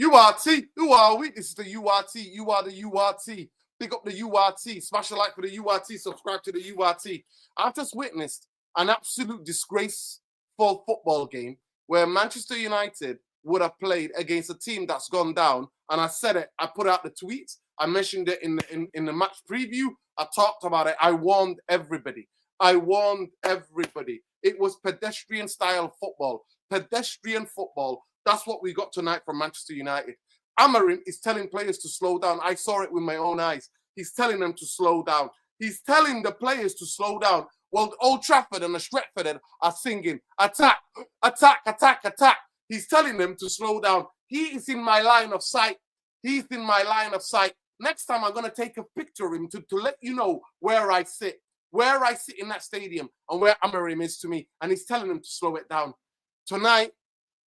URT, who are we? This is the URT. You are the URT. Pick up the URT. Smash a like for the URT. Subscribe to the URT. I've just witnessed an absolute disgraceful football game where Manchester United would have played against a team that's gone down. And I said it. I put out the tweets. I mentioned it in the match preview. I talked about it. I warned everybody. It was pedestrian style football. Pedestrian football. That's what we got tonight from Manchester United. Amorim is telling players to slow down. I saw it with my own eyes. He's telling them to slow down. He's telling the players to slow down. Well, Old Trafford and the Stretford are singing, attack, attack, attack, attack. He's telling them to slow down. He is in my line of sight. He's in my line of sight. Next time, I'm going to take a picture of him to let you know where I sit in that stadium and where Amorim is to me. And he's telling them to slow it down. Tonight,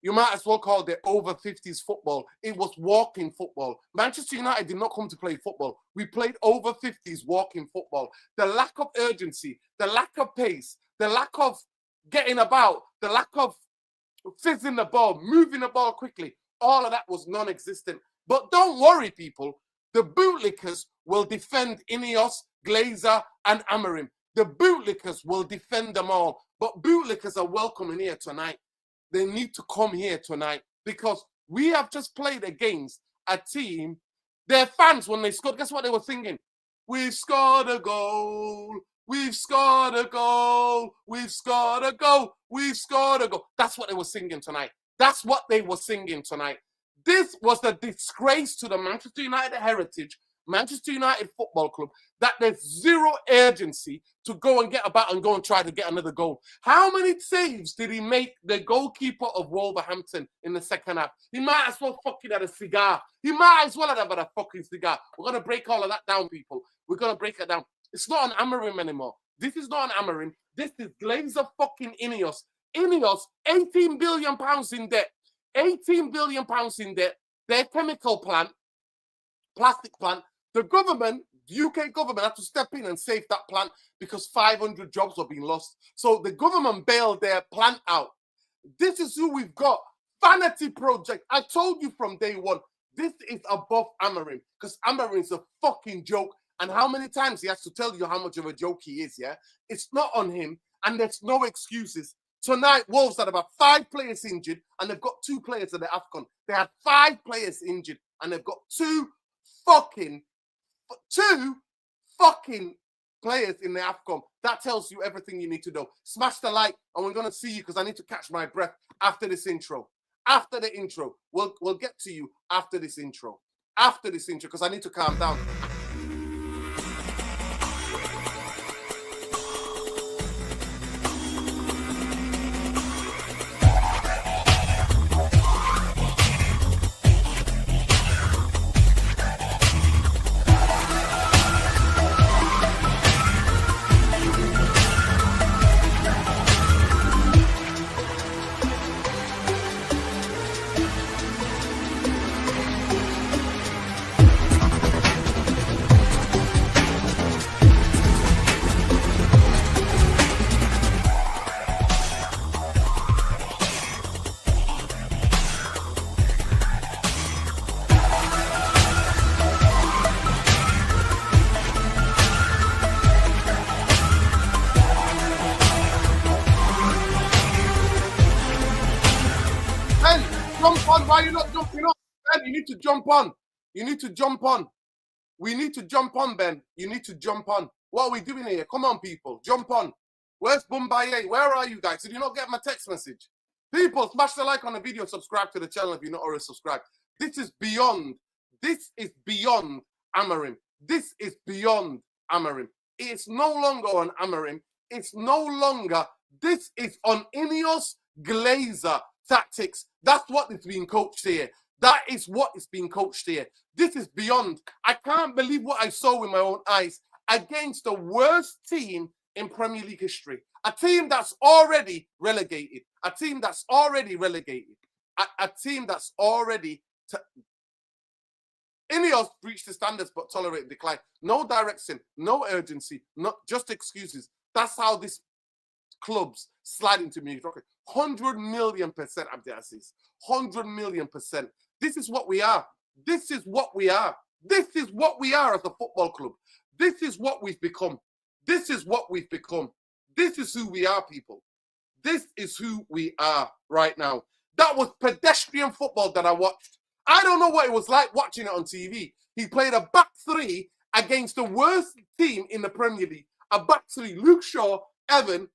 you might as well call it over 50s football. It was walking football. Manchester United did not come to play football. We played over 50s walking football. The lack of urgency, the lack of pace, the lack of getting about, the lack of fizzing the ball, moving the ball quickly, all of that was non-existent. But don't worry, people. The Bootlickers will defend Ineos, Glazer, and Amorim. The Bootlickers will defend them all. But Bootlickers are welcome in here tonight. They need to come here tonight because we have just played against a team. Their fans, when they scored, guess what they were singing? We've scored a goal. We've scored a goal. We've scored a goal. We've scored a goal. That's what they were singing tonight. That's what they were singing tonight. This was a disgrace to the Manchester United heritage, Manchester United Football Club, that there's zero urgency to go and get about and go and try to get another goal. How many saves did he make, the goalkeeper of Wolverhampton, in the second half? He might as well fucking had a cigar. He might as well have had a fucking cigar. We're going to break all of that down, people. We're going to break it down. It's not an Amorim anymore. This is not an Amorim. This is Glazer fucking Ineos. Ineos, £18 billion in debt. £18 billion in debt. Their chemical plant, plastic plant, the government, the UK government had to step in and save that plant because 500 jobs were being lost. So the government bailed their plant out. This is who we've got. Vanity project. I told you from day one, this is above Amorim because Amorim is a fucking joke. And how many times he has to tell you how much of a joke he is, yeah? It's not on him and there's no excuses. Tonight, Wolves had about 5 players injured and they've got 2 players at the AFCON. They had 5 players injured and they've got 2 fucking players in the AFCON. That tells you everything you need to know. Smash the like and we're going to see you because I need to catch my breath after this intro. After the intro. We'll get to you after this intro. After this intro because I need to calm down. Jump on. Why are you not jumping on? Ben, you need to jump on. You need to jump on. We need to jump on, Ben. You need to jump on. What are we doing here? Come on, people. Jump on. Where's Bumbaye? Where are you guys? Did you not get my text message? People, smash the like on the video. Subscribe to the channel if you're not already subscribed. This is beyond Amorim. This is beyond Amorim. It's no longer on Amorim. It's no longer. This is on Ineos Glazer tactics. That's what is being coached here. That is what is being coached here. This is beyond. I can't believe what I saw with my own eyes against the worst team in Premier League history. A team that's already relegated. A team that's already relegated. A team that's already... Ineos breached the standards but tolerate decline. No direction, no urgency, not just excuses. That's how this club's slide into mediocrity. 100,000,000%, Abdelaziz. 100,000,000%. This is what we are. This is what we are. This is what we are as a football club. This is what we've become. This is what we've become. This is who we are, people. This is who we are right now. That was pedestrian football that I watched. I don't know what it was like watching it on TV. He played a back three against the worst team in the Premier League. A back three. Luke Shaw, Evan,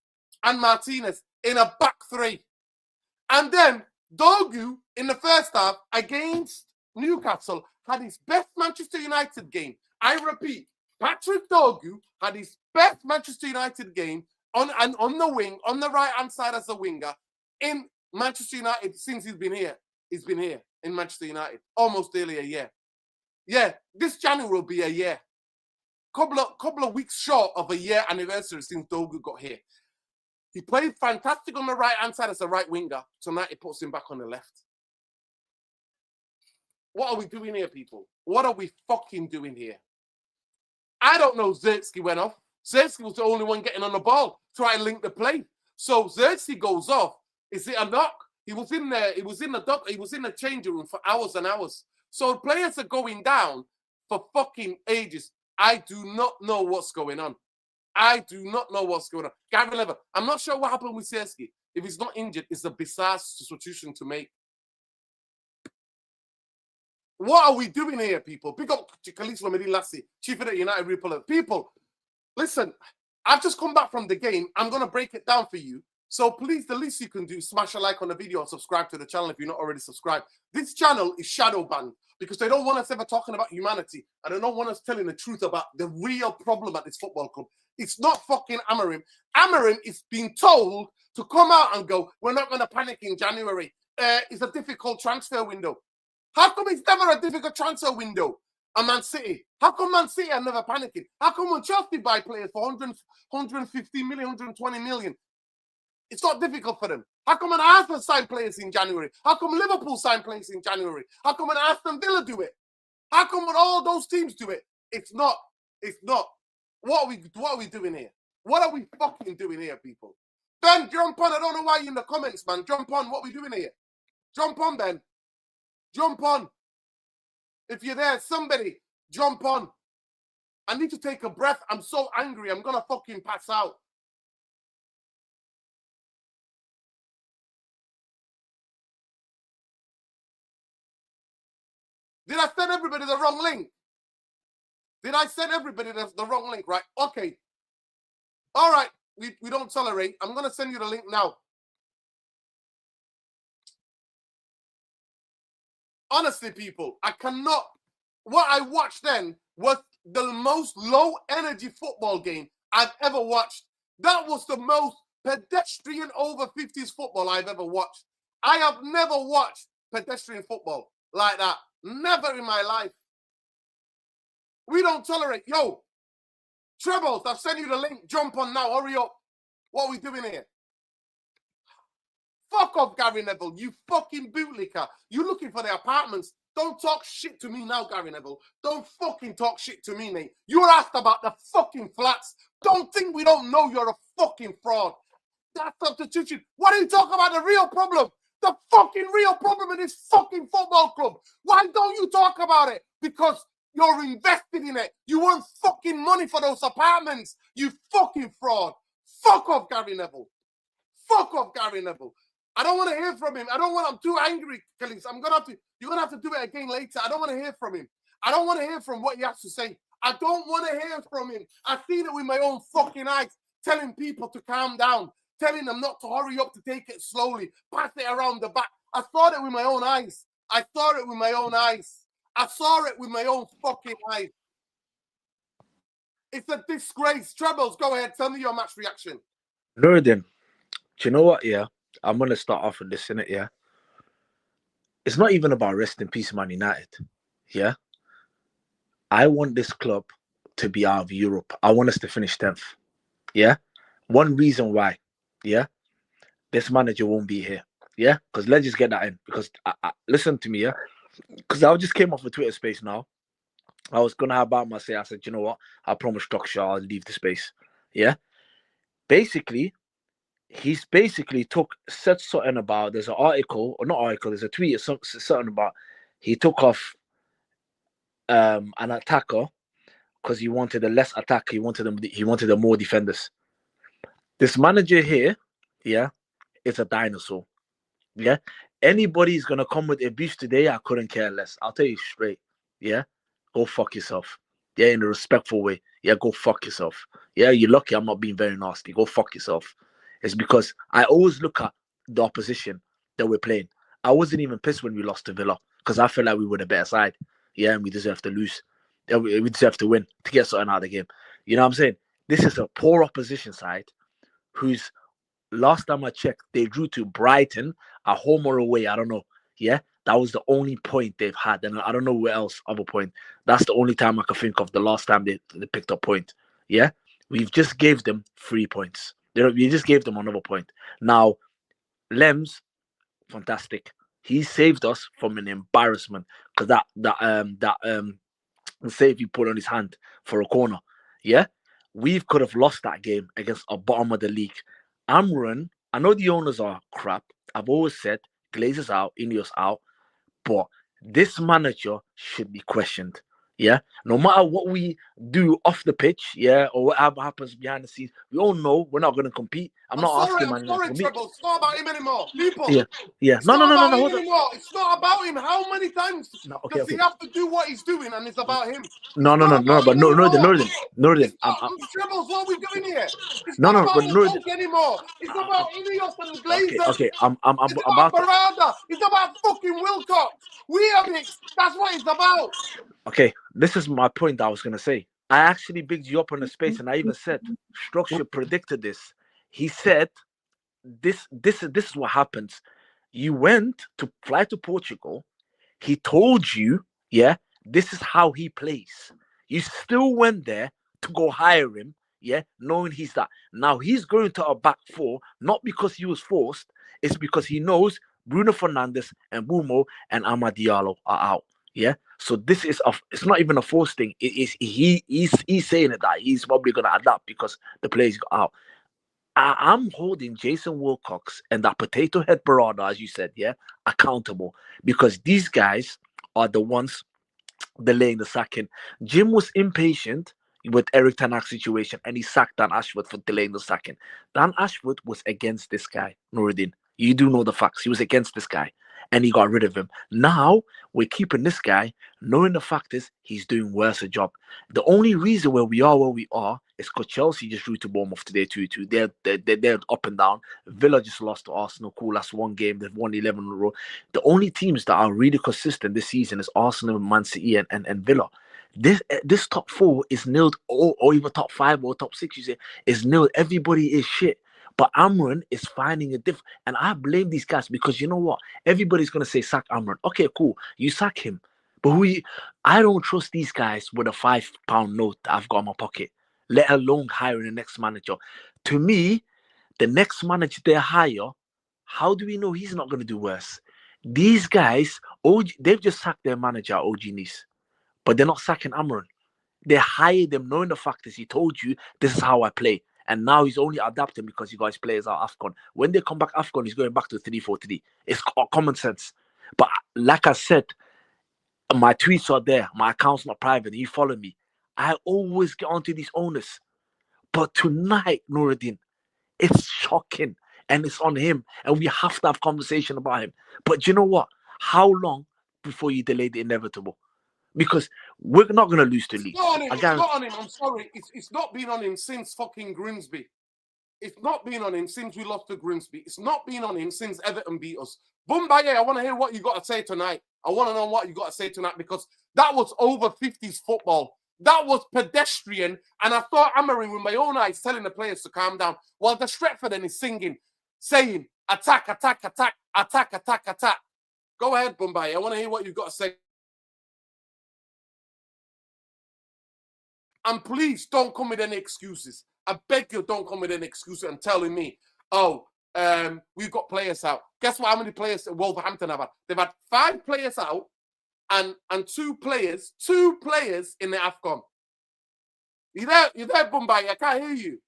and Martinez in a back three. And then Dogu in the first half against Newcastle had his best Manchester United game. I repeat, Patrick Dogu had his best Manchester United game on the wing, on the right-hand side as a winger in Manchester United since he's been here. He's been here in Manchester United almost nearly a year. Yeah, this January will be a year. Couple of weeks short of a year anniversary since Dogu got here. He played fantastic on the right-hand side as a right winger. Tonight he puts him back on the left. What are we doing here, people? What are we fucking doing here? I don't know. Zertsky went off. Zertsky was the only one getting on the ball, trying to link the play. So Zertsky goes off. Is it a knock? He was in there. He was in the changing room for hours and hours. So players are going down for fucking ages. I do not know what's going on. I do not know what's going on. Gary Neville, I'm not sure what happened with Zertsky. If he's not injured, it's a bizarre substitution to make. What are we doing here, people? Big up Khalifa Lassi, Chief of the United Republic. People, listen, I've just come back from the game. I'm going to break it down for you. So please, the least you can do, smash a like on the video and subscribe to the channel if you're not already subscribed. This channel is shadow banned because they don't want us ever talking about humanity and they don't want us telling the truth about the real problem at this football club. It's not fucking Amorim. Amorim is being told to come out and go, we're not going to panic in January. It's a difficult transfer window. How come it's never a difficult transfer window? A Man City. How come Man City are never panicking? How come when Chelsea buy players for 150 million, 120 million, it's not difficult for them? How come when Arsenal sign players in January? How come Liverpool sign players in January? How come when Aston Villa do it? How come when all those teams do it? It's not. It's not. What are we doing here? What are we fucking doing here, people? Ben, jump on. I don't know why you're in the comments, man. Jump on. What are we doing here? Jump on, Ben. Jump on. If you're there, somebody, jump on. I need to take a breath. I'm so angry. I'm going to fucking pass out. Did I send everybody the wrong link? Did I send everybody the wrong link? Right. Okay. All right. We don't tolerate. I'm going to send you the link now. Honestly, people, I cannot. What I watched then was the most low-energy football game I've ever watched. That was the most pedestrian over-50s football I've ever watched. I have never watched pedestrian football like that. Never in my life. We don't tolerate. Yo, Trebles, I've sent you the link. Jump on now. Hurry up. What are we doing here? Fuck off, Gary Neville, you fucking bootlicker. You looking for the apartments. Don't talk shit to me now, Gary Neville. Don't fucking talk shit to me, mate. You were asked about the fucking flats. Don't think we don't know you're a fucking fraud. That substitution. What are you talking about? The real problem. The fucking real problem in this fucking football club. Why don't you talk about it? Because you're invested in it. You want fucking money for those apartments. You fucking fraud. Fuck off, Gary Neville. Fuck off, Gary Neville. I don't want to hear from him. I'm too angry, Khalees. You're gonna have to do it again later. I don't want to hear from him. I don't want to hear from what he has to say. I don't want to hear from him. I've seen it with my own fucking eyes, telling people to calm down, telling them not to hurry up, to take it slowly, pass it around the back. I saw it with my own eyes. I saw it with my own eyes. I saw it with my own fucking eyes. It's a disgrace. Trebles, go ahead. Tell me your match reaction. Nuruddin, do you know what, yeah? I'm going to start off with this, innit, yeah? It's not even about rest in peace, Man United, yeah? I want this club to be out of Europe. I want us to finish 10th, yeah? One reason why, yeah? This manager won't be here, yeah? Because let's just get that in. Because, listen to me, yeah? Because I just came off a Twitter space now. I was going to have about my say. I said, you know what? I promised Doksha I'll leave the space, yeah? Basically, he's basically said something about, there's an article, or not article, there's a tweet or something about he took off an attacker because he wanted a less attack. He wanted them more defenders. This manager here, yeah, is a dinosaur. Yeah. Anybody's gonna come with abuse today, I couldn't care less. I'll tell you straight. Yeah. Go fuck yourself. Yeah, in a respectful way. Yeah, go fuck yourself. Yeah, you're lucky I'm not being very nasty. Go fuck yourself. It's because I always look at the opposition that we're playing. I wasn't even pissed when we lost to Villa because I felt like we were the better side. Yeah, and we deserve to lose. Yeah, we deserve to win to get something out of the game. You know what I'm saying? This is a poor opposition side who's, last time I checked, they drew to Brighton at home or away. I don't know. Yeah, that was the only point they've had, and I don't know where else other point. That's the only time I can think of the last time they picked up point. Yeah, we've just gave them 3 points. We just gave them another point. Now, Lems, fantastic. He saved us from an embarrassment because that save he put on his hand for a corner. Yeah, we could have lost that game against a bottom of the league. Amran, I know the owners are crap. I've always said Glazers out, Ineos out, but this manager should be questioned. Yeah, no matter what we do off the pitch, yeah, or whatever happens behind the scenes, we all know we're not going to compete. I'm not asking I'm sorry, Treble. It's not about him anymore. People. Yeah. It's not about him anymore. It's not about him. How many times does he have to do what he's doing and it's about him? No, but Northern. Trebles, what are we doing here? It's not about Mufc anymore. It's about Ineos and Glazers. Okay, I'm it's about Barada. It's about fucking Wilcox. We are mixed. That's what it's about. Okay, this is my point that I was going to say. I actually bigged you up on the space, and I even said Structure predicted this. He said, this is what happens. You went to fly to Portugal. He told you, yeah, this is how he plays. You still went there to go hire him, yeah, knowing he's that. Now he's going to a back four, not because he was forced. It's because he knows Bruno Fernandes and Bumo and Amad Diallo are out. Yeah, so this is it's not even a forced thing. It is he's saying it that he's probably gonna adapt because the players got out. I'm holding Jason Wilcox and that potato head Barada, as you said, yeah, accountable because these guys are the ones delaying the sacking. Jim was impatient with Eric Ten Hag's situation and he sacked Dan Ashford for delaying the sacking. Dan Ashford was against this guy, Nuruddin. You do know the facts. He was against this guy and he got rid of him. Now we're keeping this guy, knowing the fact is he's doing worse a job. The only reason where we are is because Chelsea just drew to Bournemouth today 2-2. They're up and down. Villa just lost to Arsenal. Cool, that's one game. They've won 11 in a row. The only teams that are really consistent this season is Arsenal, Man City, and Villa. This top four is nilled, or even top five or top six, you say, is nilled. Everybody is shit. But Amran is finding a different, and I blame these guys because you know what? Everybody's gonna say sack Amran. Okay, cool. You sack him, but I don't trust these guys with a £5 note that I've got in my pocket. Let alone hiring the next manager. To me, the next manager they hire, how do we know he's not gonna do worse? These guys, they've just sacked their manager, OG Nice, but they're not sacking Amran. They hired them knowing the fact is he told you this is how I play. And now he's only adapting because you guys players are AFCON. When they come back AFCON, he's going back to 3-4-3. It's common sense. But like I said, my tweets are there. My account's not private. You follow me. I always get onto these owners. But tonight, Nuruddin, it's shocking. And it's on him. And we have to have conversation about him. But you know what? How long before you delay the inevitable? Because we're not going to lose to Leeds. It's not on him. I'm sorry. It's not been on him since fucking Grimsby. It's not been on him since we lost to Grimsby. It's not been on him since Everton beat us. Bumbaye, I want to hear what you got to say tonight. I want to know what you got to say tonight because that was over 50s football. That was pedestrian. And I saw Amorim with my own eyes telling the players to calm down while the Stretford is singing, saying, attack, attack, attack, attack, attack, attack. Go ahead, Bumbaye. I want to hear what you've got to say. And please don't come with any excuses. I beg you, don't come with any excuses and telling me, we've got players out. Guess what? How many players Wolverhampton have had? They've had 5 players out and 2 players in the AFCON. You there, Bumbaye? I can't hear you.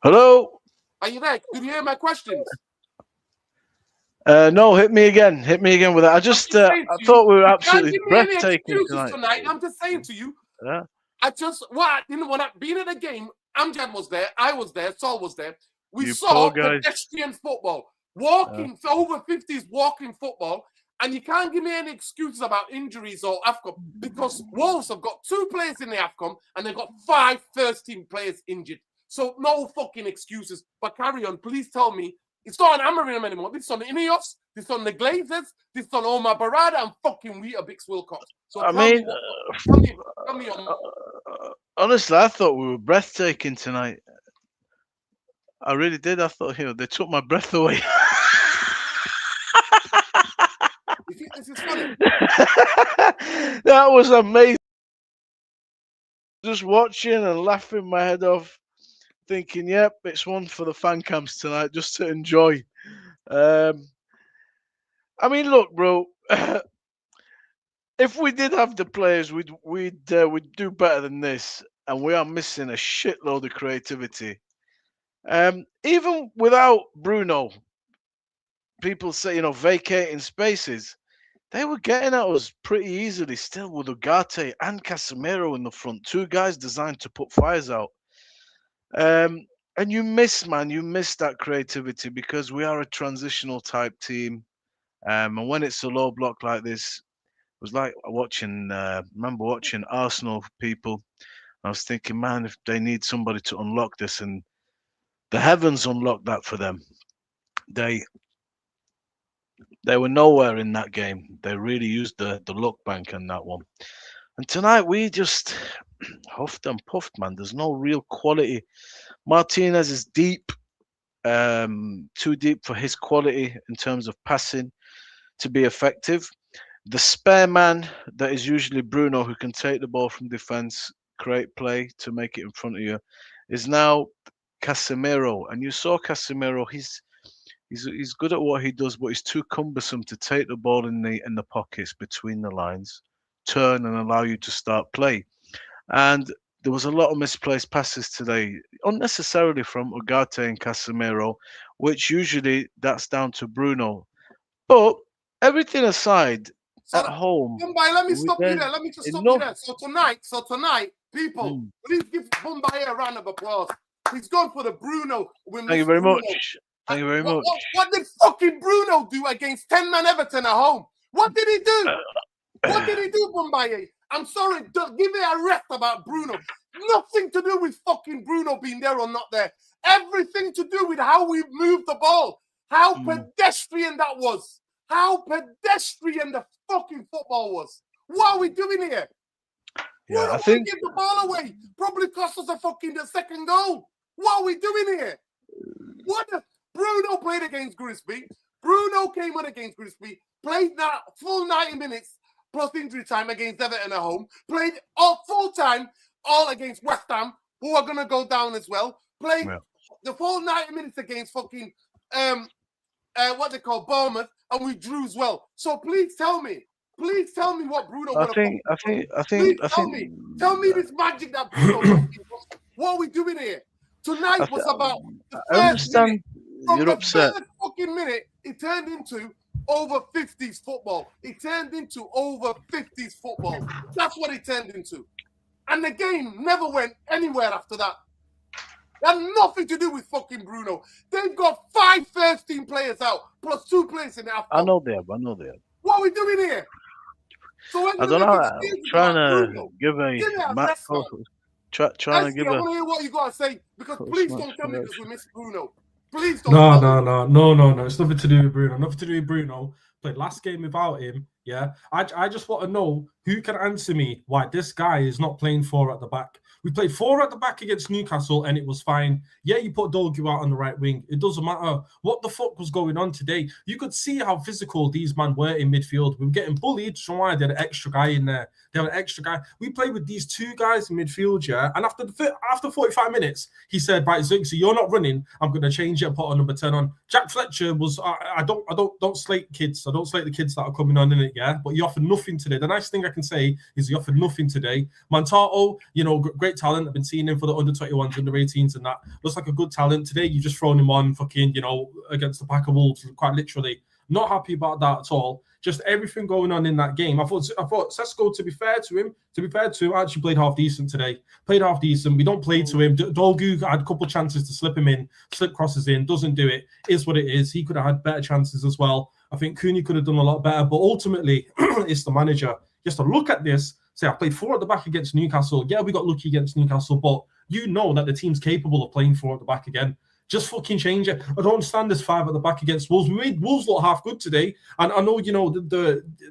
Hello? Are you there? Did you hear my questions? No, hit me again. Hit me again with that. I thought we were absolutely breathtaking tonight. I'm just saying to you. Yeah. When I being at the game, Amjad was there, I was there, Sol was there. We saw pedestrian football, walking over 50s, walking football, and you can't give me any excuses about injuries or AFCON because Wolves have got 2 players in the AFCON and they've got 5 first-team players injured. So no fucking excuses. But carry on, please tell me. It's not on Amarim anymore. This is on the Ineos. This is on the Glazers. This is on Omar Barada and fucking Weetabix Wilcox. So tell me honestly, I thought we were breathtaking tonight. I really did. I thought, they took my breath away. You think this is funny? That was amazing. Just watching and laughing my head off, thinking, yep, it's one for the fan camps tonight, just to enjoy. I mean, look, bro. If we did have the players, we'd do better than this, and we are missing a shitload of creativity. Even without Bruno, people say vacating spaces. They were getting at us pretty easily still with Ugarte and Casemiro in the front, 2 guys designed to put fires out. And you miss that creativity because we are a transitional type team. And when it's a low block like this, it was like remember watching Arsenal people. I was thinking, man, if they need somebody to unlock this, and the heavens unlocked that for them. They were nowhere in that game. They really used the luck bank on that one. And tonight we just huffed and puffed, man. There's no real quality. Martinez is deep, too deep for his quality in terms of passing to be effective. The spare man that is usually Bruno, who can take the ball from defense, create play to make it in front of you, is now Casemiro. And you saw Casemiro, he's good at what he does, but he's too cumbersome to take the ball in the pockets between the lines, turn and allow you to start play. And there was a lot of misplaced passes today, unnecessarily from Ugarte and Casemiro, which usually that's down to Bruno. But everything aside, at home. Mumbai, let me stop you there. Let me just stop you there. So tonight, people, please give Mumbai a round of applause. He's gone for the Bruno. Thank you very much. Thank you very much. What did fucking Bruno do against 10-man Everton at home? What did he do? What did he do, Mumbai? I'm sorry, give me a rest about Bruno. Nothing to do with fucking Bruno being there or not there. Everything to do with how we moved the ball. How pedestrian that was. How pedestrian the fucking football was. What are we doing here? Yeah, I think give the ball away. Probably cost us the second goal. What are we doing here? Bruno played against Grimsby. Bruno came on against Grimsby. Played that full 90 minutes plus injury time against Everton at home. Played all full time all against West Ham, who are gonna go down as well. Played the full 90 minutes against fucking what they call Bournemouth, and we drew as well. So please tell me what Bruno would have Tell me this magic that Bruno what are we doing here? Tonight was about the first minute. From the first fucking minute, it turned into over 50s football. It turned into over 50s football. That's what it turned into. And the game never went anywhere after that. It had nothing to do with fucking Bruno. They've got 5 first-team players out, plus 2 players in the AFCON. I know they have. What are we doing here? So I don't know. I'm trying to give a trying to give I want to hear what you got to say, because please don't tell me because we miss Bruno. Please don't. No. It's nothing to do with Bruno. Nothing to do with Bruno. Played last game without him. Yeah. I just want to know who can answer me why this guy is not playing 4 at the back. We played 4 at the back against Newcastle and it was fine. Yeah, you put Dolgu out on the right wing. It doesn't matter. What the fuck was going on today? You could see how physical these men were in midfield. We were getting bullied. So why they had an extra guy in there? They had an extra guy. We played with these 2 guys in midfield, yeah. And after 45 minutes, he said, "Right, Ziggsy, you're not running. I'm going to change it and put on number 10 on." Jack Fletcher was. I don't slate kids. I don't slate the kids that are coming on in it. yeah, but he offered nothing today. The nice thing I can say is he offered nothing today. Mantato, great talent. I've been seeing him for the under 21s, under 18s, and that looks like a good talent. Today, you just thrown him on fucking, against the pack of wolves, quite literally. Not happy about that at all. Just everything going on in that game. I thought Sesko, to be fair to him, actually played half decent today. Played half decent. We don't play to him. Dolgu had a couple of chances to slip him in, slip crosses in, doesn't do it. Is what it is. He could have had better chances as well. I think Cooney could have done a lot better, but ultimately, it's the manager. Just to look at this, say, I played 4 at the back against Newcastle. Yeah, we got lucky against Newcastle, but you know that the team's capable of playing 4 at the back again. Just fucking change it. I don't understand this 5 at the back against Wolves. We made Wolves look half good today, and I know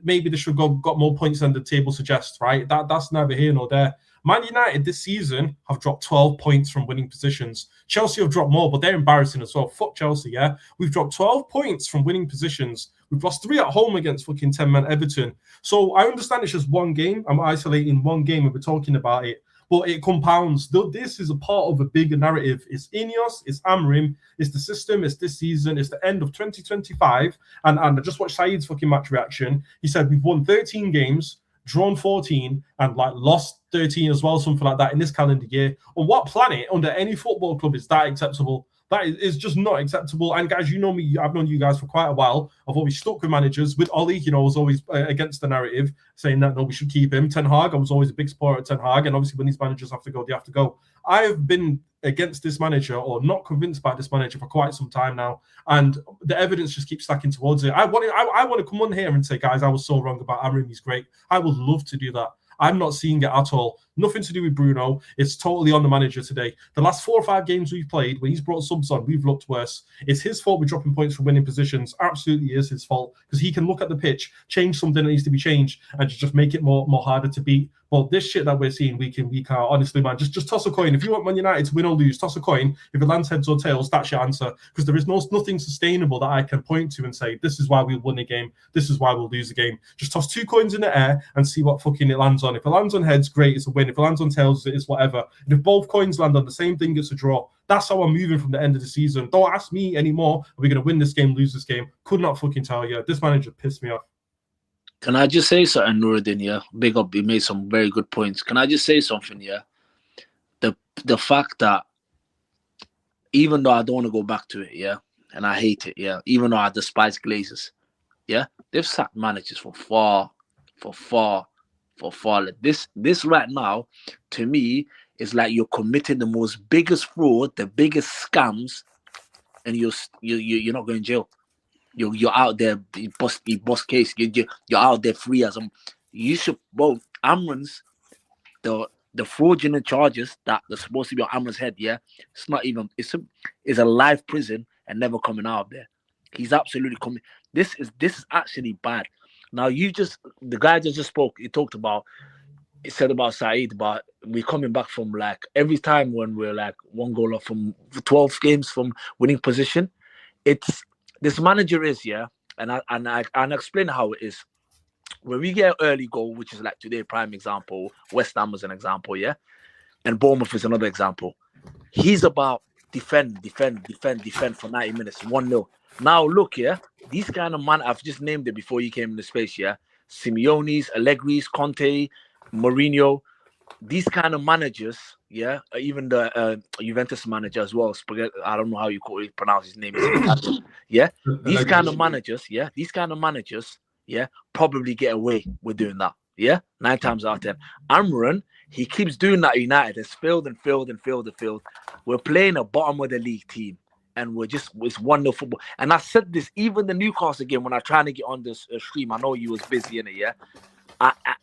maybe they should have got more points than the table suggests, right? That's neither here nor there. Man United this season have dropped 12 points from winning positions. Chelsea have dropped more, but they're embarrassing as well. Fuck Chelsea, yeah? We've dropped 12 points from winning positions. We've lost 3 at home against fucking 10-man Everton. So I understand it's just one game. I'm isolating one game and we're talking about it. But it compounds. This is a part of a bigger narrative. It's Ineos, it's Amorim, it's the system, it's this season, it's the end of 2025. And I just watched Saeed's fucking match reaction. He said we've won 13 games, drawn 14, and lost 13 as well, something like that in this calendar year. On what planet under any football club is that acceptable? That is just not acceptable. And guys, you know me, I've known you guys for quite a while. I've always stuck with managers. With Ollie, I was always against the narrative, saying that, no, we should keep him. Ten Hag, I was always a big supporter of Ten Hag. And obviously when these managers have to go, they have to go. I've been against this manager or not convinced by this manager for quite some time now. And the evidence just keeps stacking towards it. I want to come on here and say, guys, I was so wrong about Amorim. He's great. I would love to do that. I'm not seeing it at all. Nothing to do with Bruno. It's totally on the manager today. The last 4 or 5 games we've played, when he's brought subs on, we've looked worse. It's his fault we're dropping points from winning positions. Absolutely is his fault, because he can look at the pitch, change something that needs to be changed, and just make it more harder to beat. But this shit that we're seeing week in, week out, honestly, man, just toss a coin. If you want Man United to win or lose, toss a coin. If it lands heads or tails, that's your answer. Because there is nothing sustainable that I can point to and say, this is why we'll win a game, this is why we'll lose a game. Just toss 2 coins in the air and see what fucking it lands on. If it lands on heads, great, it's a win. If it lands on tails, it's whatever. And if both coins land on the same thing, it's a draw. That's how I'm moving from the end of the season. Don't ask me anymore, are we going to win this game, lose this game? Could not fucking tell you. This manager pissed me off. Can I just say something, Nuruddin? Yeah, big up. You made some very good points. Can I just say something? Yeah, the fact that even though I don't want to go back to it, yeah, and I hate it, yeah, even though I despise Glazers, yeah, they've sacked managers for far. This right now, to me, is like you're committing the most biggest fraud, the biggest scams, and you're not going to jail. You're out there, you bust case. You're out there free as you should. Well, Amran's the fraudulent charges that are supposed to be on Amran's head. Yeah, it's not even. It's a life prison and never coming out of there. He's absolutely coming. This is actually bad. Now the guy just spoke. He talked about. He said about Saeed, but we're coming back from every time when we're 1 goal off from 12 games from winning position. This manager is, yeah, and I explain how it is. When we get an early goal, which is like today, prime example, West Ham was an example, yeah, and Bournemouth is another example. He's about defend for 90 minutes, 1-0. Now look, yeah, these kind of man, I've just named it before you came into space, yeah, Simeone's, Allegri's, Conte, Mourinho, these kind of managers, yeah, even the Juventus manager as well. I don't know how you pronounce his name. Yeah, these kind of managers, yeah, probably get away with doing that. Yeah, 9 times out of 10. Amran, he keeps doing that. United has failed. We're playing a bottom of the league team, and it's 1-0 football. And I said this even the Newcastle game when I tried to get on this stream. I know you was busy in it, yeah.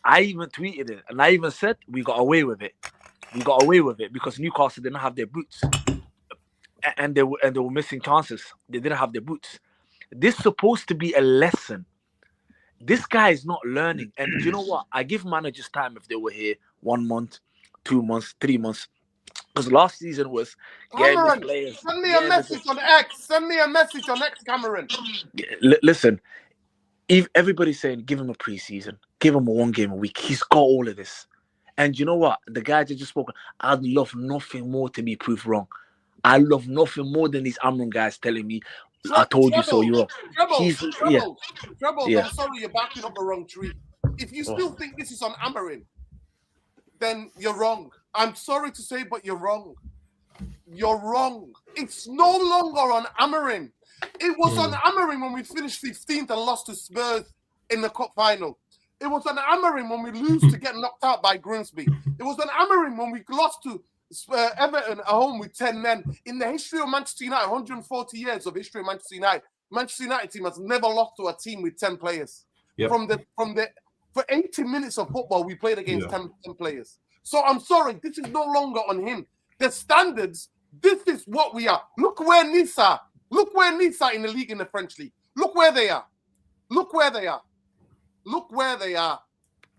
I even tweeted it, and I even said we got away with it. We got away with it because Newcastle didn't have their boots, and they were missing chances. They didn't have their boots. This is supposed to be a lesson. This guy is not learning, and you know what? I give managers time if they were here 1 month, 2 months, 3 months, because last season was getting the players. Send me a message on X. Send me a message on X, Cameron. Listen. If everybody's saying give him a preseason, give him a 1 game a week, he's got all of this. And you know what? The guy that just spoke, I'd love nothing more to be proved wrong. I love nothing more than these Amron guys telling me, I told you so. You are. Trebles, Yeah. I'm sorry, you're backing up the wrong tree. If you still think this is on Amarin, then you're wrong. I'm sorry to say, but you're wrong. You're wrong. It's no longer on Amarin. It was on Amarin when we finished 15th and lost to Spurs in the cup final. It was on Amarin when we lose to get knocked out by Grimsby. It was on Amarin when we lost to Everton at home with 10 men. In the history of Manchester United, 140 years of history of Manchester United team has never lost to a team with 10 players. Yep. For 80 minutes of football, we played against 10 players. So I'm sorry, this is no longer on him. The standards, this is what we are. Look where Nice are. Look where Nice are in the league, in the French league. Look where they are. Look where they are. Look where they are.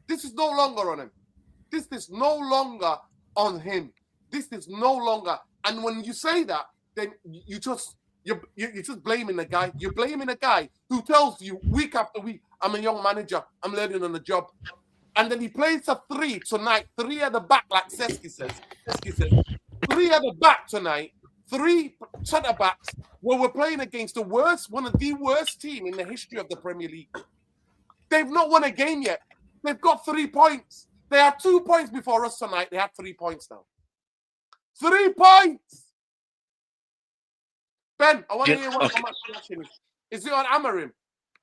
This is no longer on him. This is no longer on him. This is no longer. And when you say that, then you're just blaming the guy. You're blaming a guy who tells you week after week, I'm a young manager, I'm learning on the job. And then he plays a 3 tonight, 3 at the back, like Seski says. 3 at the back tonight, 3 centre backs, where we're playing against one of the worst team in the history of the Premier League. They've not won a game yet. They've got 3 points. They had 2 points before us tonight. They had 3 points now. 3 points. Ben, I want to hear what your match reaction is. Is it on Amarim?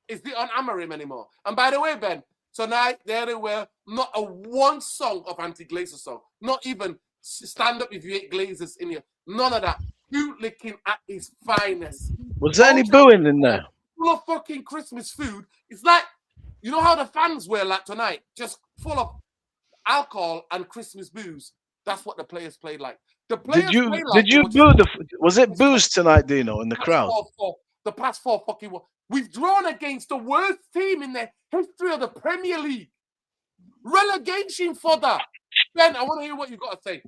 Is it on Amarim anymore? And by the way, Ben, tonight there they were, not a one song of anti-Glazer song. Not even stand up if you hate Glazers in here. None of that. Bootlicking at its finest. Was there any booing in there? Full of fucking Christmas food. It's like, you know how the fans were like tonight? Just full of alcohol and Christmas booze. That's what the players played like. The players did you boo was it booze tonight, Dino, in the crowd? The past 4 fucking weeks. We've drawn against the worst team in the history of the Premier League. Relegation fodder. Ben, I want to hear what you've got to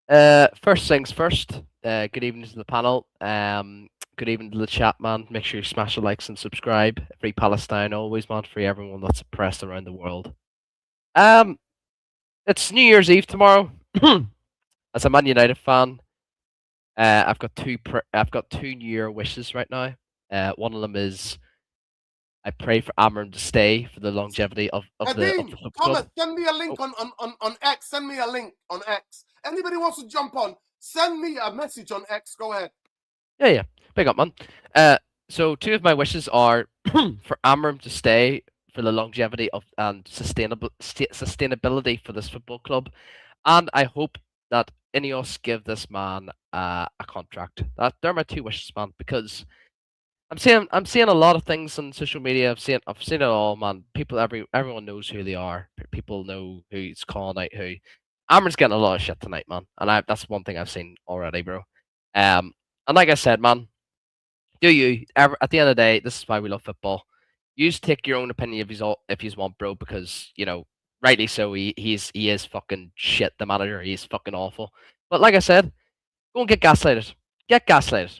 say. First things first. Good evening to the panel. Good evening to the chat, man. Make sure you smash the likes and subscribe. Free Palestine always, man. Free everyone that's oppressed around the world. It's New Year's Eve tomorrow. As a Man United fan, I've got two New Year wishes right now. One of them is I pray for Amram to stay for the longevity of the Thomas, send me a link on X. Send me a link on X. Anybody wants to jump on, send me a message on X. Go ahead. Yeah. Big up, man. So 2 of my wishes are for Amram to stay for the longevity of and sustainability for this football club, and I hope that Ineos give this man a contract. They're my 2 wishes, man, because I'm seeing a lot of things on social media. I've seen it all, man. Everyone knows who they are. People know who's calling out who. Amram's getting a lot of shit tonight, man, and that's one thing I've seen already, bro. And like I said, man, at the end of the day, this is why we love football. You just take your own opinion if you want, bro, because rightly so. He is fucking shit. The manager, he's fucking awful. But like I said, go and get gaslighted. Get gaslighted.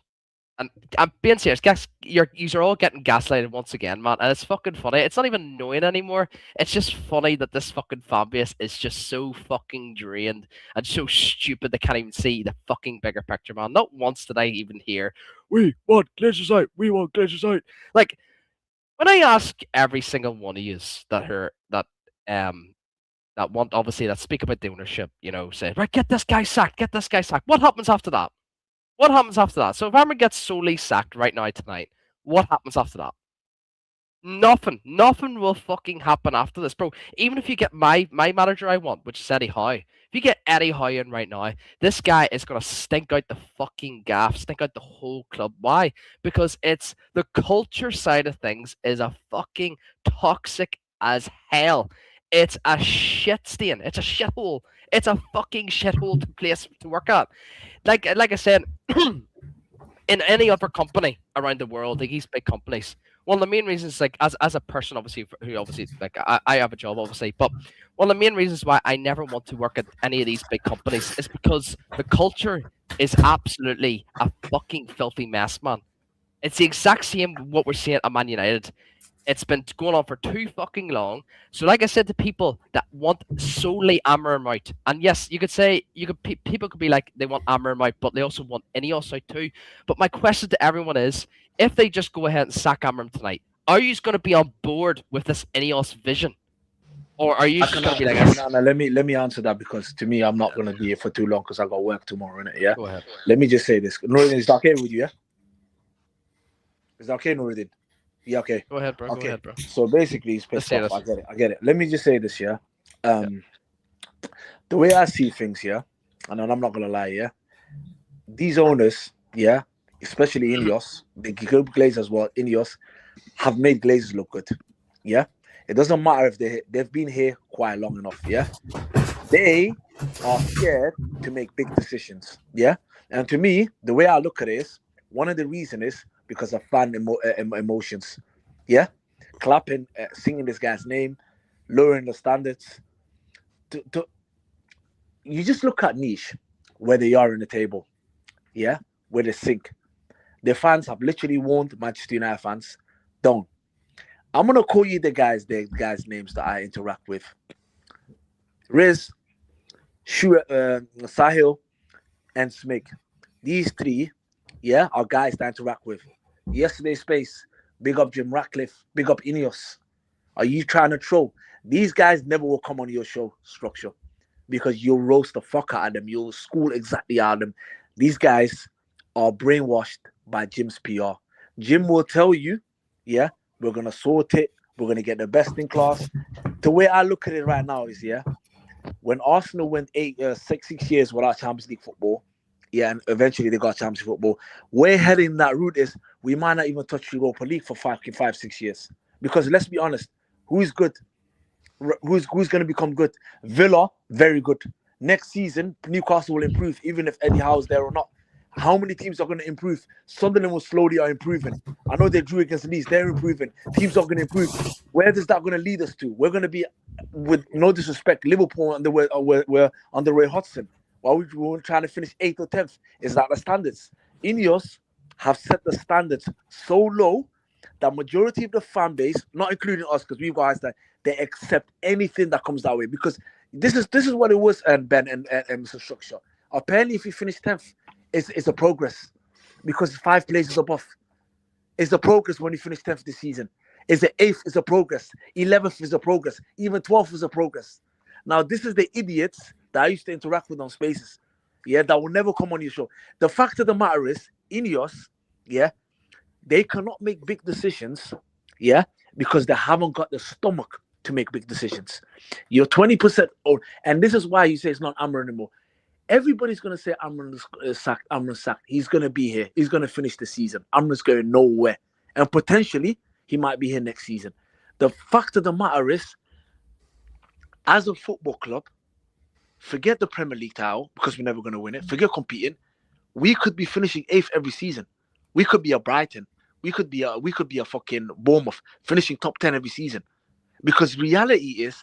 And I'm being serious. You're all getting gaslighted once again, man. And it's fucking funny. It's not even annoying anymore. It's just funny that this fucking fan base is just so fucking drained and so stupid they can't even see the fucking bigger picture, man. Not once did I even hear, we want Glazers out. We want Glazers out. Like, when I ask every single one of you that want, obviously, that speak about the ownership, say, right, get this guy sacked. What happens after that? What happens after that? So if Amram gets solely sacked right now tonight, what happens after that? Nothing. Nothing will fucking happen after this, bro. Even if you get my manager I want, which is Eddie Howe. If you get Eddie Howe in right now, this guy is going to stink out the fucking gaff, stink out the whole club. Why? Because it's the culture side of things is a fucking toxic as hell. It's a shit stain. It's a shithole. It's a fucking shithole place to work at. Like I said, in any other company around the world, like these big companies, one of the main reasons, like as a person, obviously, who obviously, like I have a job, obviously, but one of the main reasons why I never want to work at any of these big companies is because the culture is absolutely a fucking filthy mess, man. It's the exact same what we're seeing at Man United. It's been going on for too fucking long. So, like I said to people that want solely Amram out, and yes, you could say people could be like they want Amram out, but they also want Ineos out too. But my question to everyone is, if they just go ahead and sack Amram tonight, are you going to be on board with this Ineos vision, or are you just going to be like, no, let me answer that, because to me, I'm not going to be here for too long because I got work tomorrow, innit? Yeah. Go ahead. Let me just say this. Nuruddin, is that okay with you? Yeah. Is that okay, Nuruddin? Yeah, okay. Go ahead, bro. Okay. Go ahead, bro. So basically, he's pissed off. I get it. Let me just say this, yeah. The way I see things, yeah, and I'm not gonna lie, yeah. These owners, yeah, especially Ineos, the good Glazers as well, Ineos, have made Glazers look good. Yeah. It doesn't matter if they've been here quite long enough, yeah. They are scared to make big decisions, yeah. And to me, the way I look at it is, one of the reasons is because of fan emotions, yeah. Clapping, singing this guy's name, lowering the standards. You just look at Niche, where they are in the table, yeah, where they sink. The fans have literally warned Manchester United fans, don't. I'm gonna call you the guys names that I interact with. Riz, Sahil, and Smig. These three, yeah, are guys that I interact with. Yesterday's space, big up Jim Ratcliffe, big up Ineos. Are you trying to troll? These guys never will come on your show, Structure, because you'll roast the fuck out of them. You'll school exactly out of them. These guys are brainwashed by Jim's PR. Jim will tell you, yeah, we're going to sort it. We're going to get the best in class. The way I look at it right now is, yeah, when Arsenal went 6 years without Champions League football, yeah, and eventually they got Champions League football, we're heading that route is we might not even touch Europa League for 5-6 years. Because let's be honest, who's good? Who's going to become good? Villa, very good. Next season, Newcastle will improve, even if Eddie Howe's there or not. How many teams are going to improve? Sunderland will slowly are improving. I know they drew against Leeds. They're improving. Teams are going to improve. Where is that going to lead us to? We're going to be, with no disrespect, Liverpool we're under Roy Hodgson. While we're trying to finish 8th or 10th. Is that the standards? Ineos have set the standards so low that majority of the fan base, not including us, because we've got guys that they accept anything that comes that way. Because this is what it was, and Ben and Mr. Structure. Apparently, if you finish 10th, it's a progress, because 5 places above. It's a progress when you finish 10th this season. It's the 8th is a progress. 11th is a progress. Even 12th is a progress. Now, this is the idiots that I used to interact with on Spaces, yeah, that will never come on your show. The fact of the matter is, Ineos, yeah, they cannot make big decisions, yeah, because they haven't got the stomach to make big decisions. You're 20% old, and this is why you say it's not Amram anymore. Everybody's going to say Amram sacked. Amram sacked. He's going to be here. He's going to finish the season. Amram's going nowhere. And potentially, he might be here next season. The fact of the matter is, as a football club, forget the Premier League title, because we're never going to win it. Forget competing. We could be finishing 8th every season. We could be a Brighton. We could be a fucking Bournemouth, finishing top 10 every season. Because reality is,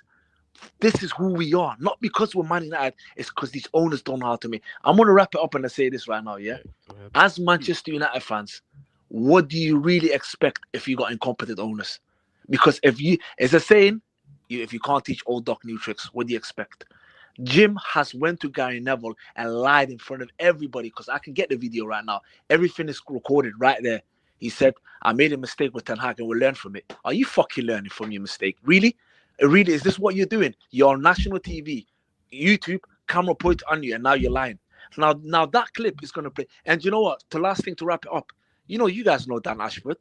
this is who we are. Not because we're Man United, it's because these owners don't know how to make. I'm going to wrap it up and say this right now, yeah? As Manchester United fans, what do you really expect if you got incompetent owners? Because it's a saying, if you can't teach old dog new tricks, what do you expect? Jim has went to Gary Neville and lied in front of everybody, because I can get the video right now. Everything is recorded right there. He said, I made a mistake with Ten Hag and we'll learn from it. Are you fucking learning from your mistake? Really? Really, is this what you're doing? You're on national TV, YouTube, camera point on you, and now you're lying. Now that clip is going to play. And you know what? The last thing to wrap it up, you guys know Dan Ashford.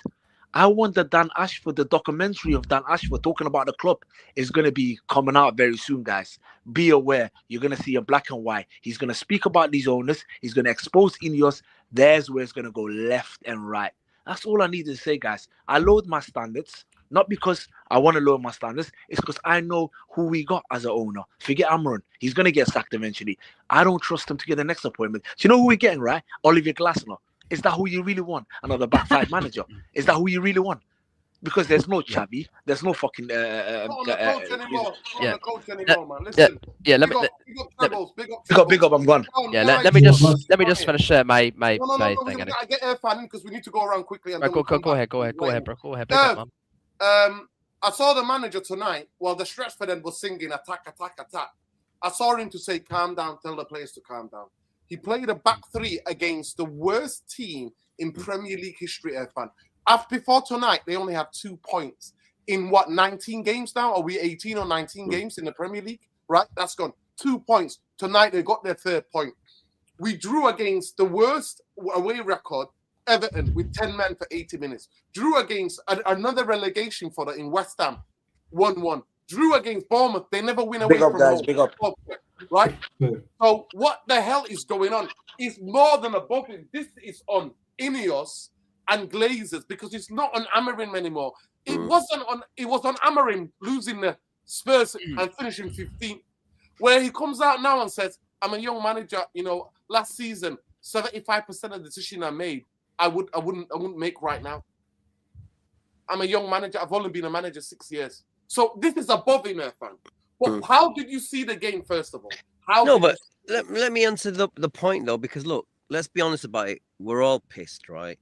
I want the documentary of Dan Ashford talking about the club is going to be coming out very soon, guys. Be aware. You're going to see in black and white. He's going to speak about these owners. He's going to expose Ineos. There's where it's going to go left and right. That's all I need to say, guys. I lowered my standards, not because I want to lower my standards. It's because I know who we got as an owner. Forget Amram. He's going to get sacked eventually. I don't trust him to get the next appointment. Do you know who we're getting, right? Olivier Glasner. Is that who you really want? Another backside manager. Is that who you really want? Because there's no Xavi. There's no fucking... Not on the coach anymore. Not on the coach anymore, man. Listen. Yeah, big up, I'm gone. Yeah, let me just finish my thing. I get air fanning because we need to go around quickly. And right, go ahead, bro. Go ahead, big up, man. I saw the manager tonight while the Stretchford end was singing attack, attack, attack. I saw him to say, calm down, tell the players to calm down. He played a back three against the worst team in Premier League history, Irfan. Before tonight, they only have 2 points. In 19 games now? Are we 18 or 19 games in the Premier League? Right? That's gone. 2 points. Tonight, they got their 3rd point. We drew against the worst away record, Everton, with 10 men for 80 minutes. Drew against another relegation fodder in West Ham, 1-1. Drew against Bournemouth. They never win away from home. Big up. Right? So what the hell is going on? It's more than above it. This is on Ineos and Glazers because it's not on Amorim anymore. It was on Amorim losing the Spurs and finishing 15th. Where he comes out now and says, I'm a young manager, last season, 75% of the decision I made, I wouldn't make right now. I'm a young manager. I've only been a manager 6 years. So this is above him, Irfan. But how did you see the game, first of all? Let me answer the point, though, because, look, let's be honest about it. We're all pissed, right?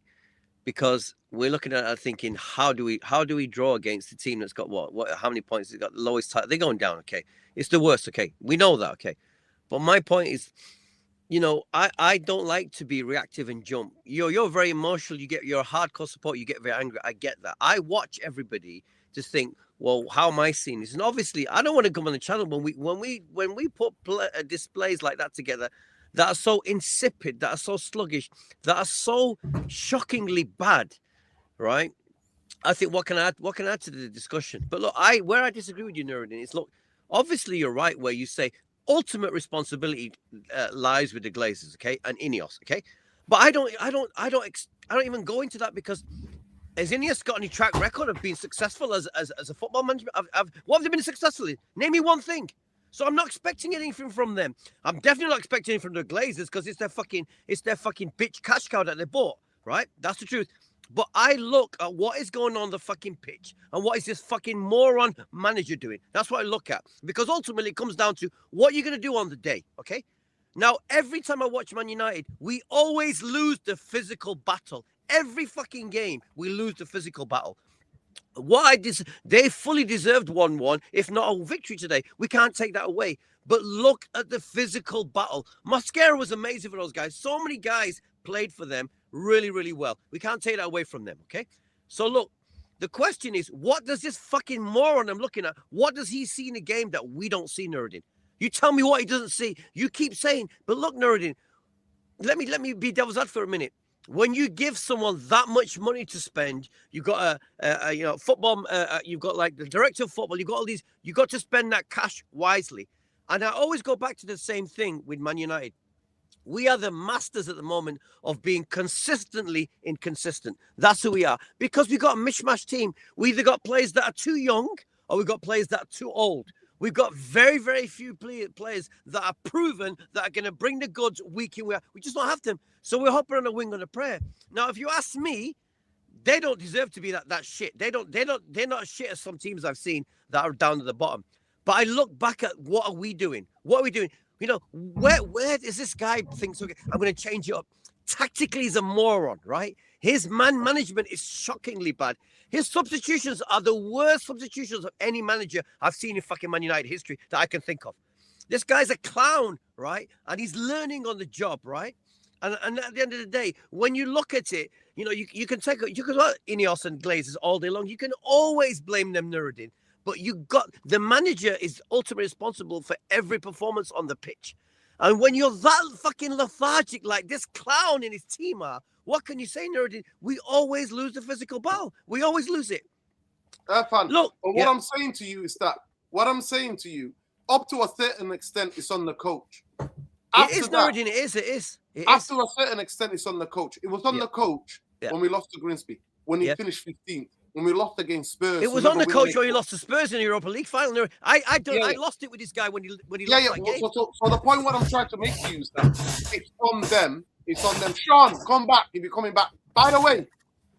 Because we're looking at it thinking, how do we draw against the team that's got what how many points it's got? The lowest title. They're going down, okay? It's the worst, okay? We know that, okay? But my point is, I don't like to be reactive and jump. You're very emotional. You're a hardcore support. You get very angry. I get that. I watch everybody to think, well, how am I seeing this? And obviously, I don't want to come on the channel when we put displays like that together that are so insipid, that are so sluggish, that are so shockingly bad, right? I think what can I add to the discussion? But look, where I disagree with you, Nuruddin, is look, obviously you're right where you say ultimate responsibility lies with the Glazers, okay, and Ineos, okay. But I don't even go into that because has Ineos got any track record of being successful as a football management? What have they been successful in? Name me one thing. So I'm not expecting anything from them. I'm definitely not expecting anything from the Glazers because it's their fucking bitch cash cow that they bought, right? That's the truth. But I look at what is going on the fucking pitch and what is this fucking moron manager doing. That's what I look at. Because ultimately it comes down to what you're going to do on the day, okay? Now, every time I watch Man United, we always lose the physical battle. Every fucking game, we lose the physical battle. They fully deserved 1-1, if not a victory today. We can't take that away. But look at the physical battle. Mascara was amazing for those guys. So many guys played for them really, really well. We can't take that away from them, okay? So look, the question is, what does this fucking moron I'm looking at, what does he see in the game that we don't see, Nuruddin? You tell me what he doesn't see. You keep saying, but look, Nuruddin, let me be devil's advocate for a minute. When you give someone that much money to spend, you've got football, you've got like the director of football, you've got all these, you've got to spend that cash wisely. And I always go back to the same thing with Man United. We are the masters at the moment of being consistently inconsistent. That's who we are. Because we've got a mishmash team. We either got players that are too young or we've got players that are too old. We've got very, very few players that are proven that are going to bring the goods week in, week out. We just don't have them. So we're hopping on a wing on a prayer. Now, if you ask me, they don't deserve to be that shit. They're not as shit as some teams I've seen that are down at the bottom. But I look back at what are we doing? What are we doing? You know, where does this guy think, okay, I'm going to change it up? Tactically, he's a moron, right? His management is shockingly bad. His substitutions are the worst substitutions of any manager I've seen in fucking Man United history that I can think of. This guy's a clown, right? And he's learning on the job, right? And at the end of the day, when you look at it, you know, you can take Ineos and Glazers all day long. You can always blame them, Nuruddin. But the manager is ultimately responsible for every performance on the pitch. And when you're that fucking lethargic like this clown in his team are, what can you say, Nuruddin? We always lose the physical battle. We always lose it. Irfan, look, but what I'm saying to you is that, up to a certain extent, it's on the coach. Nuruddin, it is. After a certain extent, it's on the coach. It was on the coach when we lost to Grimsby, when he finished 15th. When we lost against Spurs, it was on the coach when he lost to Spurs in the Europa League final. I lost it with this guy when he lost that game. So the point what I'm trying to make to you is that it's on them. It's on them. Sean, come back if you're coming back. By the way,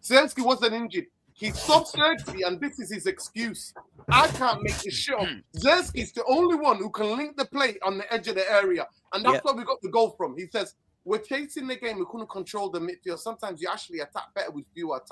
Zelensky wasn't injured. He stopped surgery, and this is his excuse. I can't make this shit up. Zelensky's the only one who can link the play on the edge of the area, and that's where we got the goal from. He says, we're chasing the game. We couldn't control the midfield. Sometimes you actually attack better with fewer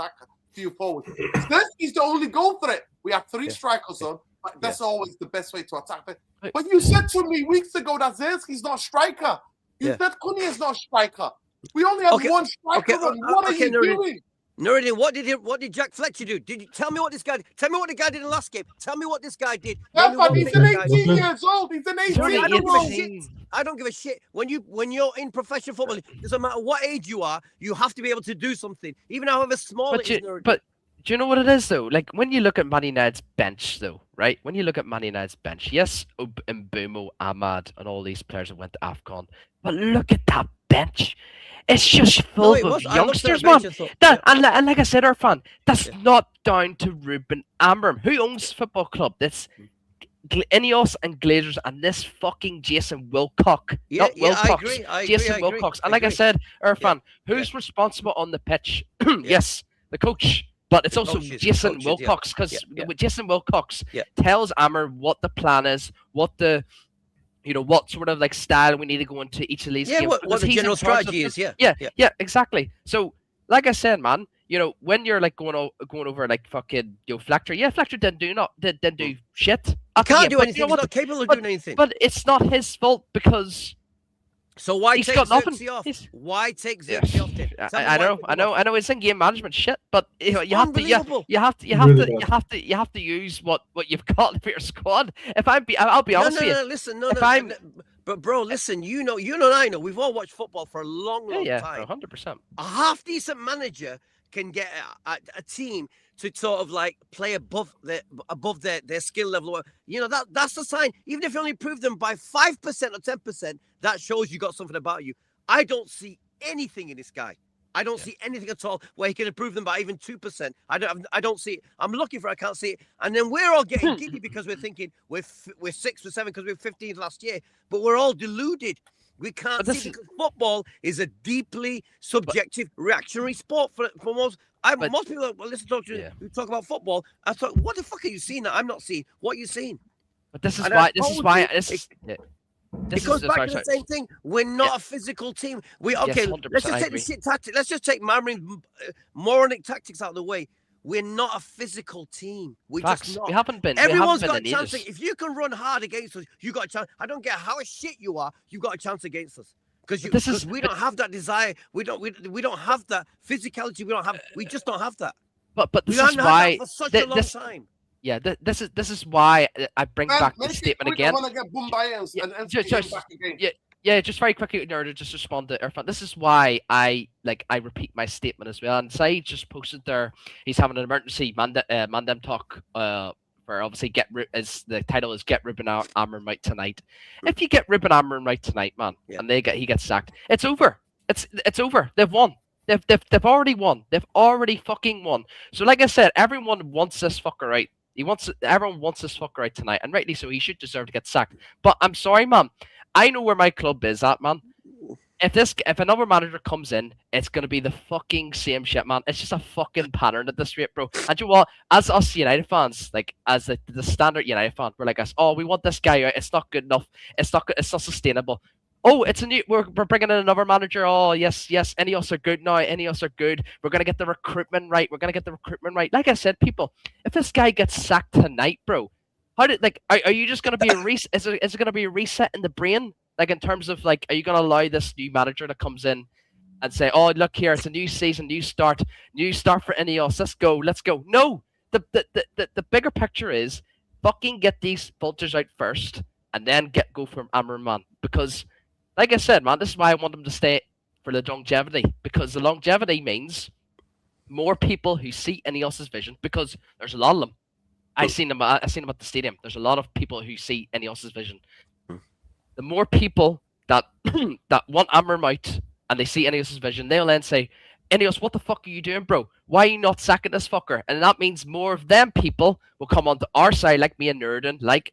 few forwards. Zersky's the only goal threat. We have 3 Yeah. strikers on. But that's always the best way to attack it. Right. But you said to me weeks ago that Zersky's not a striker. You Yeah. said Cunha's not a striker. We only have Okay, one striker. okay, on. What are you Nuruddin. doing? Nuruddin, what did Jack Fletcher do? Tell me what this guy? Tell me what the guy did in the last game. Tell me what this guy did. Name me Alpha, one he's thing an that guy did. 18 years old. He's an 18 I year don't give a old. shit. I don't give a shit. When you're in professional football, it doesn't matter what age you are, you have to be able to do something, even however small it is. Nuruddin. But do you know what it is though? Like when you look at Man United's bench though, right? When you look at Man United's bench, yes, Mbumo, Ahmad, and all these players that went to AFCON, but look at that bench. It's just full it of was. I looked at youngsters, the bench man. and thought, That, and like I said, Irfan, that's Yeah. not down to Ruben Amorim. Who owns the football club? That's Ineos and Glazers and this fucking Jason Wilcock. Yeah, Not yeah, I Wilcox. agree. I Jason agree. Wilcox. I And like I agree. said, Irfan, who's responsible on the pitch? Yes, the coach. But it's The also coaches, Jason coaches, yeah. Wilcox, because Yeah. Jason Wilcox Yeah. tells Ammer what the plan is, what the what sort of like style we need to go into each of these Yeah, games. what because the he's in general charge of strategy this. is. Yeah. Yeah, exactly. So, like I said, man, when you're like going over like fucking Fletcher, Fletcher didn't do shit. He can't do but anything. you know He's what? not capable of But- doing anything. But it's not his fault because So why he's take got nothing. Xerxes off? He's- Why take Yeah, Xerxes off then? Tell me I why know, take I him know, off. I know. It's in game management shit, but you It's have to, unbelievable. you have Really to use what you've got for your squad. I'll be honest with you. No, listen, If I'm- but bro, listen, you know, and I know, we've all watched football for a long Yeah, time. 100%. A half decent manager can get a team to sort of like play above their skill level. That's the sign. Even if you only improve them by 5% or 10%, that shows you got something about you. I don't see anything in this guy. I don't see anything at all where he can improve them by even 2%. I don't see it. I'm looking for it. I can't see it. And then we're all getting giddy because we're thinking we're 6 or 7 because we were 15th last year. But we're all deluded. We can't But see because football is a deeply subjective, reactionary sport for most. Most people listen to you who talk about football. I thought, what the fuck are you seeing that I'm not seeing? What are you seeing? But this is And why. I This is told why. you, This It goes is back sorry, to the sorry. same thing. We're not a physical team. Let's 100%, just I take the agree. shit tactics. Let's just take Marion's moronic tactics out of the way. We're not a physical team. We're Facts. just not. We haven't been. Everyone's we got a haven't been in chance. ages. If you can run hard against us, you got a chance. I don't care how shit you are. You got a chance against us because we don't have that desire. We don't have that physicality. We just don't have that. But We this is haven't had why. that for such a long this, time. yeah, this is why I bring back the Make it statement quick. I again. want to get Boombayans Yeah, and just- get him back again. Yeah, just very quickly, to just respond to Irfan. This is why I repeat my statement as well. And Saeed just posted there. He's having an emergency Mandem talk. For obviously as the title is Get Ruben Amorim Right Tonight. If you get Ruben Amorim Right tonight, man, and he gets sacked, it's over. It's over. They've won. They've already won. They've already fucking won. So like I said, everyone wants this fucker right. Everyone wants this fucker right tonight, and rightly so. He should deserve to get sacked. But I'm sorry, man. I know where my club is at, man. If another manager comes in, it's gonna be the fucking same shit, man. It's just a fucking pattern at this rate, bro. And you know what? As us United fans, like as the standard United fan, we're like, we want this guy out. It's not good enough. It's not sustainable. Oh, we're bringing in another manager. Oh, yes. Ineos are good now. Ineos are good. We're going to get the recruitment right. Like I said, people, if this guy gets sacked tonight, bro, are you just going to be is it going to be a reset in the brain? Like in terms of like, are you going to allow this new manager that comes in and say, oh, look here, it's a new season, new start for Ineos. Let's go. No, the bigger picture is fucking get these vultures out first and then go from Amorim, man, because like I said, man, this is why I want them to stay for the longevity, because the longevity means more people who see Ineos' vision, because there's a lot of them. I seen them at the stadium. There's a lot of people who see Ineos' vision. The more people that want Amorim out and they see Ineos' vision, they'll then say, Ineos, what the fuck are you doing, bro? Why are you not sacking this fucker? And that means more of them people will come onto our side, like me and Nuruddin, like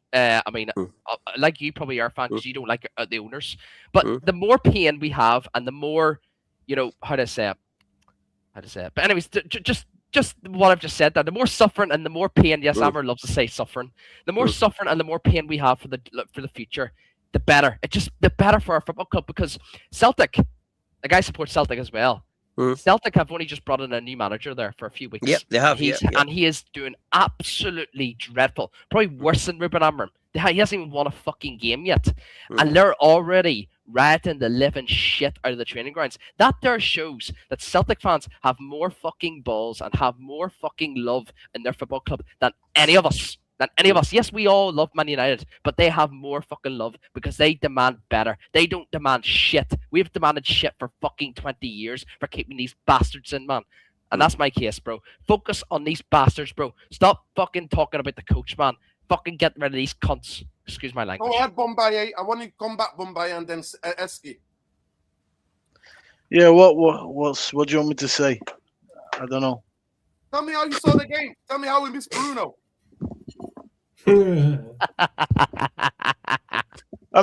you probably are a fan because you don't like the owners. But the more pain we have, and the more, how to say it. But anyways, just what I've just said there. The more suffering and the more pain. Yes, Amber loves to say suffering. The more suffering and the more pain we have for the future, the better. The better for our football club, because Celtic, the guy supports Celtic as well. Celtic have only just brought in a new manager there for a few weeks. Yep, they have. And he is doing absolutely dreadful. Probably worse than Ruben Amorim. He hasn't even won a fucking game yet. And they're already rioting the living shit out of the training grounds. That there shows that Celtic fans have more fucking balls and have more fucking love in their football club than any of us. Yes, we all love Man United, but they have more fucking love because they demand better. They don't demand shit. We've demanded shit for fucking 20 years for keeping these bastards in, man. And that's my case, bro. Focus on these bastards, bro. Stop fucking talking about the coach, man. Fucking get rid of these cunts. Excuse my language. Go ahead, Bombay. I want you to come back, Bombay, and then Eski. Yeah, what do you want me to say? I don't know. Tell me how you saw the game. Tell me how we missed Bruno. I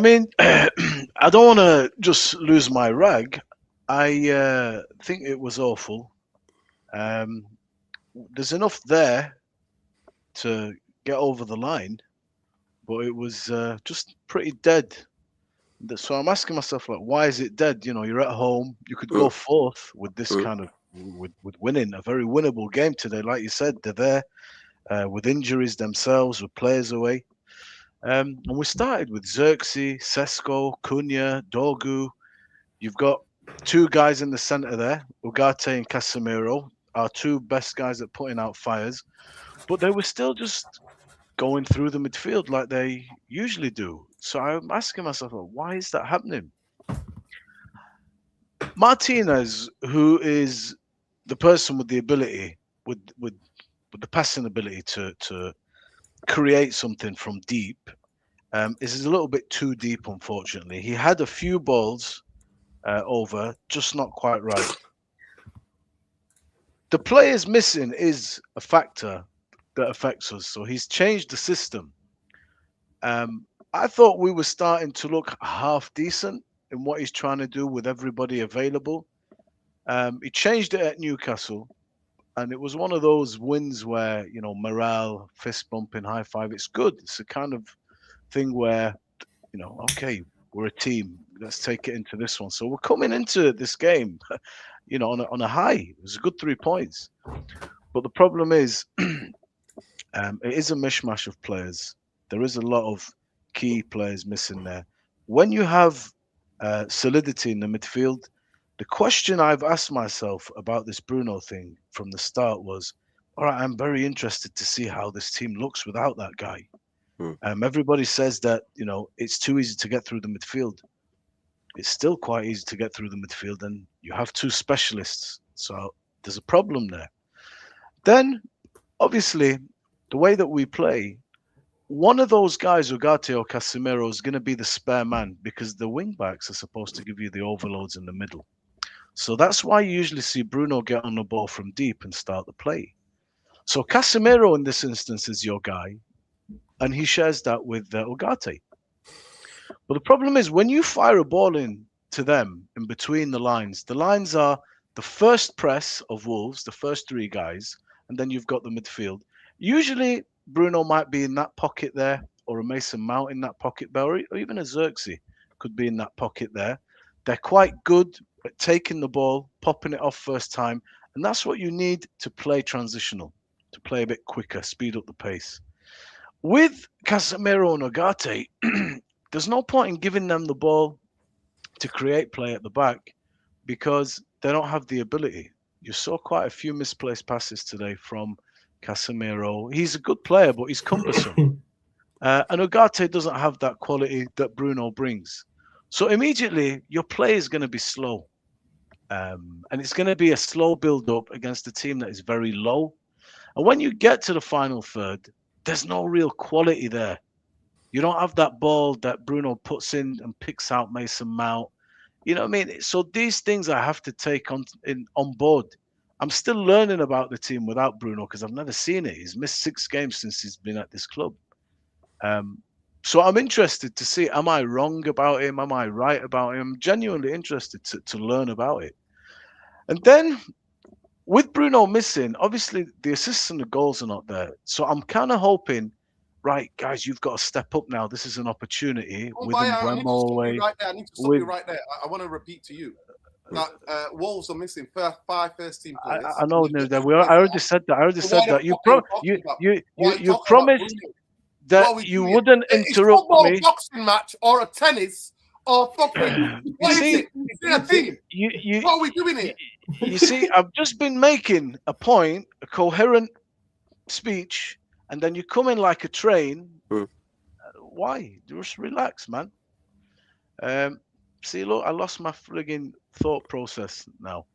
mean, I don't want to just lose my rag. I think it was awful. There's enough there to get over the line, but it was just pretty dead. So I'm asking myself, like, why is it dead? You know, you're at home. You could go fourth with this kind of with winning a very winnable game today. Like you said, they're there. With injuries themselves, with players away. And we started with Xerxes, Sesko, Cunha, Dorgu. You've got two guys in the centre there, Ugarte and Casemiro, our two best guys at putting out fires. But they were still just going through the midfield like they usually do. So I'm asking myself, why is that happening? Martinez, who is the person with the ability, with the passing ability to create something from deep, is a little bit too deep, unfortunately. He had a few balls over, just not quite right. The players missing is a factor that affects us, so he's changed the system. I thought we were starting to look half decent in what he's trying to do with everybody available. He changed it at Newcastle. And it was one of those wins where, you know, morale, fist bumping, high five. It's good. It's a kind of thing where, you know, okay, we're a team. Let's take it into this one. So we're coming into this game, you know, on a high. It was a good 3 points. But the problem is, it is a mishmash of players. There is a lot of key players missing there. When you have solidity in the midfield, the question I've asked myself about this Bruno thing from the start was, all right, I'm very interested to see how this team looks without that guy. Everybody says that, you know, it's too easy to get through the midfield. It's still quite easy to get through the midfield, and you have two specialists. So there's a problem there. Then, obviously, the way that we play, one of those guys, Ugarte or Casemiro, is going to be the spare man because the wing backs are supposed to give you the overloads in the middle. So that's why you usually see Bruno get on the ball from deep and start the play. So Casemiro in this instance is your guy, and he shares that with Ugarte. But the problem is when you fire a ball in to them in between the lines are the first press of Wolves, the first three guys, and then you've got the midfield. Usually Bruno might be in that pocket there, or a Mason Mount in that pocket there, or even a Xerxes could be in that pocket there. They're quite good at taking the ball, popping it off first time, and that's what you need to play transitional, to play a bit quicker, speed up the pace. With Casemiro and Ugarte, there's no point in giving them the ball to create play at the back because they don't have the ability. You saw quite a few misplaced passes today from Casemiro. He's a good player, but he's cumbersome. And Ugarte doesn't have that quality that Bruno brings. So immediately, your play is going to be slow. And it's going to be a slow build-up against a team that is very low. And when you get to the final third, there's no real quality there. You don't have that ball that Bruno puts in and picks out Mason Mount. You know what I mean? So these things I have to take on board. I'm still learning about the team without Bruno because I've never seen it. He's missed 6 games since he's been at this club. So I'm interested to see, am I wrong about him? Am I right about him? I'm genuinely interested to learn about it. And then with Bruno missing, obviously the assists and the goals are not there. So I'm kind of hoping, right, guys, you've got to step up now. This is an opportunity. Oh, with I need to stop you right there. I need to stop you right there. I want to repeat to you. that Wolves are missing five first-team players. I know that I already said that. I already said that. You promised that you wouldn't interrupt me. A boxing match or a tennis or fucking. What is it? Is it a thing? What are we doing here? You see, I've just been making a point, a coherent speech, and then you come in like a train. Why? Just relax, man. See, look, I lost my frigging thought process now.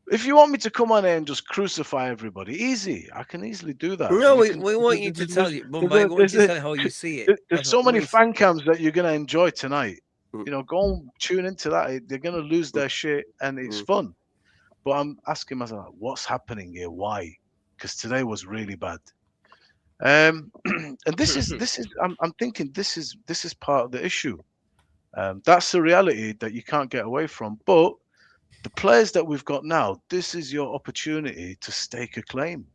If you want me to come on here and just crucify everybody, easy. I can easily do that. No, we want you to tell you, Mumbai. We want you to tell how you see it. There's so many fan cams that you're going to enjoy tonight. You know, go and tune into that. They're going to lose their shit, and it's fun. But I'm asking myself, what's happening here? Why? Because today was really bad. And this is I'm thinking this is part of the issue. That's the reality that you can't get away from. But the players that we've got now, this is your opportunity to stake a claim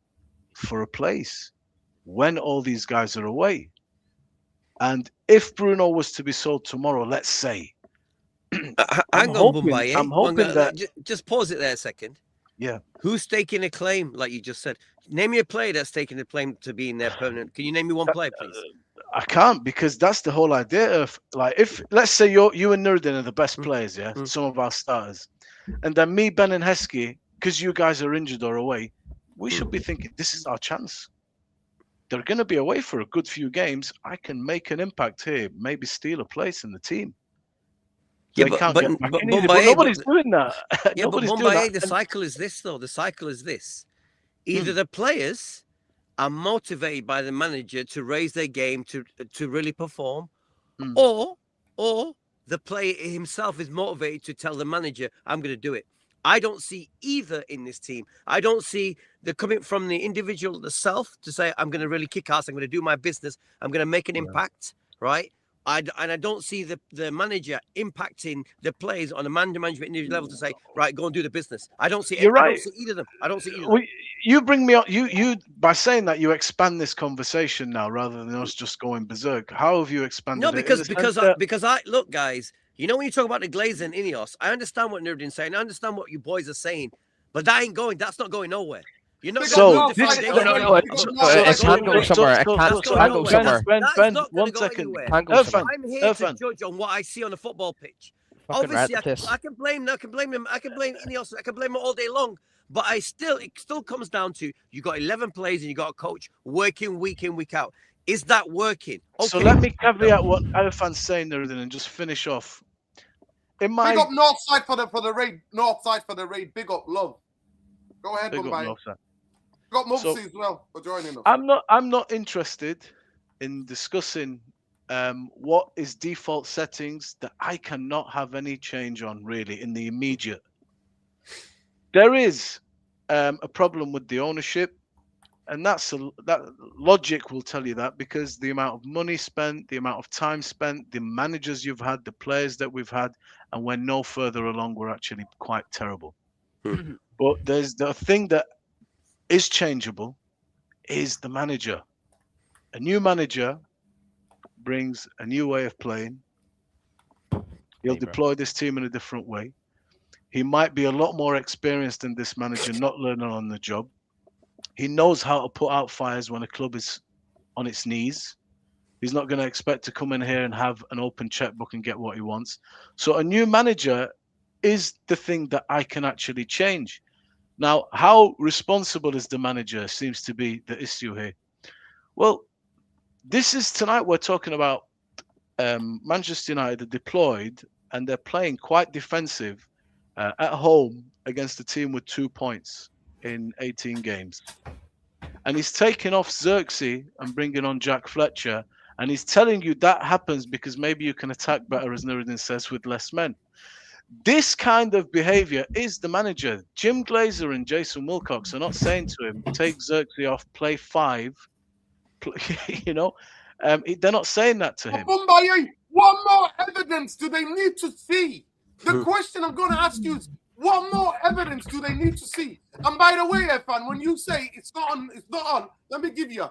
for a place when all these guys are away. And if Bruno was to be sold tomorrow, let's say, I'm hoping that just pause it there a second. Yeah. Who's taking a claim, like you just said? Name me a player that's taking a claim to be in there permanent. Can you name me one player, please? I can't, because that's the whole idea of, like, if let's say you and Nuruddin are the best players, yeah, some of our starters, and then me, Ben, and Heskey, because you guys are injured or away, we should be thinking this is our chance. They're going to be away for a good few games. I can make an impact here, maybe steal a place in the team. Yeah, but nobody's doing that. Yeah, but Mumbai, the cycle is this, though. The cycle is this. Either the players are motivated by the manager to raise their game to really perform, or the player himself is motivated to tell the manager, I'm going to do it. I don't see either in this team. I don't see the coming from the individual, the self, to say, I'm going to really kick ass, I'm going to do my business, I'm going to make an impact, right? And I don't see the manager impacting the players on a management individual level to say, right, go and do the business. I don't see. You're right. I don't see either of them. I don't see either. Well, you bring me up. You by saying that, you expand this conversation now rather than us just going berserk. How have you expanded? No, because I look, guys. You know, when you talk about the Glazer and Ineos, I understand what Nuruddin's saying. I understand what you boys are saying, but that's not going nowhere. You know, it can't go somewhere. It can't go somewhere. Ben, 1 second. I'm here to judge on what I see on the football pitch. Obviously, I can blame him. I can blame Ineos. I can blame him all day long. But it still comes down to you got 11 players and you got a coach working week in, week out. Is that working? Okay. So let me caveat what Irefan's saying there, and just finish off. Big up Northside for the raid. Northside for the raid. Big up, love. Go ahead, Mumbai. Got Mufc as well for joining us. I'm not interested in discussing what is default settings that I cannot have any change on, really, in the immediate. There is a problem with the ownership, and that logic will tell you that, because the amount of money spent, the amount of time spent, the managers you've had, the players that we've had, and we're no further along, we're actually quite terrible. But there's the thing that is changeable is the manager. A new manager brings a new way of playing. He'll deploy this team in a different way. He might be a lot more experienced than this manager, not learning on the job. He knows how to put out fires when a club is on its knees. He's not going to expect to come in here and have an open checkbook and get what he wants. So a new manager is the thing that I can actually change. Now, how responsible is the manager seems to be the issue here. Well, this is tonight we're talking about Manchester United are deployed and they're playing quite defensive at home against a team with 2 points in 18 games. And he's taking off Xerxes and bringing on Jack Fletcher. And he's telling you that happens because maybe you can attack better, as Nuruddin says, with less men. This kind of behavior is the manager. Jim Glazer and Jason Wilcox are not saying to him, take Xerxes off, play 5. You know, they're not saying that to him. Mumbai, what more evidence do they need to see? The question I'm going to ask you is, what more evidence do they need to see? And by the way, Irfan, when you say it's not on, let me give you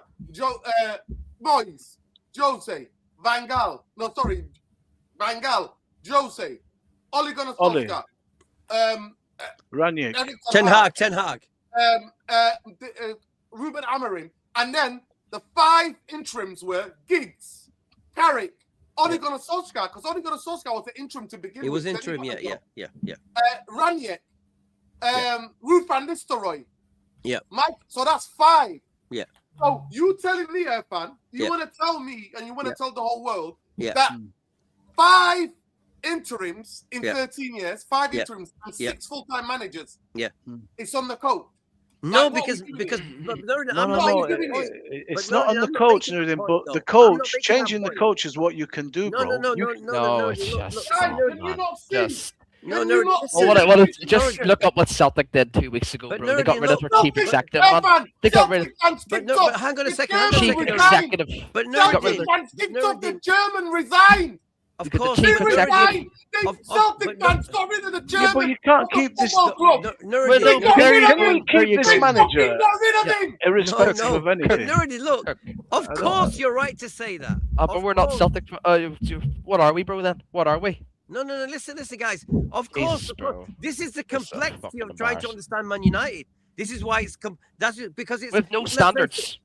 boys, Jose, Van Gaal, Jose, Ole Gunnar Ole. Solskjaer, Ranić. Erik Ten Hag. Ruben Amorim, and then the 5 interims were Giggs, Carrick, Ole Gunnar Solskjaer, because Ole Gunnar Solskjaer was the interim to begin with. He was then interim, got the job. yeah. Ranić, Ruth van Nistelrooy. Yeah. Mike, so that's 5. Yeah. So you telling me, Irfan, you Yeah. want to tell me and you want to tell the whole world Yeah. that 5 interims in Yeah. 13 years, 5 Yeah. interims and Yeah. 6 full-time managers. Yeah. It's on the coach. No, Like, what because we doing? because No, I'm not no, making that point. it's But not on no, the I'm not coach, making that Nuruddin, point, but the though. I'm not coach, making that changing the point. coach is what you can do, No, bro. no, You- No, it's look, just Guys, not, can you man. not see? Just no, Can no, you not listen, well, see? just Nuruddin, look up what Celtic did 2 weeks ago, But bro. They got Nuruddin, rid of look, their chief executive, man. Irfan, They got rid of Celtic fans But kicked no, off. but hang on a The second, hang on a German chief second. resigned. executive. But They got rid Celtic of fans kicked off. The Nuruddin, German resigned. of Look at the course, chief He but executive. resigned. The Of- Celtic but fans got rid of the Yeah, but German you can't keep this. football club. No, Well, Nuruddin, They no, got there rid you of Can we him. There keep you this They go. manager fucking got rid of Yeah. him. irrespective no. of But anything? Nuruddin, look, of I don't- course you're right to say that. But Of we're not course. Celtic. What are we, bro? Then what are we? No, listen, guys. Of course, Jesus, bro. this is the This is complexity fucking of trying to embarrassing. understand Man United. This is why because it's With no let's face it, standards.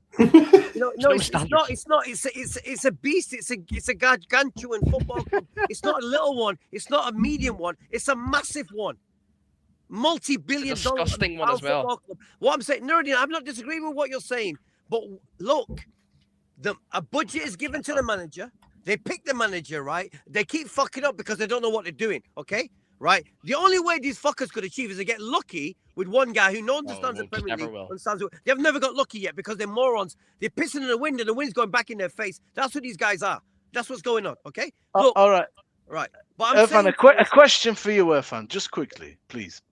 No, no it's not. standards. It's not. It's a beast. It's a gargantuan football club. It's not a little one. It's not a medium one. It's a massive one. Multi-billion It's a disgusting one as well. football club. What I'm saying, Nuruddin, I'm not disagreeing with what you're saying, but look, a budget is given to the manager. They pick the manager, right? They keep fucking up because they don't know what they're doing. Okay, right? The only way these fuckers could achieve is to get lucky with one guy who understands the won't, Premier never League. will. They've never got lucky yet because they're morons. They're pissing in the wind and the wind's going back in their face. That's what these guys are. That's what's going on. Okay. Look, all right, right. But I'm Irfan, saying a question for you, Irfan, just quickly, please.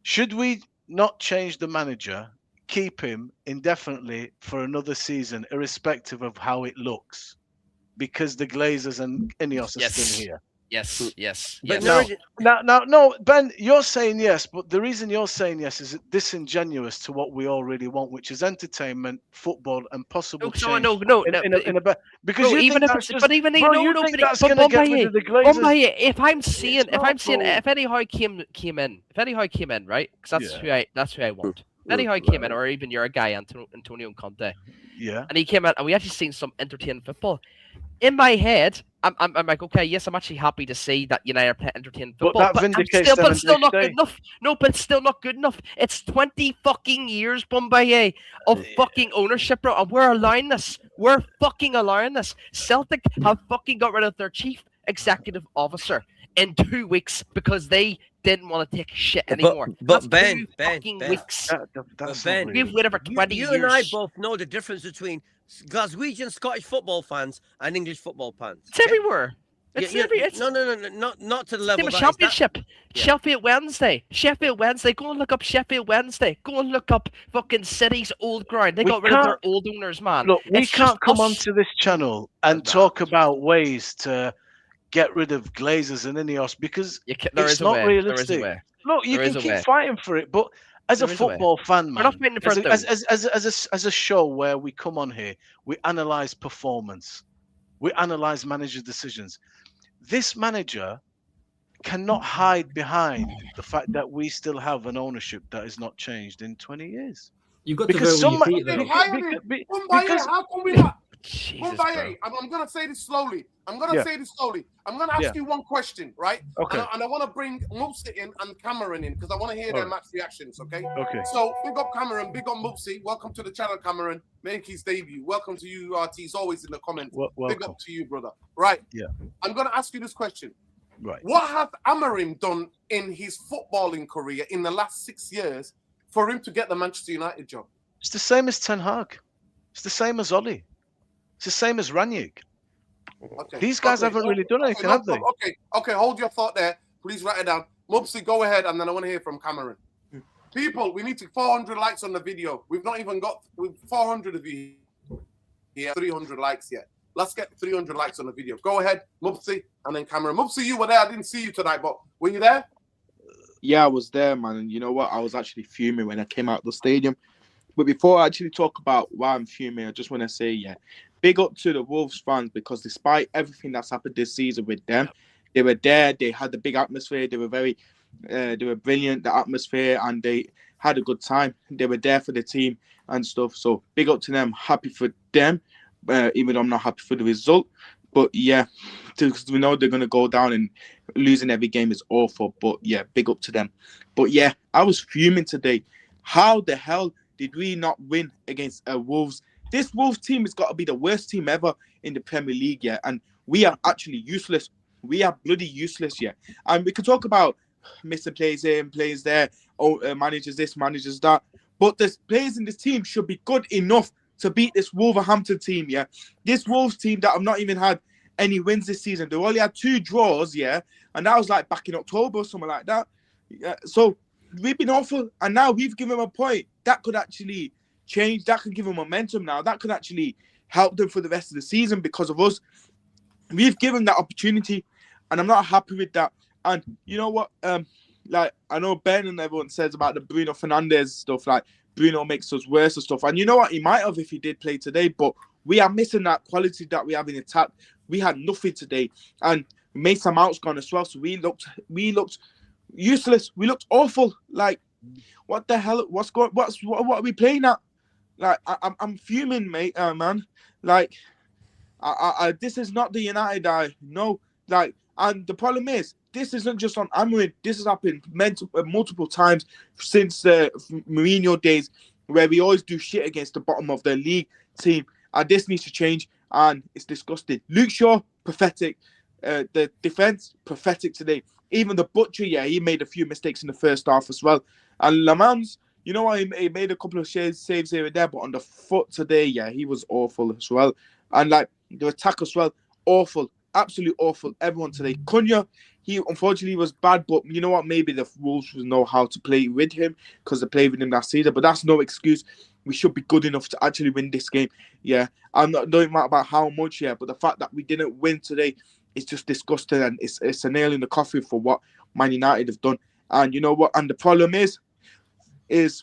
Should we not change the manager, keep him indefinitely for another season, irrespective of how it looks? Because the Glazers and Ineos are Yes. still here. Yes, yes, But yes. Nuruddin, No, Ben, you're saying yes, but the reason you're saying yes is disingenuous to what we all really want, which is entertainment, football, and possible change. No. Because Bro, you even think if that's it's, just, but even bro, no, you no, think but that's but going to get rid of the Glazers? if Eddie Howe came in, right? Because that's who I want. If Eddie Howe came in, or even your guy Antonio Conte, Yeah. and he came in, and we actually seen some entertaining football. In my head, I'm like, okay, yes, I'm actually happy to see that United play entertaining But football. that vindicates but them it's still and not they good enough. No, but it's still not good enough. It's 20 fucking years, Bombay, of fucking ownership, bro, and we're allowing this. We're fucking allowing this. Celtic have fucking got rid of their chief executive officer in 2 weeks because they didn't want to take shit anymore. but That's Ben, 2 fucking weeks. That's Ben, not We've really- waited for 20 you years. and I both know the difference between Glaswegian Scottish football fans and English football fans. It's everywhere. It's it's no, not to the level. Team that is. Championship. Yeah. Sheffield Wednesday. Go and look up Sheffield Wednesday. Go and look up fucking City's old ground. They We got rid of their can't- old owners, man. Look, we It's can't just come us. onto this channel and talk about ways to get rid of Glazers and Ineos because There it's is a not way. realistic. There is a way. Look, you There can is a keep way. fighting for it, but as a There is a way. football fan, We're man, not fighting for it, though. as a show where we come on here, we analyze performance, we analyze manager decisions. This manager cannot hide behind the fact that we still have an ownership that is not changed in 20 years. You've got Because to vote with your feet, They though. hired him. Mumbai, because how come we not? Jesus, Mumbai, bro. I'm going to say this slowly. I'm going Yeah. to say this slowly. I'm going to ask Yeah. you one question, right? Okay. And I want to bring Mufc in and Cameron in because I want to hear their Alright. match reactions, okay? Okay. So, big up Cameron, big up Mufc. Welcome to the channel, Cameron. Make his debut. Welcome to you, He's always in the comments. Big Welcome. up to you, brother. Right. Yeah. I'm going to ask you this question. Right. What have Amorim done in his footballing career in the last 6 years for him to get the Manchester United job? It's the same as Ten Hag. It's the same as Oli. It's the same as Ranić. Okay. These guys haven't really done anything, have they? Okay, hold your thought there. Please write it down. Mubsy, go ahead, and then I want to hear from Cameron. People, we need to 400 likes on the video. We've not even got 400 of you here, 300 likes yet. Let's get 300 likes on the video. Go ahead, Mubsy, and then Cameron. Mubsy, you were there. I didn't see you tonight, but were you there? Yeah, I was there, man. And you know what? I was actually fuming when I came out of the stadium. But before I actually talk about why I'm fuming, I just want to say, big up to the Wolves fans because despite everything that's happened this season with them, They were there. They had the big atmosphere. They were brilliant, the atmosphere, and they had a good time. They were there for the team and stuff. So big up to them. Happy for them, even though I'm not happy for the result. But yeah, because we know they're going to go down, and losing every game is awful. But yeah, big up to them. But yeah, I was fuming today. How the hell did we not win against Wolves? This Wolves team has got to be the worst team ever in the Premier League, yeah. And we are actually useless. We are bloody useless, yeah. And we can talk about missing players here and players there, managers this, managers that. But the players in this team should be good enough to beat this Wolverhampton team, yeah. This Wolves team that have not even had any wins this season. They only had 2 draws, yeah. And that was like back in October or something like that. Yeah, so we've been awful. And now we've given them a point. That could actually change. That could give them momentum now. That could actually help them for the rest of the season because of us. We've given that opportunity, and I'm not happy with that. And you know what? Like, I know Ben and everyone says about the Bruno Fernandes stuff, like Bruno makes us worse and stuff. And you know what? He might have if he did play today, but we are missing that quality that we have in attack. We had nothing today. And Mason Mount's gone as well, so we looked useless. We looked awful. Like, what the hell? What are we playing at? Like, I'm fuming, mate, man. Like, this is not the United I know. Like, and the problem is, this isn't just on Amorim. This has happened multiple times since the Mourinho days, where we always do shit against the bottom of the league team. And this needs to change, and it's disgusting. Luke Shaw, pathetic. The defense, pathetic today. Even the butcher, yeah, he made a few mistakes in the first half as well. And Lamans, you know what, he made a couple of saves here and there, but on the foot today, yeah, he was awful as well. And like the attack as well, awful, absolutely awful. Everyone today. Cunha, he unfortunately was bad, but you know what? Maybe the Wolves will know how to play with him because they played with him last season. But that's no excuse. We should be good enough to actually win this game. Yeah, I'm not knowing about how much, yeah, but the fact that we didn't win today is just disgusting, and it's a nail in the coffin for what Man United have done. And you know what? And the problem is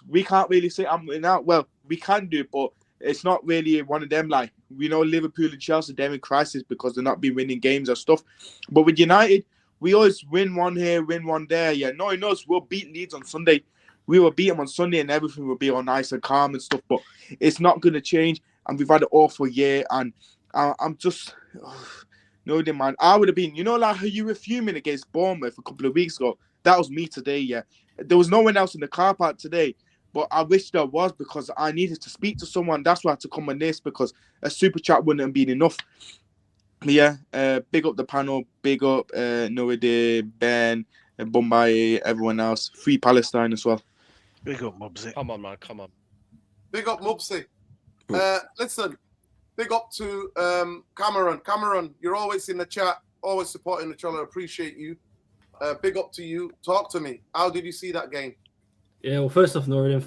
we can't really say I'm winning out. Well, we can do, but it's not really one of them. Like, we know Liverpool and Chelsea, they're in crisis because they're not been winning games or stuff. But with United, we always win one here, win one there. Yeah, no one knows we'll beat Leeds on Sunday. We will beat them on Sunday and everything will be all nice and calm and stuff. But it's not going to change. And we've had an awful year. And I'm just... no, man. I would have been... You know, like how you were fuming against Bournemouth a couple of weeks ago? That was me today, yeah. There was no one else in the car park today. But I wish there was, because I needed to speak to someone. That's why I had to come on this, because a super chat wouldn't have been enough. But yeah, big up the panel, big up Noede, Ben, Bombay, everyone else. Free Palestine as well. Big up, Mubsy. Come on, man, come on. Big up, Mubsy. Listen, big up to Cameron. Cameron, you're always in the chat, always supporting the channel. I appreciate you. Big up to you. Talk to me. How did you see that game? Yeah, well, first off, Noreen,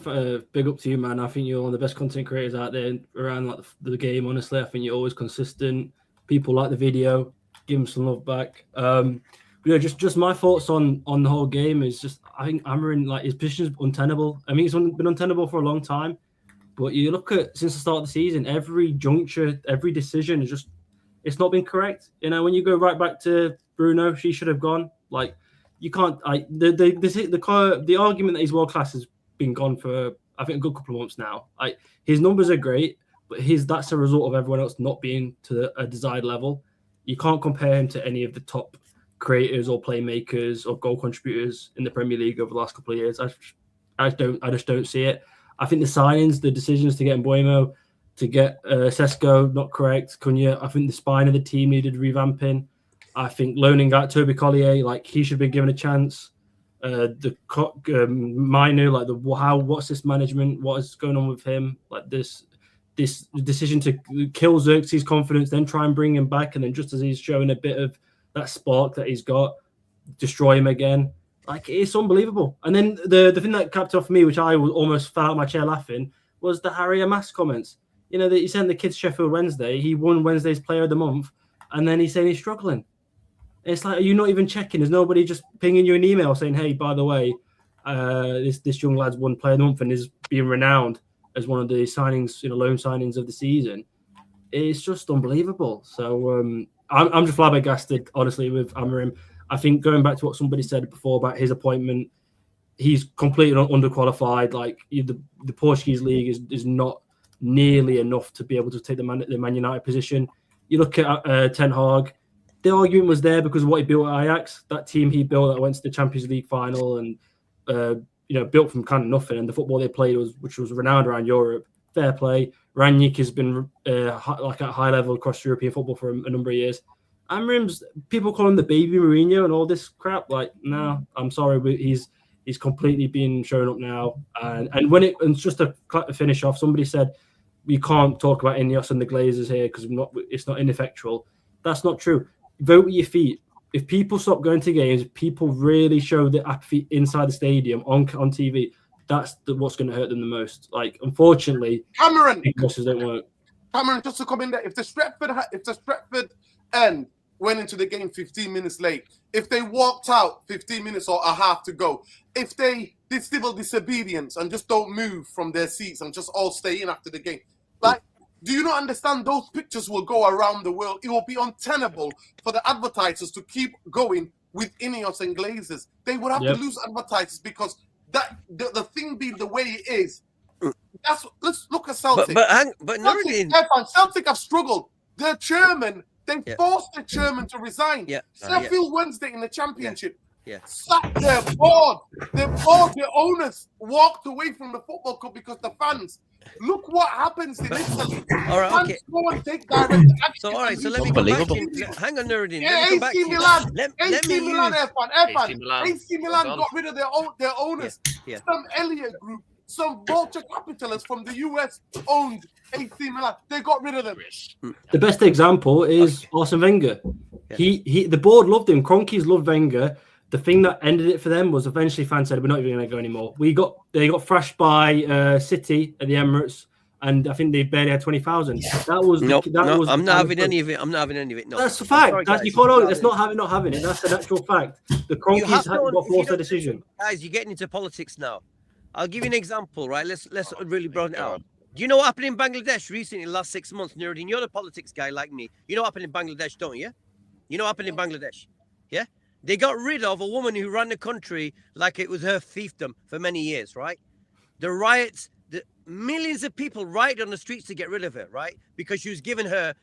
big up to you, man. I think you're one of the best content creators out there around like the game. Honestly, I think you're always consistent. People like the video. Give them some love back. You know, just my thoughts on the whole game is just, I think Amorim, like, his position is untenable. I mean, it's been untenable for a long time, but you look at since the start of the season, every juncture, every decision is just, it's not been correct. You know, when you go right back to Bruno, she should have gone. Like, you can't. The argument that he's world class has been gone for, I think, a good couple of months now. His numbers are great, but that's a result of everyone else not being to a desired level. You can't compare him to any of the top creators or playmakers or goal contributors in the Premier League over the last couple of years. I just don't see it. I think the signings, the decisions to get Mbuemo, to get Sesko, not correct. Cunha, I think the spine of the team needed revamping. I think loaning out Toby Collier, like, he should be given a chance. Mainu, like, what's this management? What is going on with him? Like, this decision to kill Xerxes' confidence, then try and bring him back, and then just as he's showing a bit of that spark that he's got, destroy him again. Like, it's unbelievable. And then the thing that capped off me, which I almost fell out of my chair laughing, was the Harry Amass comments. You know, that he sent the kids Sheffield Wednesday. He won Wednesday's Player of the Month, and then he's saying he's struggling. It's like, are you not even checking? There's nobody just pinging you an email saying, hey, by the way, this young lad's won Player of the Month and is being renowned as one of the signings, loan signings of the season. It's just unbelievable. So I'm just flabbergasted, honestly, with Amorim. I think going back to what somebody said before about his appointment, he's completely underqualified. Like the Portuguese league is not nearly enough to be able to take the Man United position. You look at Ten Hag. The argument was there because of what he built at Ajax. That team he built that went to the Champions League final and built from kind of nothing. And the football they played which was renowned around Europe. Fair play. Rangnick has been like at a high level across European football for a number of years. Amorim's, people call him the baby Mourinho and all this crap. Like, no, I'm sorry, but he's completely been shown up now. And just to finish off, somebody said we can't talk about Ineos and the Glazers here because it's not ineffectual. That's not true. Vote with your feet. If people stop going to games, people really show the apathy inside the stadium on TV. That's what's going to hurt them the most. Like, unfortunately, Cameron, bosses don't work. Cameron, just to come in there, if the Stretford end went into the game 15 minutes late, if they walked out 15 minutes or a half to go, if they did civil disobedience and just don't move from their seats and just all stay in after the game, like, do you not understand? Those pictures will go around the world. It will be untenable for the advertisers to keep going with Ineos and Glazers. They would have to lose advertisers because the thing being the way it is. Let's look at Celtic. But Nuruddin, Celtic have struggled. Their chairman, they forced the chairman to resign. Sheffield Wednesday in the Championship sacked their board. Their owners walked away from the football club because the fans. Look what happens in Italy. All right, okay. Go and take direct action. So, all right, so let me come back to hang on, Nuruddin. AC Milan. AC Milan, Milan. AC Milan got rid of their owners. Some Elliott Group, some vulture capitalists from the US owned AC Milan. They got rid of them. The best example is Arsene Wenger. The board loved him. Cronkies loved Wenger. The thing that ended it for them was eventually fans said, we're not even going to go anymore. They got thrashed by City at the Emirates, and I think they barely had 20,000. That was I'm not having any of it. I'm not having any of it. No, that's a fact. You can't argue. That's not having it. That's an actual fact. The Cronkies got forced their decision. Guys, you're getting into politics now. I'll give you an example, right? Let's really broaden it out. Do you know what happened in Bangladesh recently, in the last 6 months, Nuruddin? You're the politics guy like me. You know what happened in Bangladesh, don't you? You know what happened in Bangladesh? Yeah? They got rid of a woman who ran the country like it was her fiefdom for many years, right? The riots, millions of people rioted on the streets to get rid of her, right? Because she was giving her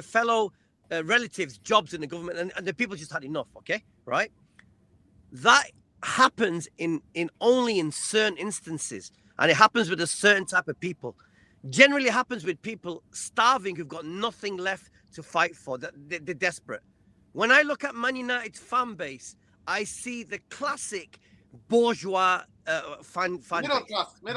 fellow relatives jobs in the government, and the people just had enough, okay? Right? That happens only in certain instances, and it happens with a certain type of people. Generally, it happens with people starving who've got nothing left to fight for. They're desperate. When I look at Man United's fan base, I see the classic bourgeois fan base.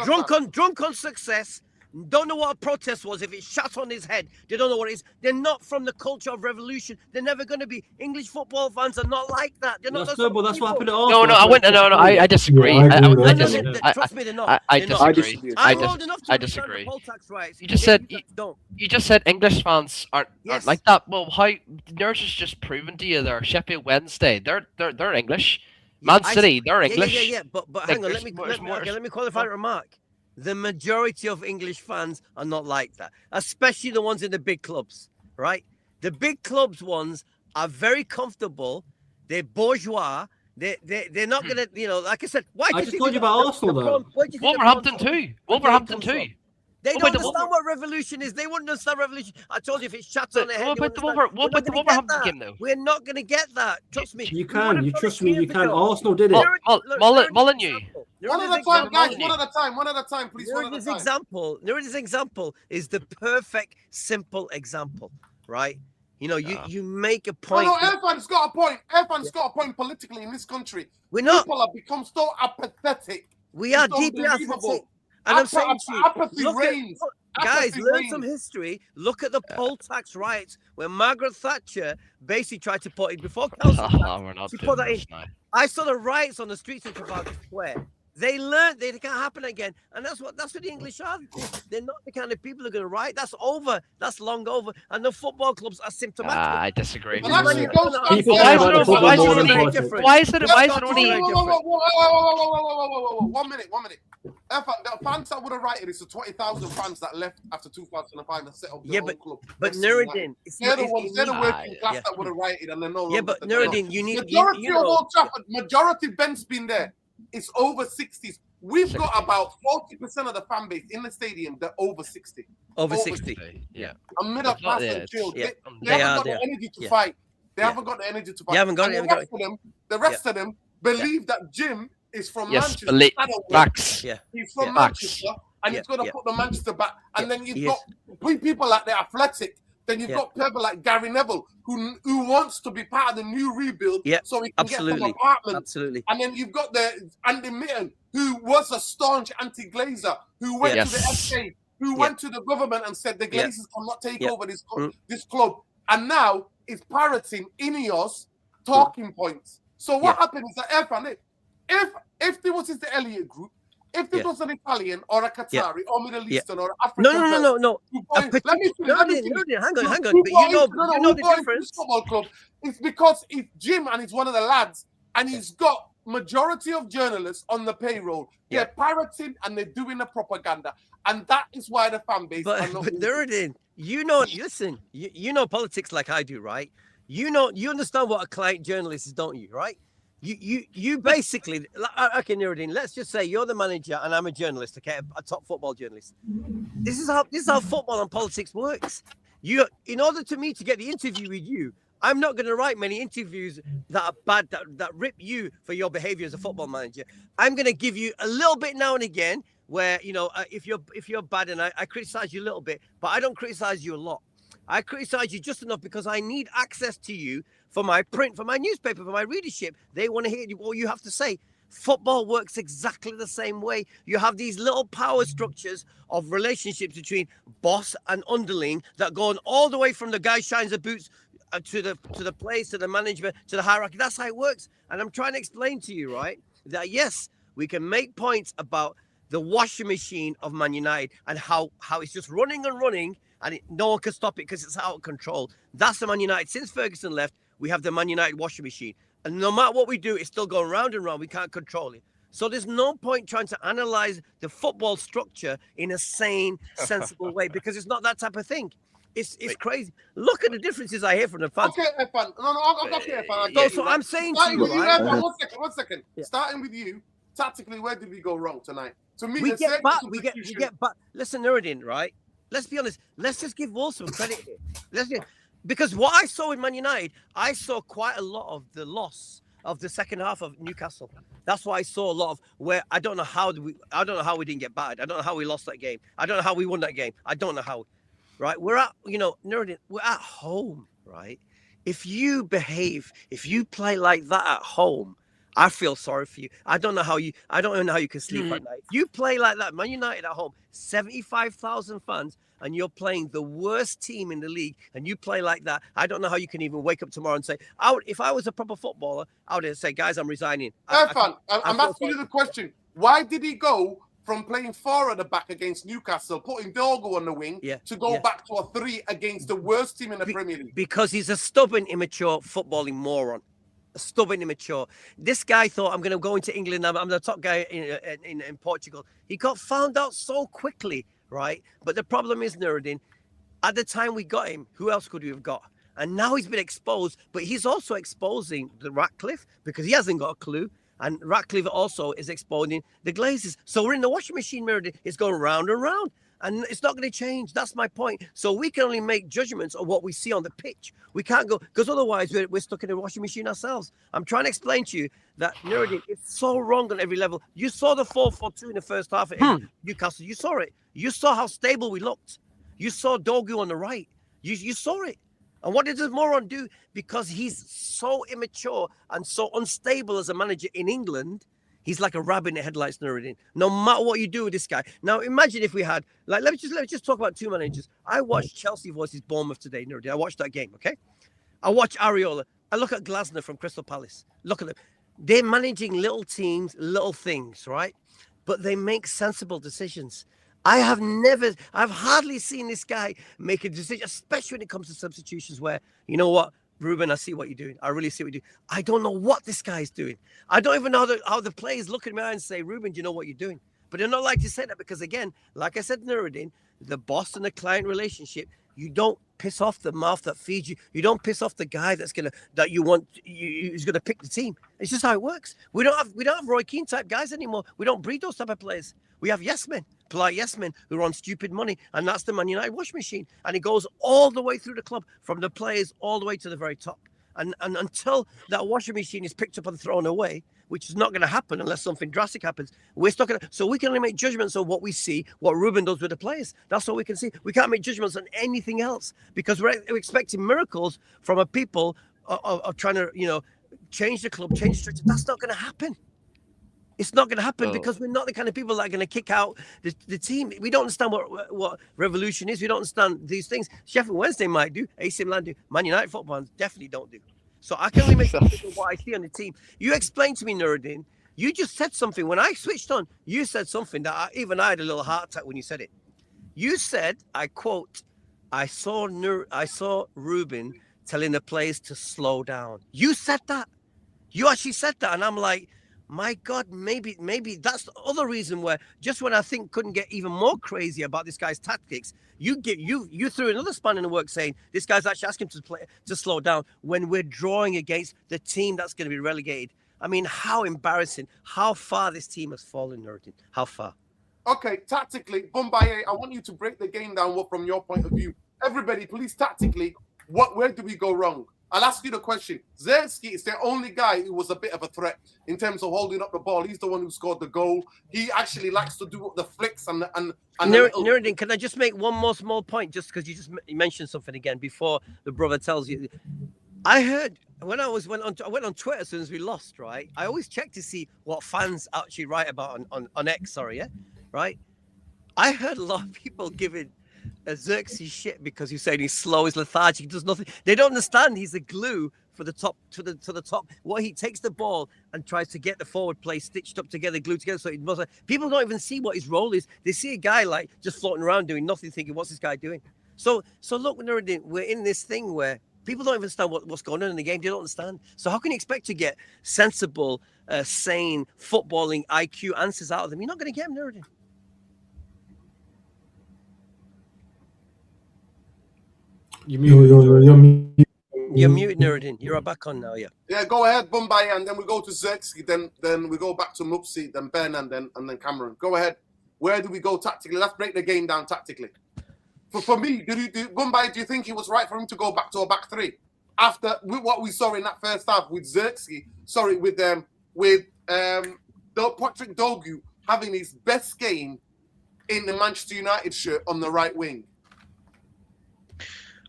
Drunk on success, don't know what a protest was. If it shot on his head, they don't know what it is. They're not from the culture of revolution. They're never going to be. English football fans are not like that. They're not. That's what happened at Arsenal. I disagree. Trust me, they're not. I disagree. I disagree. Rights. You just said English fans aren't like that. Well, how Nurse has just proven to you they're Sheffield Wednesday. They're English. Man City, they're English. Yeah. But hang on. Let me qualify the remark. The majority of English fans are not like that, especially the ones in the big clubs, right? The big clubs ones are very comfortable. They're bourgeois. They're not going to, like I said. Why? I just told you about Arsenal, though. Wolverhampton too. They don't understand what revolution is. They wouldn't understand revolution. I told you if it's shut on their head. What about the Wolverhampton game, though? We're not going to get that. Trust me. You can. You trust me. You can. Arsenal did it. Molyneux. One at a time, guys. One at a time, please. Nuruddin's example is the perfect, simple example, right? You make a point. No, Irfan's got a point. Irfan's got a point politically in this country. People have become so apathetic. We are deeply apathetic. And I'm saying to you, guys, learn some history. Look at the poll tax riots where Margaret Thatcher basically tried to put it before council tax. She put that in. I saw the riots on the streets of Trafalgar Square. They learned that it can't happen again, and that's what the English are. They're not the kind of people who are going to write. That's over. That's long over. And the football clubs are symptomatic. I disagree. And actually, don't start People saying care about the that. football more than politics. Why is it only? Whoa, 1 minute. The fans that would have rated it's the 20,000 fans that left after 2005 and set up the whole club. But Nuruddin, they're the working class that would have rated, and they're no longer. Yeah, but Nuruddin, you need majority of Old Trafford, majority Ben's been there. It's over 60s. We've got about 40% of the fan base in the stadium. They're over 60. Over 60. Yeah. I'm middle class and chill. Yeah. They haven't got the energy to fight. They haven't got the energy to fight. You haven't got it. The rest of them believe that Jim is from Manchester. Max. Yeah. He's from Manchester, and he's going to put the Manchester back. And then you've got people like the Athletic. Then you've got people like Gary Neville, who wants to be part of the new rebuild, so he can get some apartments. Absolutely. And then you've got the Andy Mitten, who was a staunch anti-Glazer, who went to the FA, who went to the government and said the Glazers cannot take over this club. And now is parroting Ineos talking points. So what happened is that if there was the Elliott Group, if this was an Italian or a Qatari or Middle Eastern or African, no. Let me finish. Hang on. But you know the difference. Football club. It's because it's Jim and he's one of the lads, and he's got majority of journalists on the payroll. They're pirating and they're doing the propaganda, and that is why the fan base. But Nuruddin, listen, you know politics like I do, right? You understand what a client journalist is, don't you? Right? You basically, okay, Nuruddin, let's just say you're the manager and I'm a journalist, okay, a top football journalist. This is how football and politics works. In order to me to get the interview with you, I'm not going to write many interviews that are bad, that rip you for your behavior as a football manager. I'm going to give you a little bit now and again where, if you're bad, and I criticize you a little bit, but I don't criticize you a lot. I criticize you just enough because I need access to you for my print, for my newspaper, for my readership. They want to hear what you have to say. Football works exactly the same way. You have these little power structures of relationships between boss and underling that go on all the way from the guy shines the boots to the place, to the management, to the hierarchy. That's how it works. And I'm trying to explain to you, right, that yes, we can make points about the washing machine of Man United and how it's just running and running, and no one can stop it because it's out of control. That's the Man United. Since Ferguson left, we have the Man United washing machine. And no matter what we do, it's still going round and round. We can't control it. So there's no point trying to analyze the football structure in a sane, sensible way, because it's not that type of thing. It's crazy. Look at the differences I hear from the fans. Okay, Efan. No, okay, Efan. So I'm saying to you, right? One second. Starting with you, tactically, where did we go wrong tonight? To me, we get back. Listen, Nuruddin, right? Let's be honest. Let's just give Wolves some credit here. Because what I saw in Man United, I saw quite a lot of the loss of the second half of Newcastle. That's why I saw a lot of where I don't know how we didn't get battered. I don't know how we lost that game. I don't know how we won that game. I don't know how. Right? We're at, Nuruddin, we're at home, right? If you behave, if you play like that at home, I feel sorry for you. I don't know how you can sleep at night. If you play like that, Man United at home, 75,000 fans, and you're playing the worst team in the league, and you play like that, I don't know how you can even wake up tomorrow and say, if I was a proper footballer, I would say, guys, I'm resigning. I'm asking you the question. Why did he go from playing 4 at the back against Newcastle, putting Dorgo on the wing, to go back to a 3 against the worst team in the Premier League? Because he's a stubborn, immature footballing moron. Stubborn, immature. This guy thought, I'm going to go into England. I'm the top guy in Portugal. He got found out so quickly, right? But the problem is, Nuruddin, at the time we got him, who else could we have got? And now he's been exposed, but he's also exposing the Ratcliffe because he hasn't got a clue. And Ratcliffe also is exposing the Glazers. So we're in the washing machine, Nuruddin. It's going round and round. And it's not going to change. That's my point. So we can only make judgments of what we see on the pitch. We can't go, because otherwise we're stuck in a washing machine ourselves. I'm trying to explain to you that, Nuruddin, it's so wrong on every level. You saw the 4-4-2 in the first half at Newcastle. You saw it. You saw how stable we looked. You saw Dogu on the right. You saw it. And what did this moron do? Because he's so immature and so unstable as a manager in England, he's like a rabbit in the headlights, Nuruddin. No matter what you do with this guy. Now, imagine if we had, let's just talk about 2 managers. I watched Chelsea versus Bournemouth today, Nuruddin. I watched that game, okay? I watched Areola. I look at Glasner from Crystal Palace. Look at them. They're managing little teams, little things, right? But they make sensible decisions. I've hardly seen this guy make a decision, especially when it comes to substitutions where, you know what, Ruben, I see what you're doing. I really see what you're doing. I don't know what this guy's doing. I don't even know how the players look at me and say, Ruben, do you know what you're doing? But they're not like to say that because, again, like I said, Nuruddin, the boss and the client relationship, you don't piss off the mouth that feeds you. You don't piss off the guy who's gonna pick the team. It's just how it works. We don't have Roy Keane type guys anymore. We don't breed those type of players. We have yes men, polite yes men who are on stupid money, and that's the Man United washing machine. And it goes all the way through the club, from the players all the way to the very top. And until that washing machine is picked up and thrown away, which is not going to happen unless something drastic happens, we're stuck in it. So we can only make judgments on what we see, what Ruben does with the players. That's all we can see. We can't make judgments on anything else because we're expecting miracles from a people of trying to, change the club, change the structure. That's not going to happen. It's not going to happen because we're not the kind of people that are going to kick out the team. We don't understand what revolution is. We don't understand these things. Sheffield Wednesday might do. AC Milan do. Man United football definitely don't do. So I can only make what I see on the team. You explained to me, Nuruddin. You just said something. When I switched on, you said something that even I had a little heart attack when you said it. You said, I quote, I saw Ruben telling the players to slow down. You said that. You actually said that. And I'm like, my God, maybe that's the other reason where just when I think couldn't get even more crazy about this guy's tactics, you threw another span in the works saying this guy's actually asking him to slow down when we're drawing against the team that's going to be relegated. I mean, how embarrassing, how far this team has fallen, Nuruddin. How far? Okay, tactically, Bombay, I want you to break the game down from your point of view. Everybody, please, tactically, where do we go wrong? I'll ask you the question. Zerski is the only guy who was a bit of a threat in terms of holding up the ball. He's the one who scored the goal. He actually likes to do the flicks and Nuruddin, can I just make one more small point, just because you mentioned something again before the brother tells you? I heard when I went on Twitter as soon as we lost, right? I always check to see what fans actually write about on X, right? I heard a lot of people giving Xerxes shit because he's saying he's slow, he's lethargic, he does nothing. They don't understand he's the glue for the top to the top. What he takes the ball and tries to get the forward play stitched up together, glued together. So people don't even see what his role is. They see a guy like just floating around doing nothing, thinking, what's this guy doing? So look, we're in this thing where people don't even understand what's going on in the game. They don't understand. So how can you expect to get sensible, sane footballing IQ answers out of them? You're not going to get them, Nuruddin. You're muted, You're muted, Nuruddin. You're back on now, yeah. Yeah, go ahead, Bombay, and then we go to Zerxi, then we go back to Mufc, then Ben, and then Cameron. Go ahead. Where do we go tactically? Let's break the game down tactically. For me, Bombay, do you think it was right for him to go back to a back three after what we saw in that first half with Zerxi? Sorry, with Patrick Dogu having his best game in the Manchester United shirt on the right wing.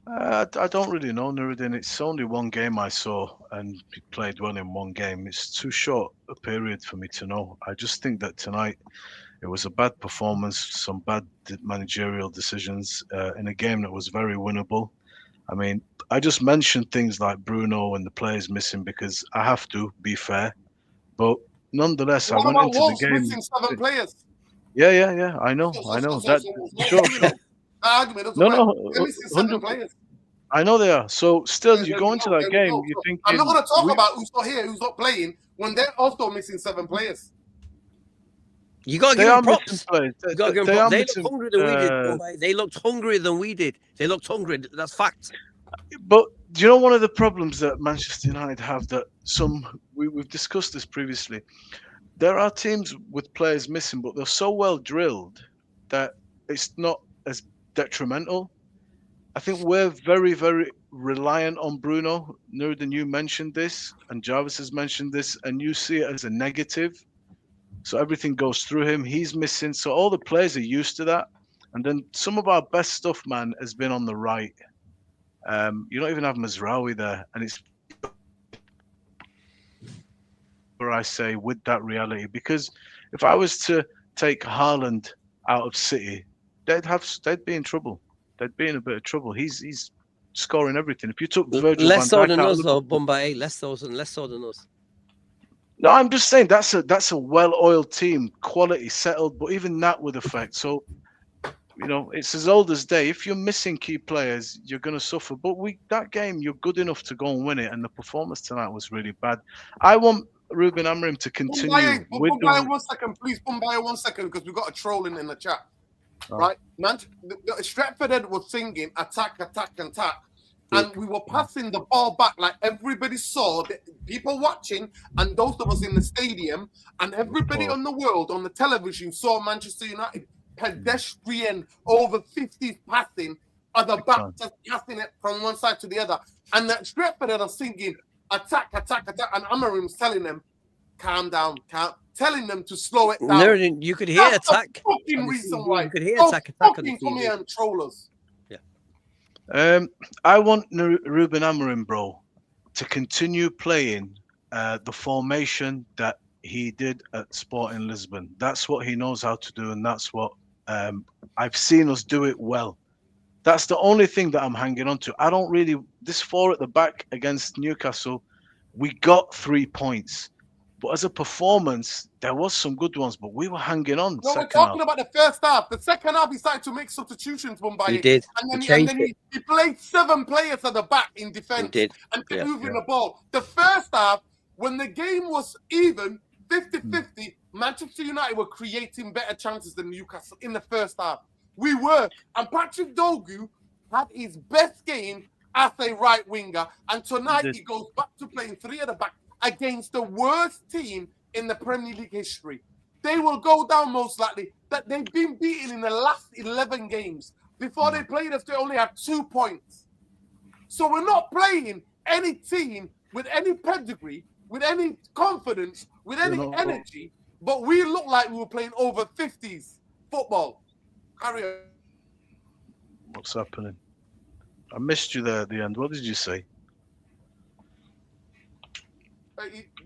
I don't really know, Nuruddin. It's only one game I saw, and he played well in one game. It's too short a period for me to know. I just think that tonight it was a bad performance, some bad managerial decisions in a game that was very winnable. I mean, I just mentioned things like Bruno and the players missing because I have to be fair. But nonetheless, I went into the game. Missing 7 players. Yeah. I know. Sure. No, 100 players. I know they are. So still, you go into that game, you think. I'm not going to talk about who's not here, who's not playing, when they're also missing 7 players. You got to give them props. They looked hungrier than we did. They looked hungrier than we did. They looked hungry. That's fact. But do you know one of the problems that Manchester United have that we've discussed this previously? There are teams with players missing, but they're so well drilled that it's not as detrimental. I think we're very, very reliant on Bruno. Nuruddin, you mentioned this, and Jarvis has mentioned this, and you see it as a negative. So everything goes through him. He's missing. So all the players are used to that. And then some of our best stuff, man, has been on the right. You don't even have Mazraoui there. And it's where I say with that reality. Because if I was to take Haaland out of City, they'd be in trouble. They'd be in a bit of trouble. He's scoring everything. If you took Virgil less van so Dijk than out us, of though, Bombay. Less so than us. No, I'm just saying that's a well-oiled team, quality settled, but even that would affect. So, it's as old as day. If you're missing key players, you're going to suffer. But that game, you're good enough to go and win it, and the performance tonight was really bad. I want Ruben Amorim to continue with Bumbaya, 1 second, please. Bumbaya, 1 second, because we've got a troll in the chat. Oh. Right? Stretford was singing attack, attack, attack. And we were passing the ball back like everybody saw, the people watching and those of us in the stadium and everybody on the world on the television saw Manchester United pedestrian over 50s passing at the back, just passing it from one side to the other. And that Stretford are singing attack, attack, attack. And Amarim's telling them, calm down, telling them to slow it down. No, you could hear That's attack. the fucking reason why. You could hear attack on the fucking come here and troll us. I want Ruben Amorim, bro, to continue playing the formation that he did at Sporting Lisbon. That's what he knows how to do, and that's what I've seen us do it well. That's the only thing that I'm hanging on to. I don't really... This 4 at the back against Newcastle, we got 3 points. But as a performance, there was some good ones, but we were hanging on. No, we're talking about the first half. The second half, he started to make substitutions. He did. And then he played 7 players at the back in defence. He did. And kept moving the ball. The first half, when the game was even, 50-50, Manchester United were creating better chances than Newcastle in the first half. We were. And Patrick Dogu had his best game as a right winger. And tonight, he goes back to playing 3 at the back against the worst team in the Premier League history. They will go down most likely. That they've been beaten in the last 11 games. Before they played us, they only had 2 points. So we're not playing any team with any pedigree, with any confidence, with any energy, but we look like we were playing over 50s football. Carry on. What's happening? I missed you there at the end. What did you say?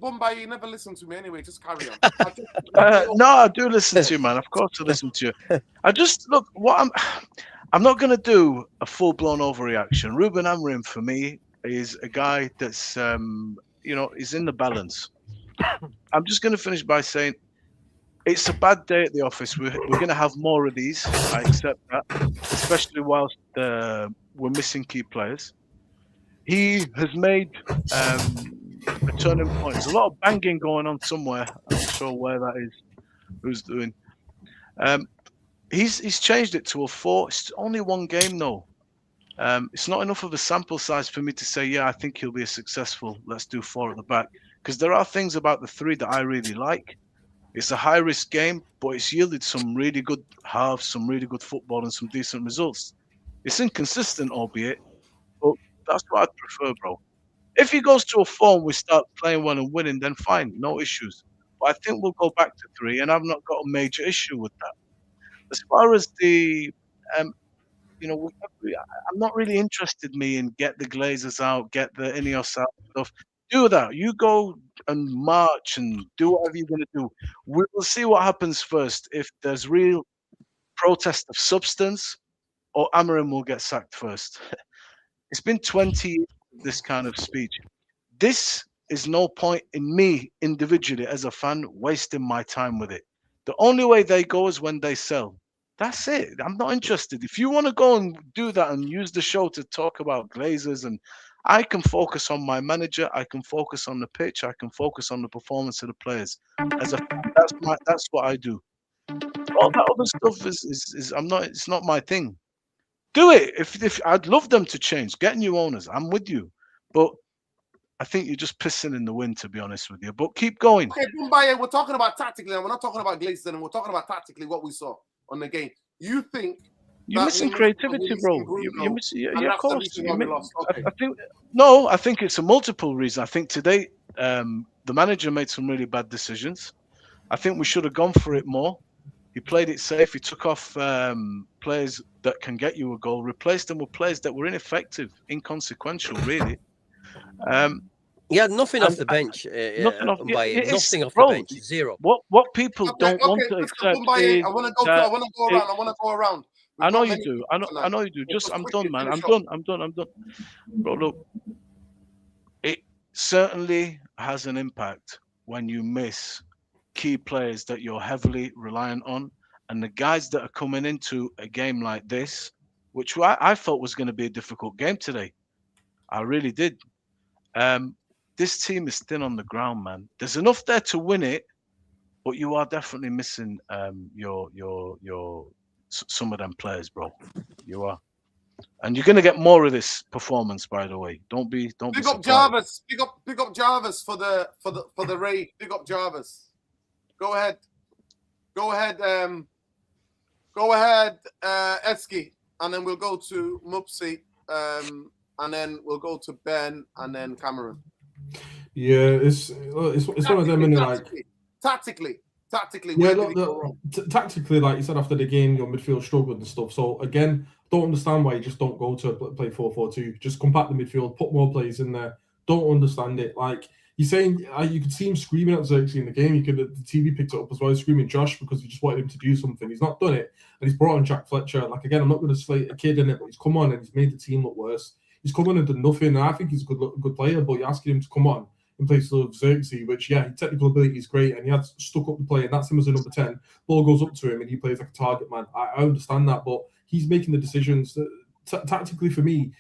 Bombay, you never listen to me anyway. Just carry on. No, I do listen to you, man. Of course, I listen to you. I just look. I'm not going to do a full-blown overreaction. Ruben Amorim for me is a guy that's is in the balance. I'm just going to finish by saying it's a bad day at the office. We're going to have more of these. I accept that, especially whilst we're missing key players. He has made a turning point. There's a lot of banging going on somewhere. I'm not sure where that is. Who's doing? He's changed it to a 4. It's only 1 game though. It's not enough of a sample size for me to say, yeah, I think he'll be successful. Let's do 4 at the back. Because there are things about the 3 that I really like. It's a high-risk game, but it's yielded some really good halves, some really good football, and some decent results. It's inconsistent, albeit, but that's what I'd prefer, bro. If he goes to a 4 and we start playing well and winning, then fine, no issues. But I think we'll go back to 3, and I've not got a major issue with that. As far as the, I'm not really interested in get the Glazers out, get the Ineos out stuff. Do that. You go and march and do whatever you're going to do. We will see what happens first. If there's real protest of substance, or Amorim will get sacked first. It's been 20 years of this kind of speech. This is no point in me individually as a fan wasting my time with it. The only way they go is when they sell. That's it. I'm not interested. If you want to go and do that and use the show to talk about Glazers, and I can focus on my manager, I can focus on the pitch, I can focus on the performance of the players. That's what I do. All that other stuff is it's not my thing. Do it. If I'd love them to change, get new owners. I'm with you, but I think you're just pissing in the wind, to be honest with you. But keep going. Okay, Mbaye, we're talking about tactically, and we're not talking about Glazers, and we're talking about tactically what we saw on the game. You think you're missing creativity, bro? You're missing, yeah, of course. I think it's a multiple reason. I think today the manager made some really bad decisions. I think we should have gone for it more. He played it safe. He took off players that can get you a goal, replaced them with players that were ineffective, inconsequential, really. Yeah, nothing off the bench. Nothing off the bench. Zero. What people don't want to accept is I want to go around. I know you do. I know you do. I'm done, man. I'm done. Bro, look, it certainly has an impact when you miss key players that you're heavily reliant on, and the guys that are coming into a game like this, which I felt was going to be a difficult game today. I really did. This team is thin on the ground, man. There's enough there to win it, but you are definitely missing some of them players, bro. You are, and you're gonna get more of this performance. By the way, don't be Big surprised. up Jarvis. Big up Jarvis for the raid. Big up Jarvis. Go ahead, Eski, and then we'll go to Mufc, and then we'll go to Ben, and then Cameron. Yeah, it's one of them, and like tactically. Yeah, tactically, like you said after the game, your midfield struggled and stuff. So again, don't understand why you just don't go to play 4-4-2. Just compact the midfield, put more players in there. Don't understand it. Like you're saying, you could see him screaming at Xerxes in the game. The TV picked it up as well, screaming Josh because he just wanted him to do something. He's not done it, and he's brought on Jack Fletcher. Like again, I'm not going to slate a kid in it, but he's come on and he's made the team look worse. He's come on and done nothing. And I think he's a good player, but you're asking him to come on in place of Xerxes, which, yeah, his technical ability is great, and he had stuck up the play, and that's him as a number 10. Ball goes up to him, and he plays like a target man. I understand that, but he's making the decisions. Tactically, for me,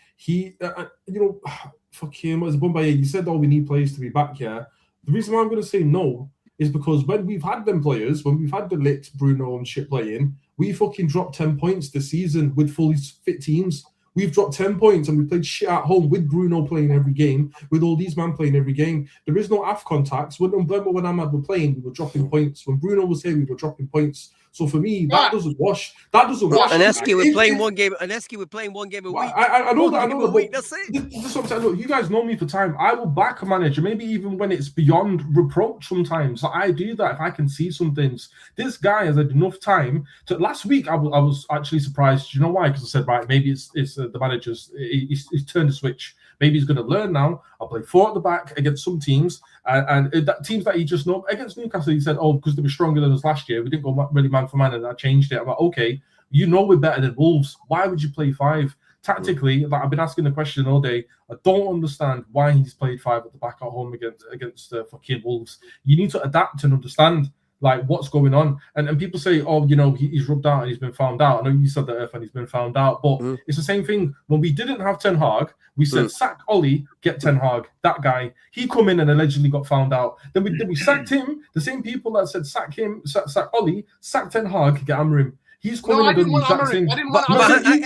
fuck him, as a Bombay, you said, we need players to be back here. The reason why I'm going to say no is because when we've had them players, when we've had the Licks, Bruno, and shit playing, we fucking dropped 10 points this season with fully fit teams. We've dropped 10 points and we played shit at home with Bruno playing every game, with all these men playing every game. There is no AF contacts. When Ahmad were playing, we were dropping points. When Bruno was here, we were dropping points. So for me, that doesn't wash. That doesn't wash. And Eski, we're playing one game. And Eski, we're playing one game a week. I know that. I know that. That's it. That's what I'm saying. Look, you guys know me for time. I will back a manager, maybe even when it's beyond reproach. Sometimes I do that if I can see some things. This guy has had enough time. Last week, I was actually surprised. Do you know why? Because I said, right, maybe it's the manager's. He's turned the switch. Maybe he's going to learn now. I'll play 4 at the back against some teams, and that teams that he just know. Against Newcastle, he said, because they were stronger than us last year, we didn't go really man for man, and I changed it. I'm like, okay, we're better than Wolves. Why would you play 5? Tactically, like I've been asking the question all day. I don't understand why he's played 5 at the back at home against fucking Wolves. You need to adapt and understand like what's going on. And people say, he's rubbed out and he's been found out. I know you said that, and he's been found out, but it's the same thing. When we didn't have Ten Hag, we said sack Ollie, get Ten Hag. That guy, he come in and allegedly got found out. Then we sacked him. The same people that said sack him, sack Ollie, sack Ten Hag, get Amorim. He's coming and done the exact thing. I didn't want Amorim.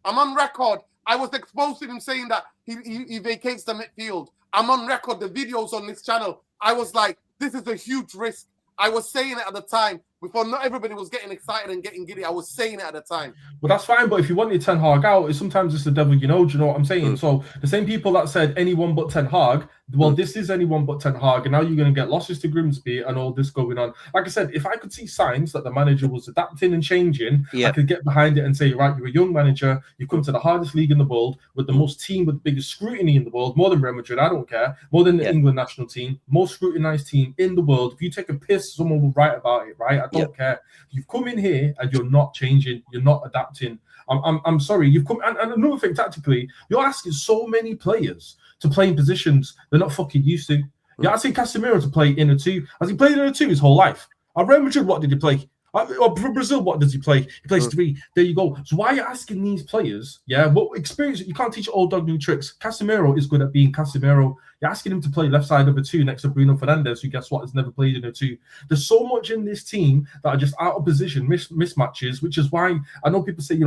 I'm on record. I was exposed to him saying that he vacates the midfield. I'm on record. The videos on this channel. I was like, this is a huge risk. I was saying it at the time before not everybody was getting excited and getting giddy. I was saying it at the time. Well, that's fine, but if you wanted Ten Hag out, sometimes it's the devil do you know what I'm saying? So the same people that said anyone but Ten Hag, well, this is anyone but Ten Hag, and now you're going to get losses to Grimsby and all this going on. Like I said, if I could see signs that the manager was adapting and changing, I could get behind it and say, right, you're a young manager, you've come to the hardest league in the world, with the most team with the biggest scrutiny in the world, more than Real Madrid, I don't care, more than the England national team, most scrutinized team in the world. If you take a piss, someone will write about it, right? I don't care. You've come in here and you're not changing, you're not adapting. I'm sorry, you've come and another thing tactically, you're asking so many players to play in positions they're not fucking used to. You're asking Casemiro to play in a 2. Has he played in a 2 his whole life? At Real Madrid, what did he play? Or for Brazil, what does he play? He plays 3. There you go. So why are you asking these players? Yeah, what experience? You can't teach old dog new tricks. Casemiro is good at being Casemiro. You're asking him to play left side of a 2 next to Bruno Fernandes, who, guess what, has never played in a 2. There's so much in this team that are just out of position, mismatches, which is why I know people say,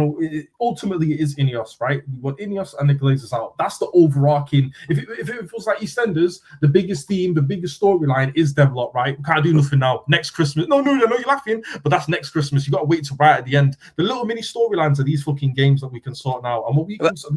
ultimately it is Ineos, right? We want Ineos and the Glazers out. That's the overarching. If it feels like EastEnders, the biggest theme, the biggest storyline is them lot, right? We can't do nothing now. Next Christmas. No, you're laughing, but that's next Christmas. You got to wait till right at the end. The little mini storylines are these fucking games that we can sort now. And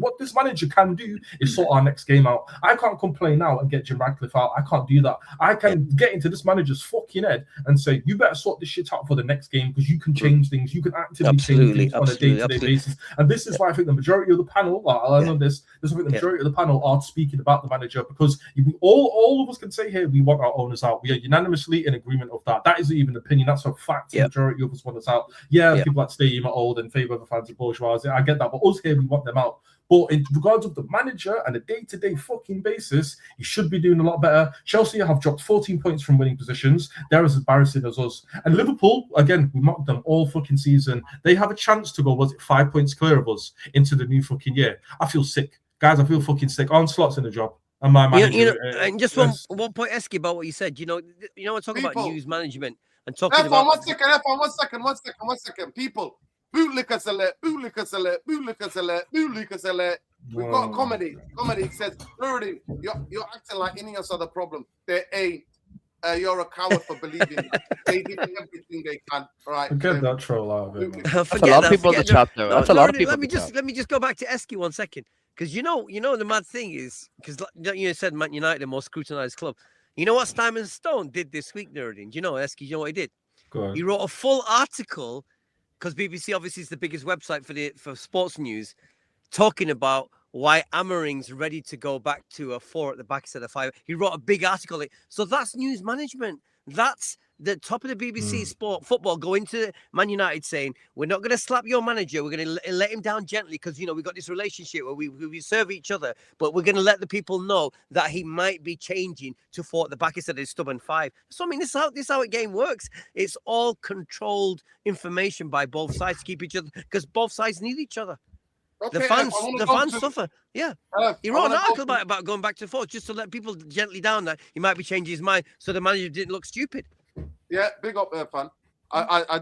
what this manager can do is sort our next game out. I can't complain now and get Jim Radcliffe out. I can't do that. I can get into this manager's fucking head and say, you better sort this shit out for the next game because you can change things. You can actively change things on a day-to-day basis. And this is why I think the majority of the panel, I know this is why I think the majority of the panel are speaking about the manager, because all of us can say here, we want our owners out. We are unanimously in agreement of that. That isn't even an opinion. That's a fact. The majority of us want us out. People at stadium are old and favour the fans of bourgeoisie. I get that. But us here, we want them out. But in regards of the manager and a day-to-day fucking basis, He should be doing a lot better. Chelsea have dropped 14 points from winning positions. They're as embarrassing as us. And Liverpool, again, we mocked them all fucking season. They have a chance to go, 5 points clear of us into the new fucking year. I feel sick. Guys, I feel fucking sick. Onslaught's in the job. And my manager... and just one point, Esky, about what you said. We're talking about news management and talking about... One second. People, Bootlickers alert, Bootlickers alert, Bootlickers alert, Bootlickers alert. We've got a comedy. Comedy says, Nuruddin, you're acting like Ineos are the problem. They ain't. You're a coward for believing that. They did everything they can. Right. Get that troll out of it. That's a lot of people in the chat, though. That's a lot of people. Let me just go back to Esky 1 second. Because the mad thing is, because you said Man United, the most scrutinized club. You know what Simon Stone did this week, Nuruddin? Do you know, Esky? You know what he did? He wrote a full article, because BBC obviously is the biggest website for sports news, talking about why Amorim's ready to go back to a 4 at the back instead of 5. He wrote a big article. So that's news management. That's the top of the BBC sport football going to Man United saying, we're not going to slap your manager. We're going to let him down gently because, we've got this relationship where we serve each other. But we're going to let the people know that he might be changing to 4 at the back instead of his stubborn 5. So, this is how a game works. It's all controlled information by both sides to keep each other, because both sides need each other. Okay, the fans suffer. Yeah. He wrote an article about going back to 4 just to let people gently down that he might be changing his mind so the manager didn't look stupid. Yeah, big up there, fan.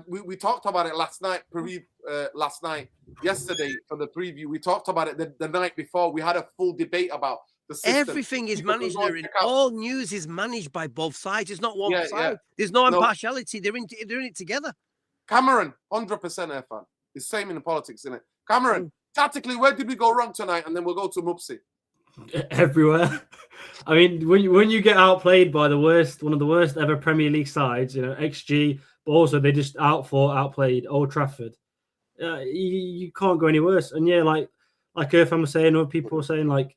We talked about it last night, yesterday for the preview. We talked about it the night before. We had a full debate about the system. Everything is managed. All news is managed by both sides. It's not one side. Yeah. There's no impartiality. They're in it together. Cameron, 100% air fan. It's the same in the politics, isn't it? Cameron, tactically, where did we go wrong tonight? And then we'll go to Mufc. Everywhere. I mean, when you get outplayed by one of the worst ever Premier League sides, XG, but also they just outplayed Old Trafford. You can't go any worse. And yeah, like Irfan was saying, other people were saying, like,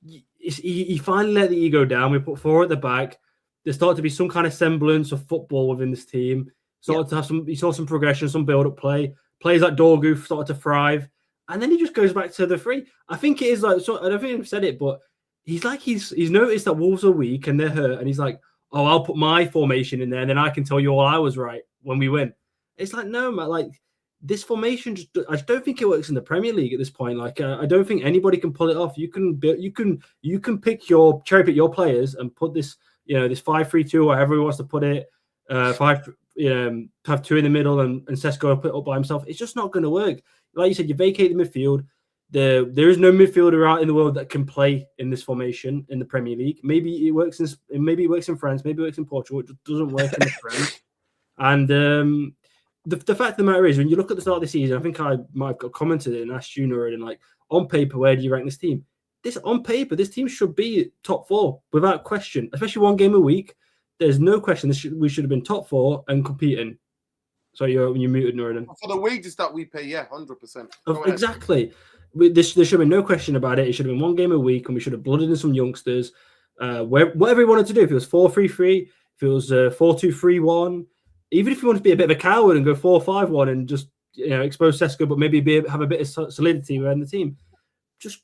he finally let the ego down. We put 4 at the back. There started to be some kind of semblance of football within this team. You saw some progression, some build-up play. Players like Dorgu started to thrive. And then he just goes back to the 3. I think it is like, so I don't think I've said it, but he's noticed that Wolves are weak and they're hurt. And he's like, oh, I'll put my formation in there and then I can tell you all I was right when we win. It's like, no, man, like this formation, I just don't think it works in the Premier League at this point. Like, I don't think anybody can pull it off. You can cherry pick your players and put this, this 5-3-2 or however he wants to put it, have 2 in the middle and Sesko put it up by himself. It's just not going to work. Like you said, you vacate the midfield. There is no midfielder out in the world that can play in this formation in the Premier League. Maybe it works in France, maybe it works in Portugal. It just doesn't work in the French. And the fact of the matter is, when you look at the start of the season, I think I might have got commented and asked you, Nuruddin, like, on paper, where do you rank this team? On paper, this team should be top 4 without question, especially 1 game a week. There's no question we should have been top 4 and competing. So you're muted, Nuruddin. For the wages that we pay, 100%. Exactly. There should have been no question about it. It should have been 1 game a week, and we should have blooded in some youngsters. Whatever he wanted to do, if it was 4-3-3, if it was 4-2-3-1, even if you wanted to be a bit of a coward and go 4-5-1 and just expose Sesko, but maybe have a bit of solidity around the team.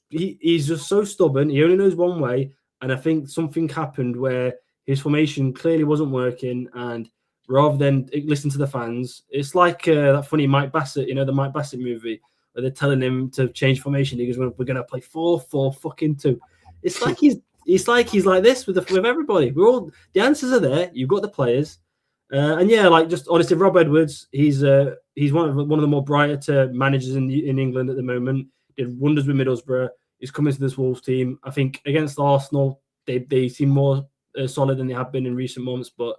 He's just so stubborn. He only knows one way, and I think something happened where his formation clearly wasn't working, and rather than listen to the fans, it's like that funny Mike Bassett, the Mike Bassett movie, where they're telling him to change formation. He goes, "We're going to play 4-4-2." It's like he's like this with everybody. The answers are there. You've got the players, and just honestly, Rob Edwards, he's one of the more brighter managers in England at the moment. Did wonders with Middlesbrough. He's come into this Wolves team. I think against Arsenal, they seem more solid than they have been in recent months, but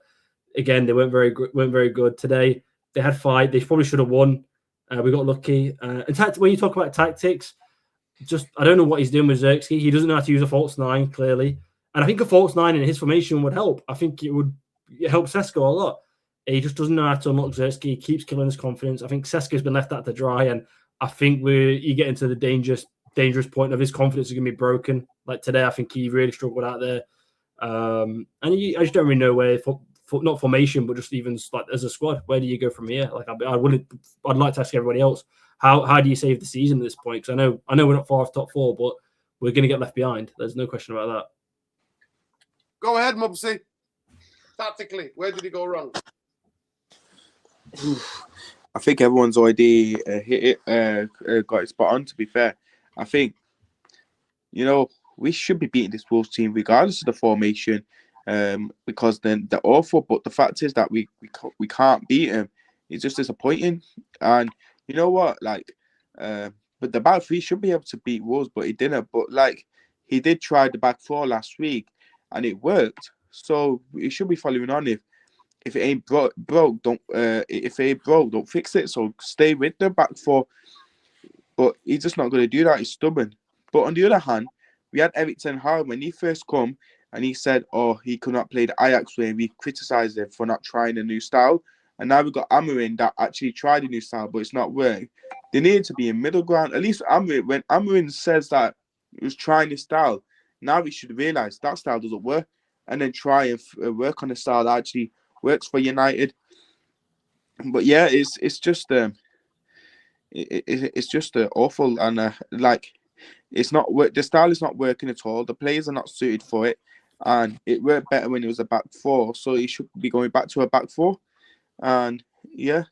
again, they weren't very good today. They had fight. They probably should have won. We got lucky. And when you talk about tactics, I don't know what he's doing with Xerxes. He doesn't know how to use a false 9, clearly. And I think a false 9 in his formation would help. I think it would help Sesko a lot. He just doesn't know how to unlock Xerxes. He keeps killing his confidence. I think Sesko's been left out to dry, and I think you get into the dangerous point of his confidence is going to be broken. Like today, I think he really struggled out there. And I just don't really know where, not formation, but just even like as a squad, where do you go from here? Like I'd like to ask everybody else, how do you save the season at this point? Because I know we're not far off top 4, but we're going to get left behind. There's no question about that. Go ahead, Mufc. Tactically, where did he go wrong? I think everyone's already hit it, got it spot on. To be fair, I think we should be beating this Wolves team regardless of the formation, because then they're awful. But the fact is that we can't beat them. It's just disappointing. And you know what, but the back three should be able to beat Wolves, but he didn't. But he did try the back four last week, and it worked. So he should be following on. If it ain't broke, don't. If it ain't broke, don't fix it. So stay with the back four. But he's just not going to do that. He's stubborn. But on the other hand, we had Erik ten Hag when he first come, and he said, he could not play the Ajax way, and we criticised him for not trying a new style. And now we've got Amorim that actually tried a new style, but it's not working. They need to be in middle ground. At least Amorim, when Amorim says that he was trying this style, now we should realise that style doesn't work, and then try and work on a style that actually works for United. But yeah, it's just awful, and it's not work. The style is not working at all. The players are not suited for it, and it worked better when it was a back four. So he should be going back to a back four. And yeah,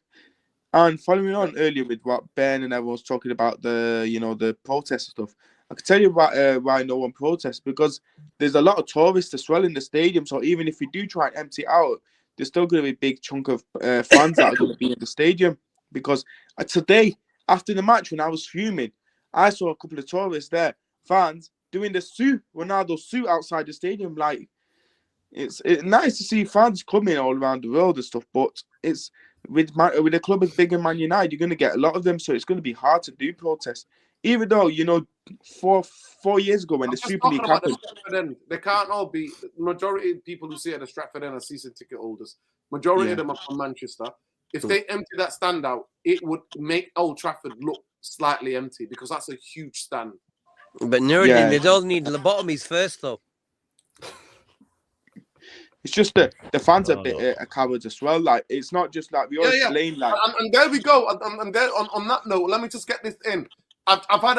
and following on earlier with what Ben and everyone was talking about, the protest stuff, I can tell you why no one protests, because there's a lot of tourists as well in the stadium. So even if we do try and empty it out, there's still going to be a big chunk of fans that are going to be in the stadium. Because today, after the match, when I was fuming, I saw a couple of tourists there, fans doing the Ronaldo suit outside the stadium. It's nice to see fans coming all around the world and stuff, but it's with a club as big as Man United, you're going to get a lot of them, so it's going to be hard to do protests. Even though 4 years ago when the Super League happened, they can't all be. The majority of people who see at the Stratford End are season ticket holders. Majority of them are from Manchester. If they empty that stand out, it would make Old Trafford look slightly empty, because that's a huge stand. But Nuruddin, they all need lobotomies first, though. It's just the fans are a bit cowards as well. It's not just we always blame and there we go. And there on that note, let me just get this in. I've had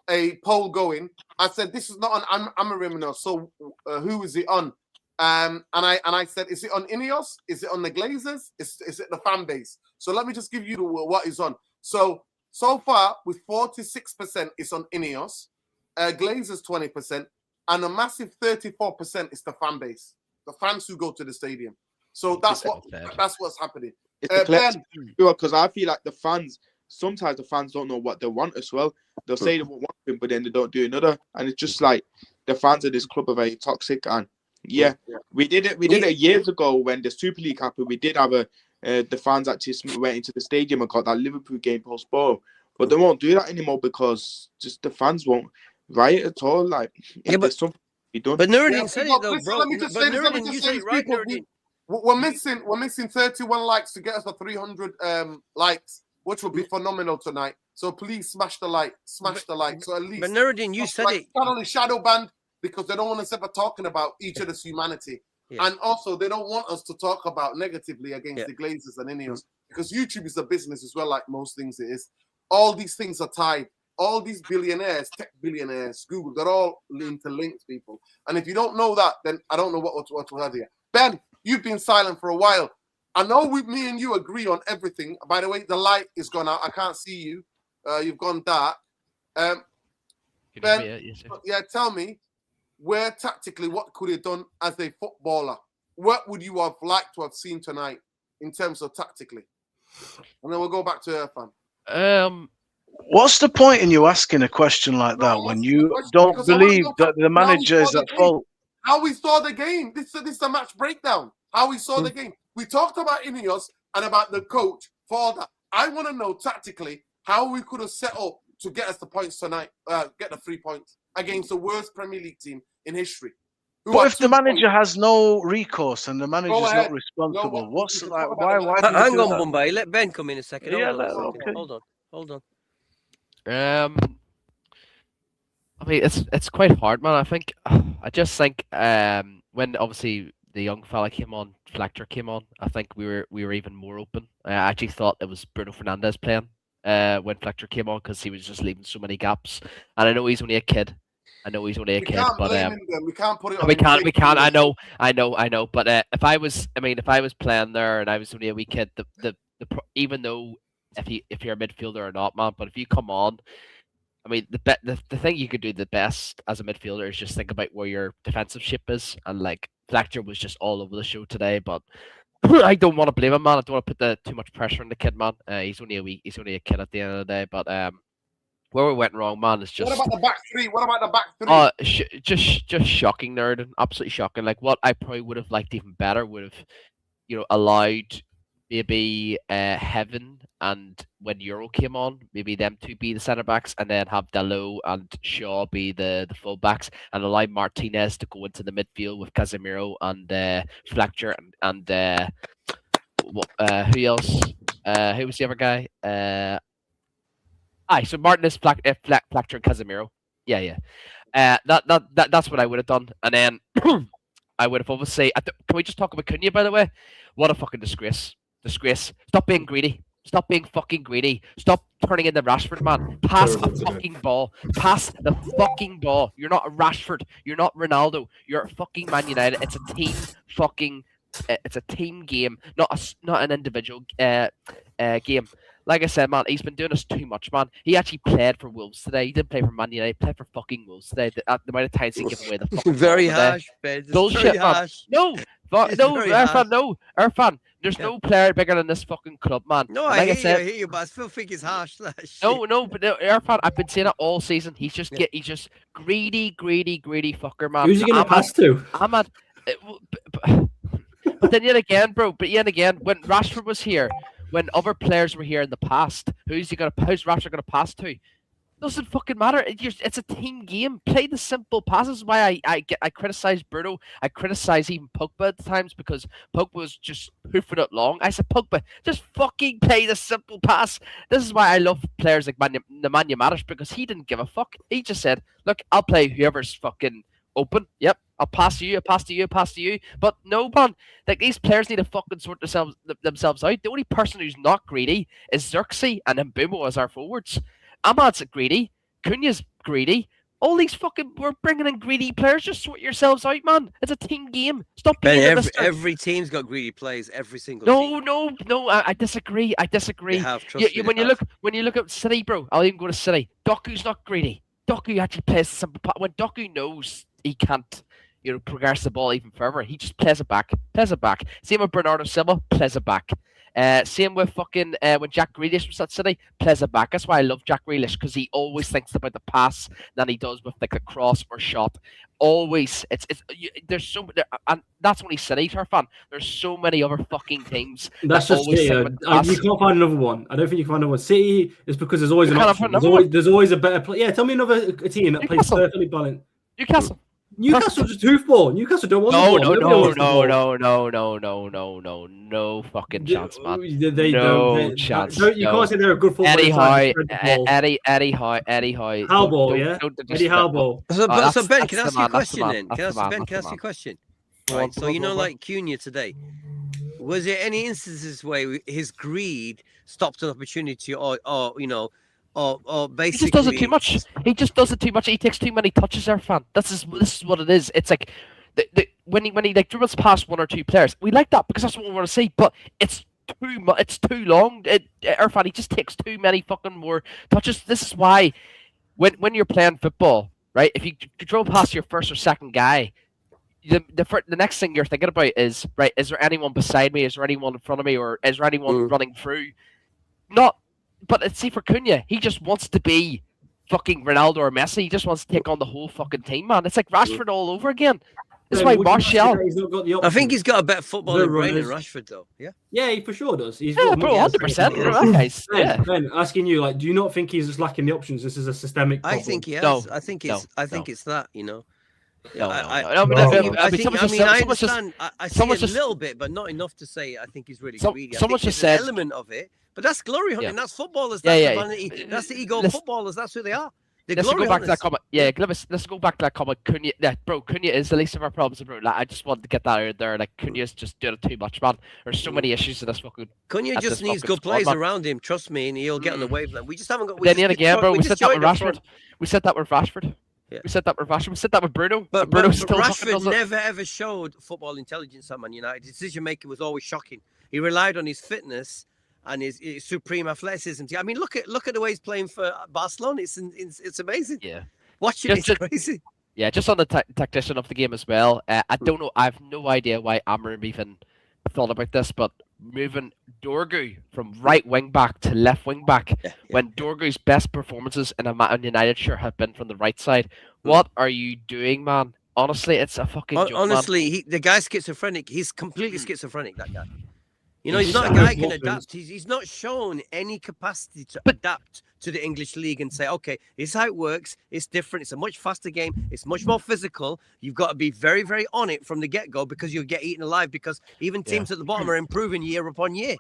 a poll going. I said this is not on Amorim now. So who is it on? And I said, is it on Ineos? Is it on the Glazers? Is it the fan base? So let me just give you what is on. So far with 46%, it's on Ineos, Glazers 20%, and a massive 34% is the fan base, the fans who go to the stadium. So that's what's happening. It's because I feel like sometimes the fans don't know what they want as well. They'll say they want one thing, but then they don't do another, and it's just the fans of this club are very toxic. And we did it years ago when the Super League happened. We did have the fans actually went into the stadium and got that Liverpool game postponed, but they won't do that anymore because just the fans won't riot at all. There's something to be done. But Nuruddin said it though, bro. Let me just say this, right, Nuruddin. We're missing 31 likes to get us to 300 likes, which would be phenomenal tonight. So please smash the like. So at least. But Nuruddin, you said it. Not only shadow banned because they don't want us ever talking about each other's humanity. Yeah. And also, they don't want us to talk about negatively against the Glazers and Ineos, because YouTube is a business as well, like most things it is. All these things are tied. All these billionaires, tech billionaires, Google, they're all interlinked, people. And if you don't know that, then I don't know what to have here. Ben, you've been silent for a while. I know me and you agree on everything. By the way, the light is gone out. I can't see you. You've gone dark. Ben, tell me, where tactically, what could he have done as a footballer? What would you have liked to have seen tonight in terms of tactically? And then we'll go back to Irfan. What's the point in you asking a question like that when you don't believe that the manager is at fault? How we saw the game. This is a match breakdown. How we saw the game. We talked about Ineos and about the coach for all that. I want to know tactically how we could have set up to get us the points tonight, get the 3 points against the worst Premier League team in history. But if the manager has no recourse and the manager's not responsible, why? Hang on, Bombay. Let Ben come in a second. Hold on. I mean, it's quite hard, man. I just think when obviously the young fella came on, Flechter came on, I think we were even more open. I actually thought it was Bruno Fernandes playing when Flechter came on, because he was just leaving so many gaps. And I know he's only a kid, I know he's only a We kid, can't but blame him then. We can't put it on we him. can't. Take it I away. know. But if I was playing there and I was only a wee kid, even though if you're a midfielder or not, man, but if you come on, I mean, the thing you could do the best as a midfielder is just think about where your defensive shape is, and like Fletcher was just all over the show today, but. I don't want to blame him, man. I don't want to put too much pressure on the kid, man. He's only a kid at the end of the day. But where we went wrong, man, is just. What about the back three? What about the back three? Just shocking, nerd, absolutely shocking. Like what I probably would have liked even better would have, allowed maybe Heaven and when Euro came on, maybe them two be the centre backs, and then have Dalot and Shaw be the full backs, and allow Martinez to go into the midfield with Casemiro and Fletcher and who else? Who was the other guy? So Martinez, Fletcher, and Casemiro. Yeah. That's what I would have done, and then I would have obviously. Can we just talk about Cunha, by the way? What a fucking disgrace! Disgrace! Stop being greedy. Stop being fucking greedy. Stop turning into Rashford, man. Pass the fucking ball. Pass the fucking ball. You're not a Rashford. You're not Ronaldo. You're a fucking Man United. It's a team fucking. It's a team game, not an individual game. Like I said, man, he's been doing this too much, man. He actually played for Wolves today. He didn't play for Man United. He played for fucking Wolves today. The amount of times he gave away the fucking Very ball today. harsh, Ben. Bullshit, man. No, Irfan, there's Yeah. no player bigger than this fucking club, man. No, And I like hear you, but I still think it's harsh. That shit. No, but Irfan, I've been saying it all season. He's just greedy fucker, man. Who's he going to pass to? But then yet again, bro. But yet again, when Rashford was here, when other players were here in the past, how's Rashford gonna pass to? Doesn't fucking matter. It's a team game. Play the simple passes. Why I criticize Bruno. I criticize even Pogba at times because Pogba was just hoofing it long. I said, Pogba, just fucking play the simple pass. This is why I love players like Nemanja Matic, because he didn't give a fuck. He just said, look, I'll play whoever's fucking open. Yep, I'll pass to you, I'll pass to you, I'll pass to you. But no, man, like these players need to fucking sort themselves out. The only person who's not greedy is Xerxes and Mbumo as our forwards. Ahmad's greedy, Cunha's greedy. All these fucking we're bringing in greedy players. Just sort yourselves out, man. It's a team game. Stop being every team's got greedy players. Every single team. No. I disagree. They have, When you look at City, bro, I'll even go to City. Doku's not greedy. Doku actually plays the simple part. When Doku knows he can't, progress the ball even further, he just plays it back. Same with Bernardo Silva, plays it back. Same with fucking when Jack Grealish was at City, plays it back. That's why I love Jack Grealish, because he always thinks about the pass than he does with like a cross or shot. Always, there's so and that's only City, fan. There's so many other fucking teams. That's just it. You can't find another one. I don't think you can find another one. City is because there's always an option. There's always a better player. Yeah, tell me another team that plays perfectly balanced. Newcastle just hoofball. Newcastle don't want the ball. No fucking chance, man. They don't. Chance. You can't say they're a good footballer. Eddie Howe. Howball, yeah? Eddie Howball. So Ben, can I ask you a question then? Can I ask you a question? Right, so like Cunha today, was there any instances where his greed stopped an opportunity or basically he just does it too much. He takes too many touches, fan. This is what it is. It's like when he like dribbles past one or two players, we like that because that's what we want to see. But it's too much. It's too long. Irfan, he just takes too many fucking more touches. This is why when you're playing football, right? If you dribble past your first or second guy, the next thing you're thinking about is, right, is there anyone beside me? Is there anyone in front of me? Or is there anyone running through? But see, for Cunha, he just wants to be fucking Ronaldo or Messi. He just wants to take on the whole fucking team, man. It's like Rashford all over again. That's why Martial. I think he's got a better footballing brain than Rashford, though. Yeah, he for sure does. He's bro, 100%. That guy's. Ben, asking you, like, do you not think he's just lacking the options? This is a systemic problem. I think he has. No, I think it's that. I understand. I see a little bit, but not enough to say I think he's really greedy. Someone just said an element of it, but that's glory hunting. That's footballers. That's the ego of footballers. That's who they are. Let's go back to that comment. Yeah, let's go back to that comment. Cunha, Cunha is the least of our problems, bro. Like, I just wanted to get that out there. Like, Cunha's just doing it too much, man. There's so many issues in this fucking. Cunha just needs good players around him. Trust me, and he'll get on the waveline. We just haven't got. Then again, bro, we said that with Rashford. We said that with Rashford. We said that with Rashford. We said that with Bruno. But Bruno still Rashford does it. never ever showed football intelligence at Man United. Decision making was always shocking. He relied on his fitness and his supreme athleticism. I mean, look at the way he's playing for Barcelona. It's amazing. Yeah, watching it's crazy. Yeah, just on the tactician of the game as well. I don't know. I have no idea why Amorim even thought about this, but moving Dorgu from right wing back to left wing back when Dorgu's best performances in a Man United shirt have been from the right side. What are you doing, man? Honestly, it's a fucking joke, honestly, the guy's schizophrenic. He's completely schizophrenic, that guy. You know, he's not a guy who can adapt. He's not shown any capacity to adapt to the English league and say, okay, this is how it works. It's different. It's a much faster game. It's much more physical. You've got to be very, very on it from the get-go because you'll get eaten alive because even teams at the bottom are improving year upon year.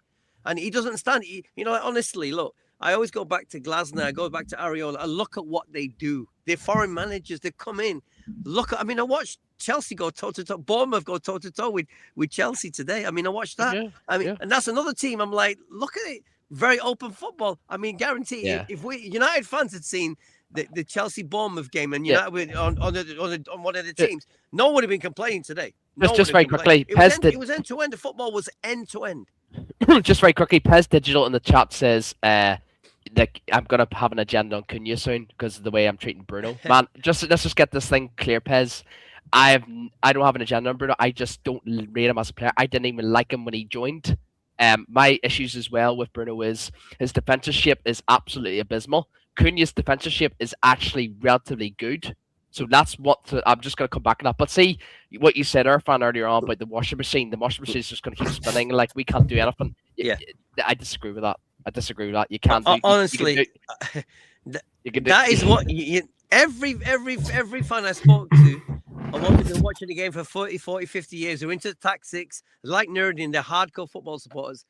And he doesn't understand. You know, honestly, look, I always go back to Glasner. I go back to Areola. I look at what they do. They're foreign managers. They come in. I watched Chelsea go toe-to-toe. Bournemouth go toe-to-toe with Chelsea today. I mean, I watched that. And that's another team. I'm like, look at it. Very open football. I mean, guarantee if we United fans had seen the Chelsea Bournemouth game and United on one of the teams, no one would have been complaining today. Just very quickly, it was end to end. The football was end to end. Just very quickly, Pez Digital in the chat says, like, I'm gonna have an agenda on Cunha soon because of the way I'm treating Bruno. Man, let's just get this thing clear, Pez. I don't have an agenda on Bruno. I just don't rate him as a player. I didn't even like him when he joined. My issues as well with Bruno is his defensive shape is absolutely abysmal. Cunha's defensive shape is actually relatively good. So that's I'm just going to come back on that. But see what you said, Irfan, earlier on about the washing machine. The washing machine is just going to keep spinning. Like, we can't do anything. Yeah. I disagree with that. You can't do honestly. That is what every fan I spoke to, and what have been watching the game for 30, 40, 50 years, who are into tactics, like Nerdin, they're hardcore football supporters.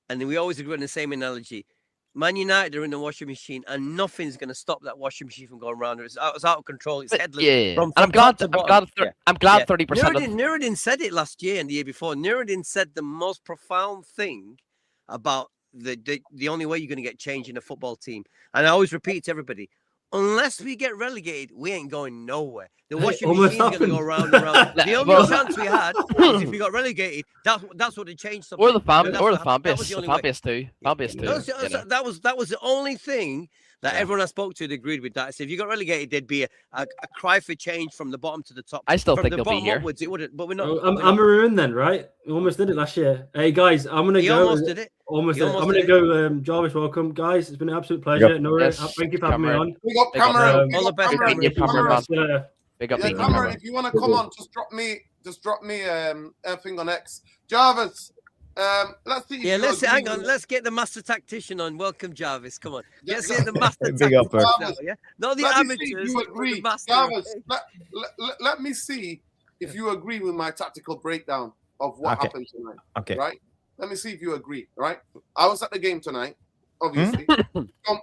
And then we always agree on the same analogy. Man United are in the washing machine, and nothing's going to stop that washing machine from going around. It's out of control. It's headless. I'm glad 30%. Nuruddin said it last year and the year before. Nuruddin said the most profound thing about the only way you're going to get change in a football team. And I always repeat to everybody, unless we get relegated, we ain't going nowhere. The washing machine's going to go round and round. The only chance we had is if we got relegated. That's what they changed. Or the fan base. The fan base too. That was the only thing that everyone I spoke to agreed with that. So if you got relegated, there'd be a cry for change from the bottom to the top. I still think they'll be here. Upwards, it wouldn't, but we're not. I'm maroon then, right? We almost did it last year. Hey guys, I'm gonna go. Almost did it. I'm gonna go. Jarvis, welcome, guys. It's been an absolute pleasure. Yep. No, thank you for having me on. We got Cameron. All the best. Big up, Cameron. If you want to come on, just drop me a thing on X. Jarvis. Let's see. Yeah, hang on. Let's get the master tactician on. Welcome, Jarvis. Come on. Let's get the master Big up, tactician. Yeah? Not the amateurs. You agree, Jarvis. Let me see if you agree with my tactical breakdown of what happened tonight. Okay. Right. Let me see if you agree. Right. I was at the game tonight, obviously.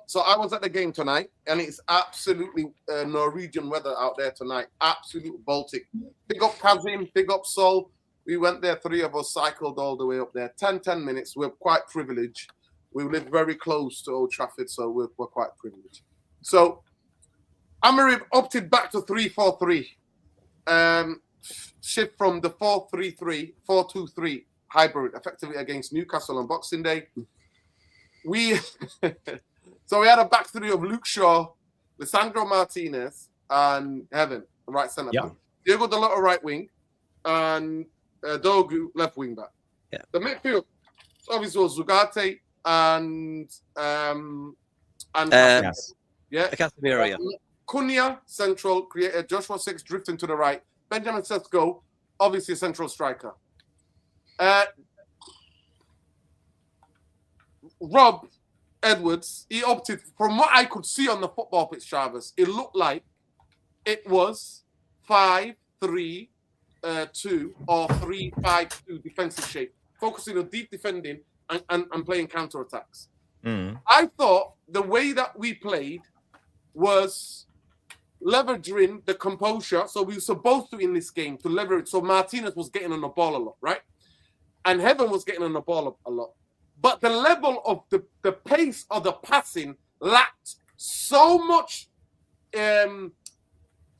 So I was at the game tonight, and it's absolutely Norwegian weather out there tonight. Absolute Baltic. Big up Kazim. Big up Sol. We went there, 3 of us cycled all the way up there. 10 minutes. We're quite privileged. We live very close to Old Trafford, so we're quite privileged. So Amorim opted back to 3-4-3. Shift from the 4-3-3, 4-2-3 hybrid, effectively against Newcastle on Boxing Day. So we had a back three of Luke Shaw, Lisandro Martinez, and Heaven, right centre back. Diego Dalot, right wing, and Dogu, left wing back. Yeah. The midfield obviously was Zugarte and Casemiro. Cunha, central, created Joshua 6 drifting to the right. Benjamin Sesko, obviously a central striker. Rob Edwards, he opted, from what I could see on the football pitch, Travis, it looked like it was 5-3-2 or 3-5-2 defensive shape, focusing on deep defending and playing counter-attacks. I thought the way that we played was leveraging the composure. So we were supposed to, in this game, to leverage. So Martinez was getting on the ball a lot, right? And Heaven was getting on the ball a lot. But the level of the pace of the passing lacked so much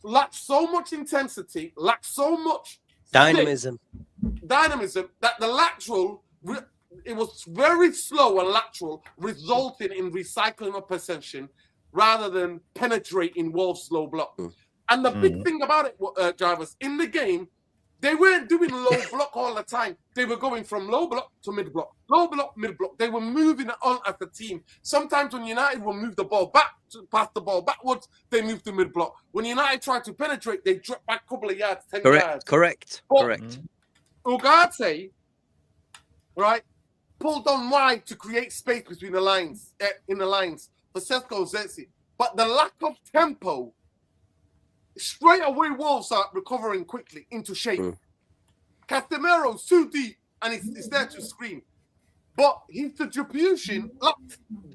lacked so much intensity, lacked so much Dynamism. That the lateral, it was very slow and lateral, resulting in recycling of possession rather than penetrating Wolves' low block. And the big thing about it, Jarvis, in the game, they weren't doing low block all the time. They were going from low block to mid block, low block, mid block. They were moving it on as a team. Sometimes when United will move the ball back, pass the ball backwards, they move to mid block. When United try to penetrate, they drop back a couple of yards, 10 yards. Correct. Ugarte, right, pulled on wide to create space between the lines, in the lines for Sesko Zexi. But the lack of tempo, straight away Wolves are recovering quickly into shape. Casemiro's too deep and he's there to scream. But his distribution,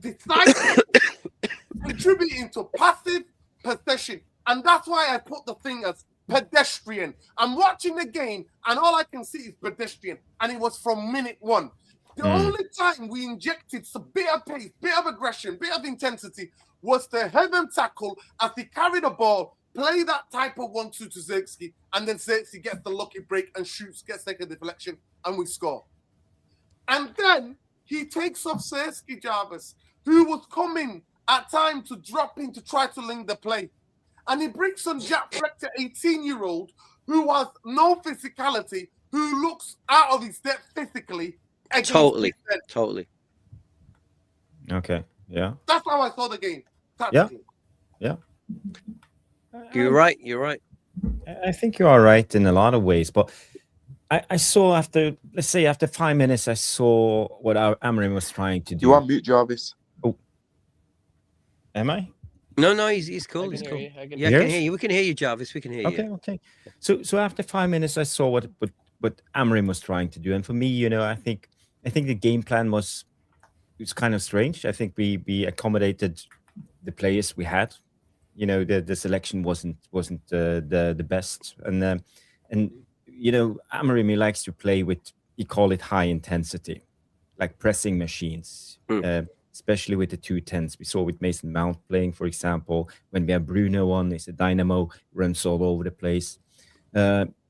decided contributing to passive possession. And that's why I put the thing as pedestrian. I'm watching the game and all I can see is pedestrian. And it was from minute 1. The only time we injected some bit of pace, bit of aggression, bit of intensity was the heaven tackle as he carried the ball, play that type of 1-2 to Zirkzee, and then Zirkzee gets the lucky break and shoots, gets second deflection, and we score. And then he takes off Zirkzee, Jarvis, who was coming at time to drop in to try to link the play. And he brings on Jack Fleck, 18-year-old, who has no physicality, who looks out of his depth physically. Totally. Okay, yeah. That's how I saw the game. Yeah. You're right. I think you are right in a lot of ways, but I saw after 5 minutes, I saw what Amorim was trying to do. You want mute, Jarvis? Oh, am I? No, he's cool. He's cool. I can hear you. We can hear you, Jarvis. We can hear you. Okay. So after 5 minutes, I saw what Amorim was trying to do, and for me, I think the game plan was kind of strange. I think we accommodated the players we had. The selection wasn't the best, and Amorim, he likes to play with, he call it high intensity, like pressing machines, especially with the 2-10s. We saw with Mason Mount playing, for example, when we have Bruno on, it's a dynamo, runs all over the place.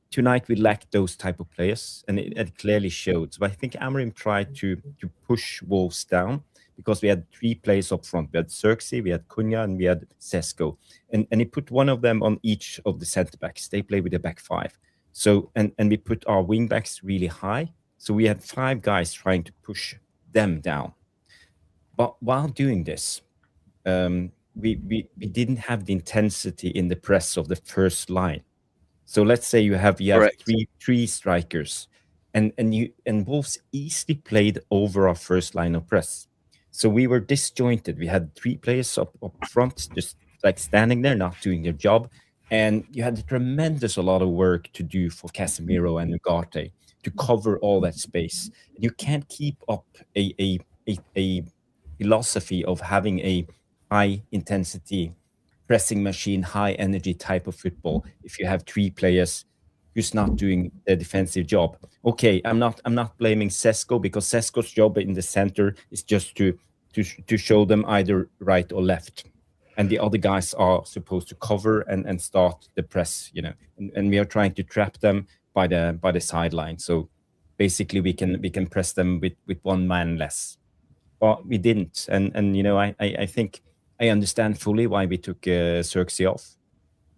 Tonight we lacked those type of players, and it clearly showed. So I think Amorim tried to push Wolves down, because we had 3 players up front. We had Zirkzee, we had Cunha, and we had Sesko. And he put one of them on each of the centre-backs. They play with the back 5. So, and we put our wing-backs really high. So we had 5 guys trying to push them down. But while doing this, we didn't have the intensity in the press of the first line. So let's say you have three strikers, and Wolves easily played over our first line of press. So we were disjointed. We had 3 players up front, just like standing there, not doing their job. And you had a lot of work to do for Casemiro and Ugarte to cover all that space. You can't keep up a philosophy of having a high intensity pressing machine, high energy type of football if you have 3 players who's not doing the defensive job. Okay, I'm not blaming Sesko, because Sesko's job in the center is just to show them either right or left, and the other guys are supposed to cover and start the press, and we are trying to trap them by the sideline. So basically we can press them with 1 man less, but we didn't. And I think I understand fully why we took Zirkzee off.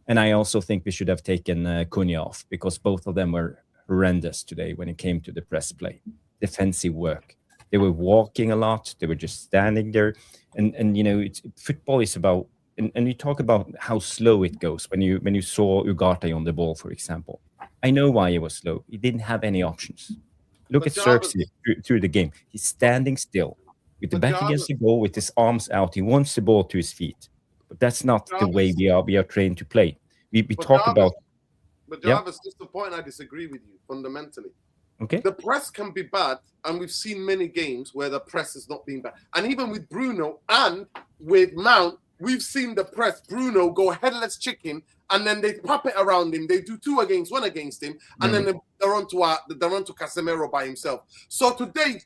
And I also think we should have taken Cunha off, because both of them were horrendous today when it came to the press play, defensive work. They were walking a lot. They were just standing there. And football is about, and you talk about how slow it goes when you saw Ugarte on the ball, for example. I know why he was slow. He didn't have any options. Look at Zirkzee through the game. He's standing still with the back against the goal, with his arms out. He wants the ball to his feet. But that's not the way we are trained to play. We talk about... But Jarvis, this is the point I disagree with you fundamentally. Okay. The press can be bad, and we've seen many games where the press has not been bad. And even with Bruno and with Mount, we've seen the press, Bruno go headless chicken, and then they pop it around him. They do 2 against 1 against him, and then they're on to Casemiro by himself. So today,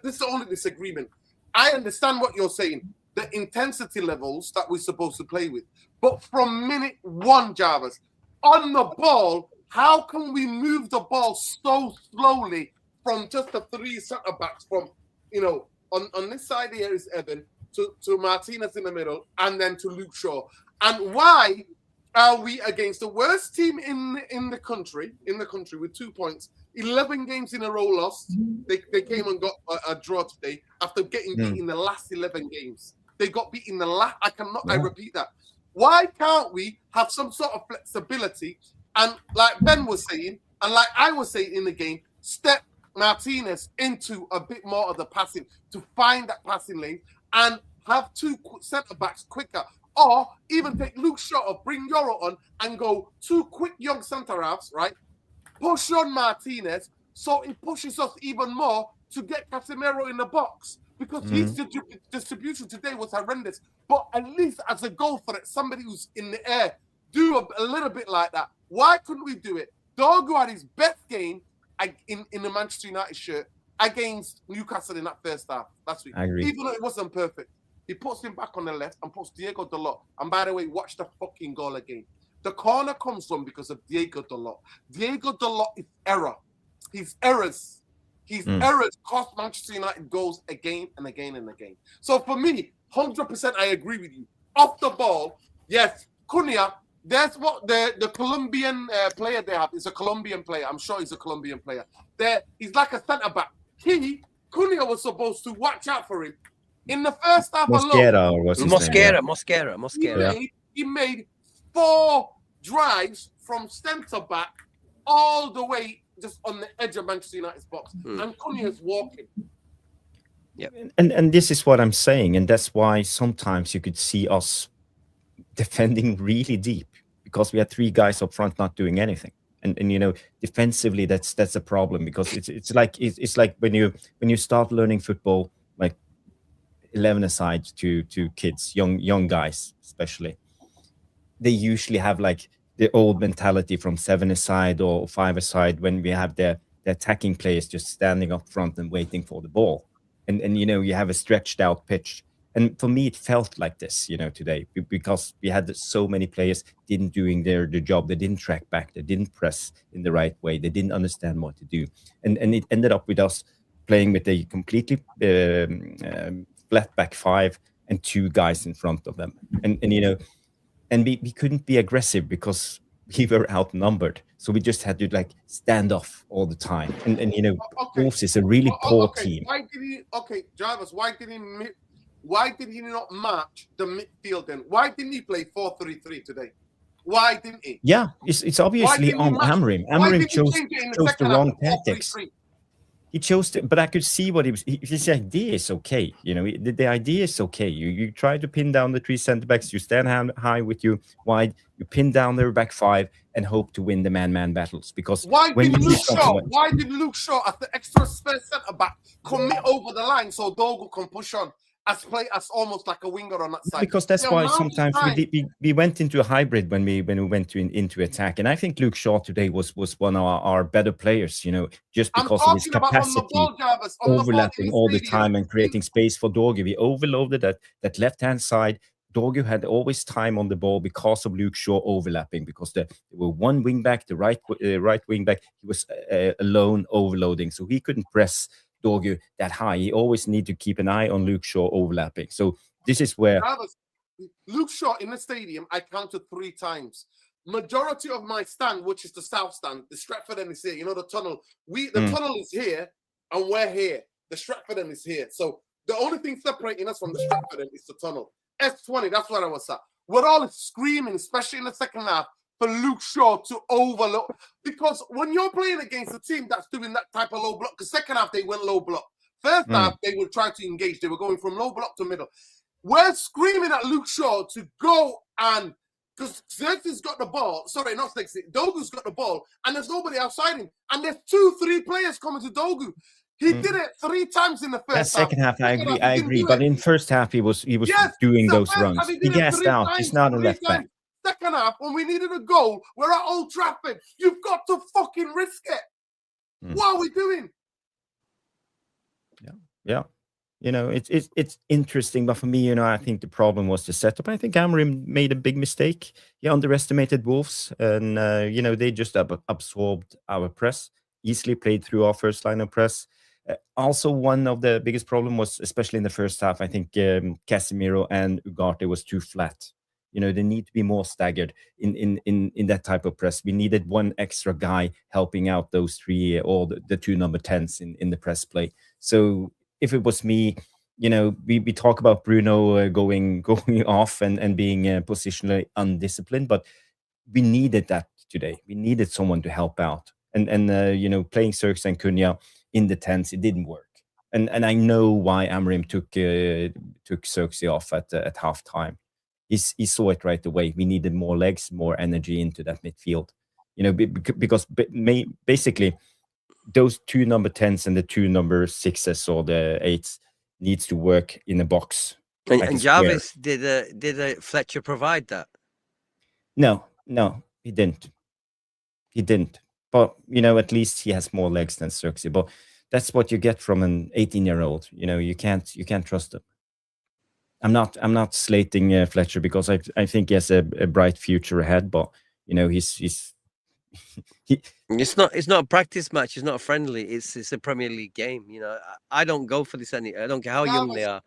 this is the only disagreement. I understand what you're saying. the intensity levels that we're supposed to play with. But from minute one, Jarvis, on the ball, how can we move the ball so slowly from just the three centre backs from, you know, on this side here is Evan, to Martinez in the middle, and then to Luke Shaw. And why are we against the worst team in the country with 2 points, 11 games in a row lost? They came and got a draw today after getting beat in the last 11 games. They got beat in the last. I repeat that. Why can't we have some sort of flexibility? And like Ben was saying, and like I was saying in the game, step Martinez into a bit more of the passing to find that passing lane and have two centre backs quicker, or even take Luke Shaw or bring Euro on and go two quick young centre halves, right? Push on Martinez so it pushes us even more to get Casemiro in the box, because his distribution today was horrendous. But at least as a goal threat, somebody who's in the air, do a little bit like that. Why couldn't we do it? Dogu had his best game in the Manchester United shirt against Newcastle in that first half last week. I agree. Even though it wasn't perfect. He puts him back on the left and puts Diego Dalot. And by the way, watch the fucking goal again. The corner comes from because of Diego Dalot. Diego Dalot is error. His errors. His errors cost Manchester United goals again and again and again. So for me, 100% I agree with you. Off the ball, yes, Cunha, that's what the Colombian player they have is a Colombian player. I'm sure he's a Colombian player. He's like a centre-back. Cunha was supposed to watch out for him. In the first half Mosquera, or what's his name? Mosquera. He made 4 drives from centre-back all the way just on the edge of Manchester United's box. And Cunha is walking. Yeah. And this is what I'm saying. And that's why sometimes you could see us defending really deep, because we had 3 guys up front not doing anything. And you know, defensively, that's a problem, because it's like when you start learning football, like 11-a-side to kids, young guys especially, they usually have like the old mentality from 7-a-side or 5-a-side, when we have the attacking players just standing up front and waiting for the ball, and you know, you have a stretched out pitch. And for me, it felt like this, you know, today, because we had so many players didn't doing their job. They didn't track back. They didn't press in the right way. They didn't understand what to do. And it ended up with us playing with a completely flat back 5 and 2 guys in front of them. And you know, and we couldn't be aggressive because we were outnumbered. So we just had to like stand off all the time. And you know, Wolves is a really poor team. Jarvis, why did he not match the midfield then? Why didn't he play 4-3-3 today? Why didn't he? Yeah, it's obviously on Amorim. Amorim chose the wrong tactics. He chose to, but I could see what his idea is okay. You know, the idea is okay. You try to pin down the 3 centre backs. You stand high with you wide. You pin down their back 5 and hope to win the man-man battles. Because why did Luke Shaw as the extra spare centre back commit over the line so Dogu can push on? As almost like a winger on that side. Because that's why sometimes we went into a hybrid when we went into attack. And I think Luke Shaw today was one of our better players, you know, just because of his capacity overlapping all the time and creating space for Dogu. We overloaded that left-hand side. Dogu had always time on the ball because of Luke Shaw overlapping, because there were one wing back, the right wing back, he was alone overloading, so he couldn't press Dogu that high. He always need to keep an eye on Luke Shaw overlapping. So this is where Luke Shaw in the stadium, I counted 3 times. Majority of my stand, which is the south stand, the Stratford end is here. You know, the tunnel. The tunnel is here, and we're here. The Stratford end is here. So the only thing separating us from the Stratford end is the tunnel. S20, that's where I was at. We're all screaming, especially in the second half, for Luke Shaw to overload. Because when you're playing against a team that's doing that type of low block, the second half they went low block. First half, they would try to engage. They were going from low block to middle. We're screaming at Luke Shaw to go and, because Xerxes got the ball, sorry, not Xerxes, Dogu's got the ball, and there's nobody outside him. And there's 2-3 players coming to Dogu. He did it 3 times in the first half. Second half, I agree. But in first half, he was doing those runs. He gassed out. He's not a left back. Second half, when we needed a goal, we're at Old Trafford. You've got to fucking risk it. What are we doing? Yeah. You know, it's interesting, but for me, you know, I think the problem was the setup. I think Amorim made a big mistake. He underestimated Wolves, and you know, they just absorbed our press, easily played through our first line of press. Also, one of the biggest problem was, especially in the first half, I think Casemiro and Ugarte was too flat. You know, they need to be more staggered in that type of press. We needed one extra guy helping out those three or the two number 10s in the press play. So if it was me, you know, we talk about Bruno going off and being positionally undisciplined, but we needed that today. We needed someone to help out. And you know, playing Xerxes and Cunha in the 10s, it didn't work. And I know why Amorim took Xerxes off at halftime. He saw it right away. We needed more legs, more energy into that midfield. You know, because basically those two number 10s and the two number 6s or the 8s needs to work in a box. And Jarvis, did Fletcher provide that? No, he didn't. He didn't. But, you know, at least he has more legs than Xerxes. But that's what you get from an 18-year-old. You know, you can't trust him. I'm not slating Fletcher because I think he has a bright future ahead. But, you know, he's It's not a practice match. It's not a friendly. It's a Premier League game. You know, I don't go for this any. I don't care how young they are.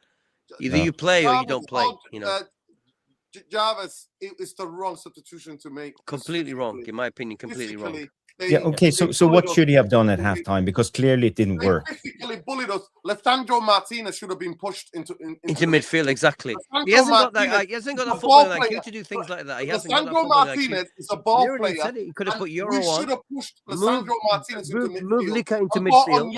Either you play or you don't play. You know, Jarvis, it's the wrong substitution to make. Completely wrong, in my opinion. Completely wrong. Yeah. Okay. So what should he have done at halftime? Because clearly it didn't work. They basically bullied us. Alessandro Martinez should have been pushed into midfield. Exactly. He hasn't got that. He hasn't got the football IQ to do things like that. He hasn't got that Alessandro Martinez is a ball player. Said it. He could have put Euro on. We should have pushed Alessandro Martinez into midfield. Move Lika into midfield.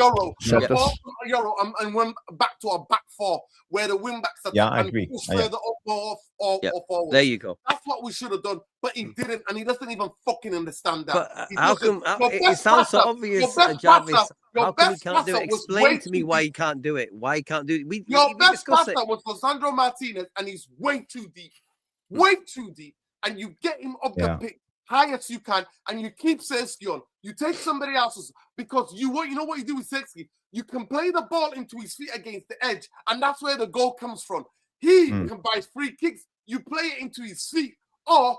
Euro and went back to a back four where the wing backs are. Yeah, I agree. Further up or forward. There you go. That's what we should have done, but he didn't, and he doesn't even fucking understand that. But how come? It sounds so obvious, Jarvis. How come he can't do it? Explain to me why he can't do it. Why he can't do it? Your best passer was Alessandro Martinez, and he's way too deep, and you get him up the pitch high as you can, and you keep Sesky on. You take somebody else's because you know what you do with Sesky. You can play the ball into his feet against the edge, and that's where the goal comes from. He can buy free kicks. You play it into his feet, or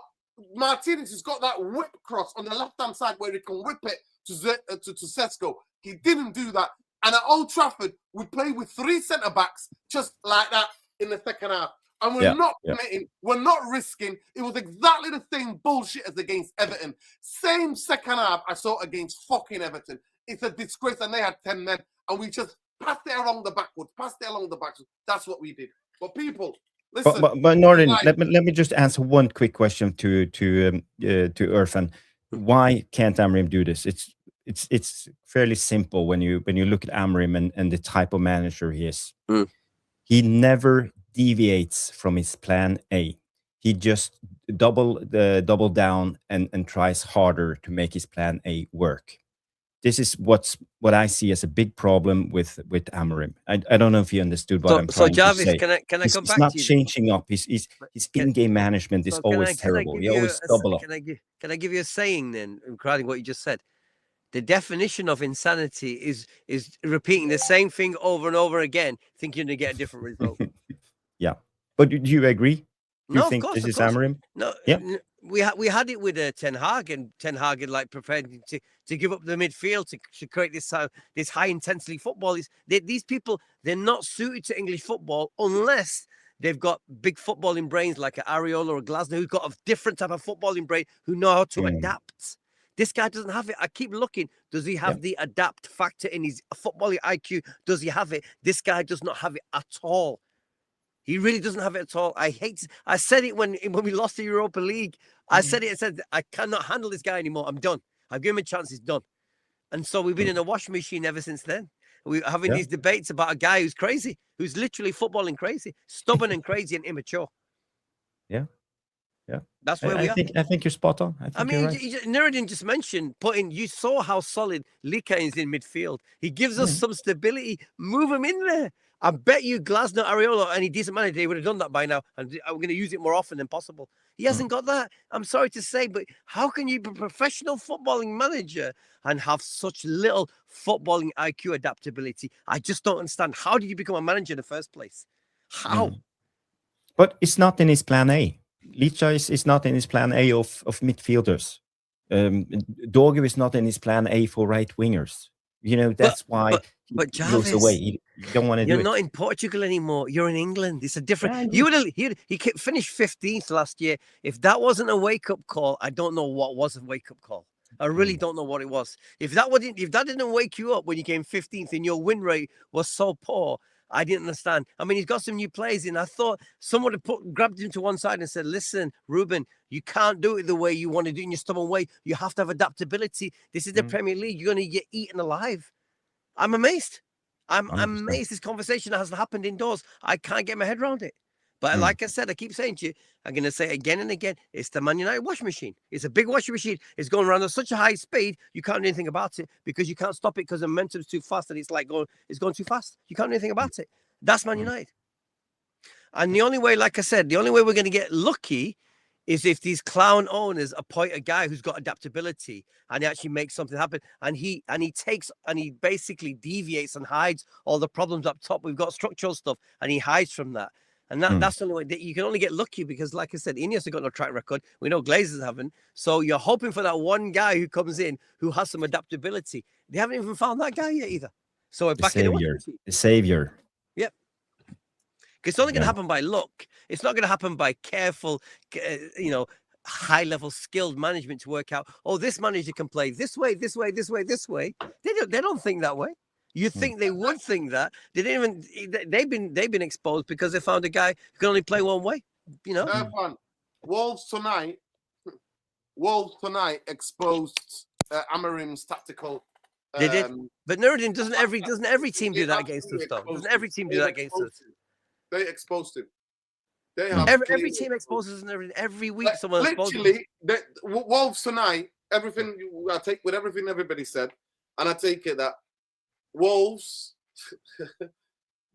Martinez has got that whip cross on the left-hand side where he can whip it to Sesko. He didn't do that. And at Old Trafford, we played with 3 centre-backs just like that in the second half. And we're not committing, we're not risking. It was exactly the same bullshit as against Everton. Same second half I saw against fucking Everton. It's a disgrace, and they had 10 men, and we just passed it along the backwards. That's what we did. But people... Listen, but Norrin, let me just answer one quick question to Irfan. Why can't Amorim do this? It's fairly simple when you look at Amorim and the type of manager he is. He never deviates from his plan A. He just double down and tries harder to make his plan A work. This is what I see as a big problem with Amorim. I don't know if you understood what I'm trying Jarvis, to say. can I come back to you? He's not changing up. His in-game management is always terrible. He always double up. Can I give you a saying then, regarding what you just said? The definition of insanity is repeating the same thing over and over again, thinking to get a different result. Yeah, but do you agree? Do you No, think of course, this is Amorim? No, Yeah. We had it with Ten Hag, and Ten Hag had like prepared to give up the midfield to create this high intensity football. These people, they're not suited to English football unless they've got big footballing brains like an Areola or a Glasner, who've got a different type of footballing brain, who know how to adapt. This guy doesn't have it. I keep looking. Does he have the adapt factor in his footballing IQ? Does he have it? This guy does not have it at all. He really doesn't have it at all. I said it when we lost the Europa League. I said I cannot handle this guy anymore. I'm done. I've given him a chance. He's done. And so we've been in a washing machine ever since then. We're having these debates about a guy who's crazy, who's literally footballing crazy, stubborn and crazy and immature. Yeah. That's where we are. I think you're spot on. I mean, Nuruddin just mentioned you saw how solid Lika is in midfield. He gives us some stability. Move him in there. I bet you Glasner, Areola, any decent manager, they would have done that by now. And I'm going to use it more often than possible. He hasn't got that. I'm sorry to say, but how can you be a professional footballing manager and have such little footballing IQ adaptability? I just don't understand. How did you become a manager in the first place? How? But it's not in his plan A. Licha is not in his plan A of midfielders. Dorgu is not in his plan A for right wingers. That's why he goes away. He don't want to do it. You're not in Portugal anymore. You're in England. It's a different. He finished 15th last year. If that wasn't a wake-up call, I don't know what was a wake-up call. I really don't know what it was. If that didn't wake you up when you came 15th and your win rate was so poor, I didn't understand. I mean, he's got some new players in. I thought someone had grabbed him to one side and said, listen, Ruben, you can't do it the way you want to do it in your stubborn way. You have to have adaptability. This is the Premier League. You're going to get eaten alive. I'm amazed. I'm amazed this conversation hasn't happened indoors. I can't get my head around it. But like I said, I keep saying to you, I'm going to say again and again, it's the Man United washing machine. It's a big washing machine. It's going around at such a high speed, you can't do anything about it because you can't stop it because the momentum's too fast and it's going too fast. You can't do anything about it. That's Man United. And the only way, like I said, the only way we're going to get lucky is if these clown owners appoint a guy who's got adaptability and he actually makes something happen. And he basically deviates and hides all the problems up top. We've got structural stuff and he hides from that. And that's the only way that you can only get lucky because, like I said, Ineos have got no track record. We know Glazers haven't. So you're hoping for that one guy who comes in who has some adaptability. They haven't even found that guy yet either. So we're back in the savior. Yep. Because it's only going to happen by luck. It's not going to happen by careful, high-level skilled management to work out, oh, this manager can play this way, this way, this way, this way. They don't think that way. You think they would think that? They didn't even. They've been exposed because they found a guy who can only play one way. Wolves tonight exposed Amarim's tactical. They did, but Nuruddin doesn't every team do that against us? Though doesn't every team do that against us? They exposed him. They have every team exposes Nuruddin every week. Someone literally Wolves tonight. Everything I take with everything everybody said, and I take it that Wolves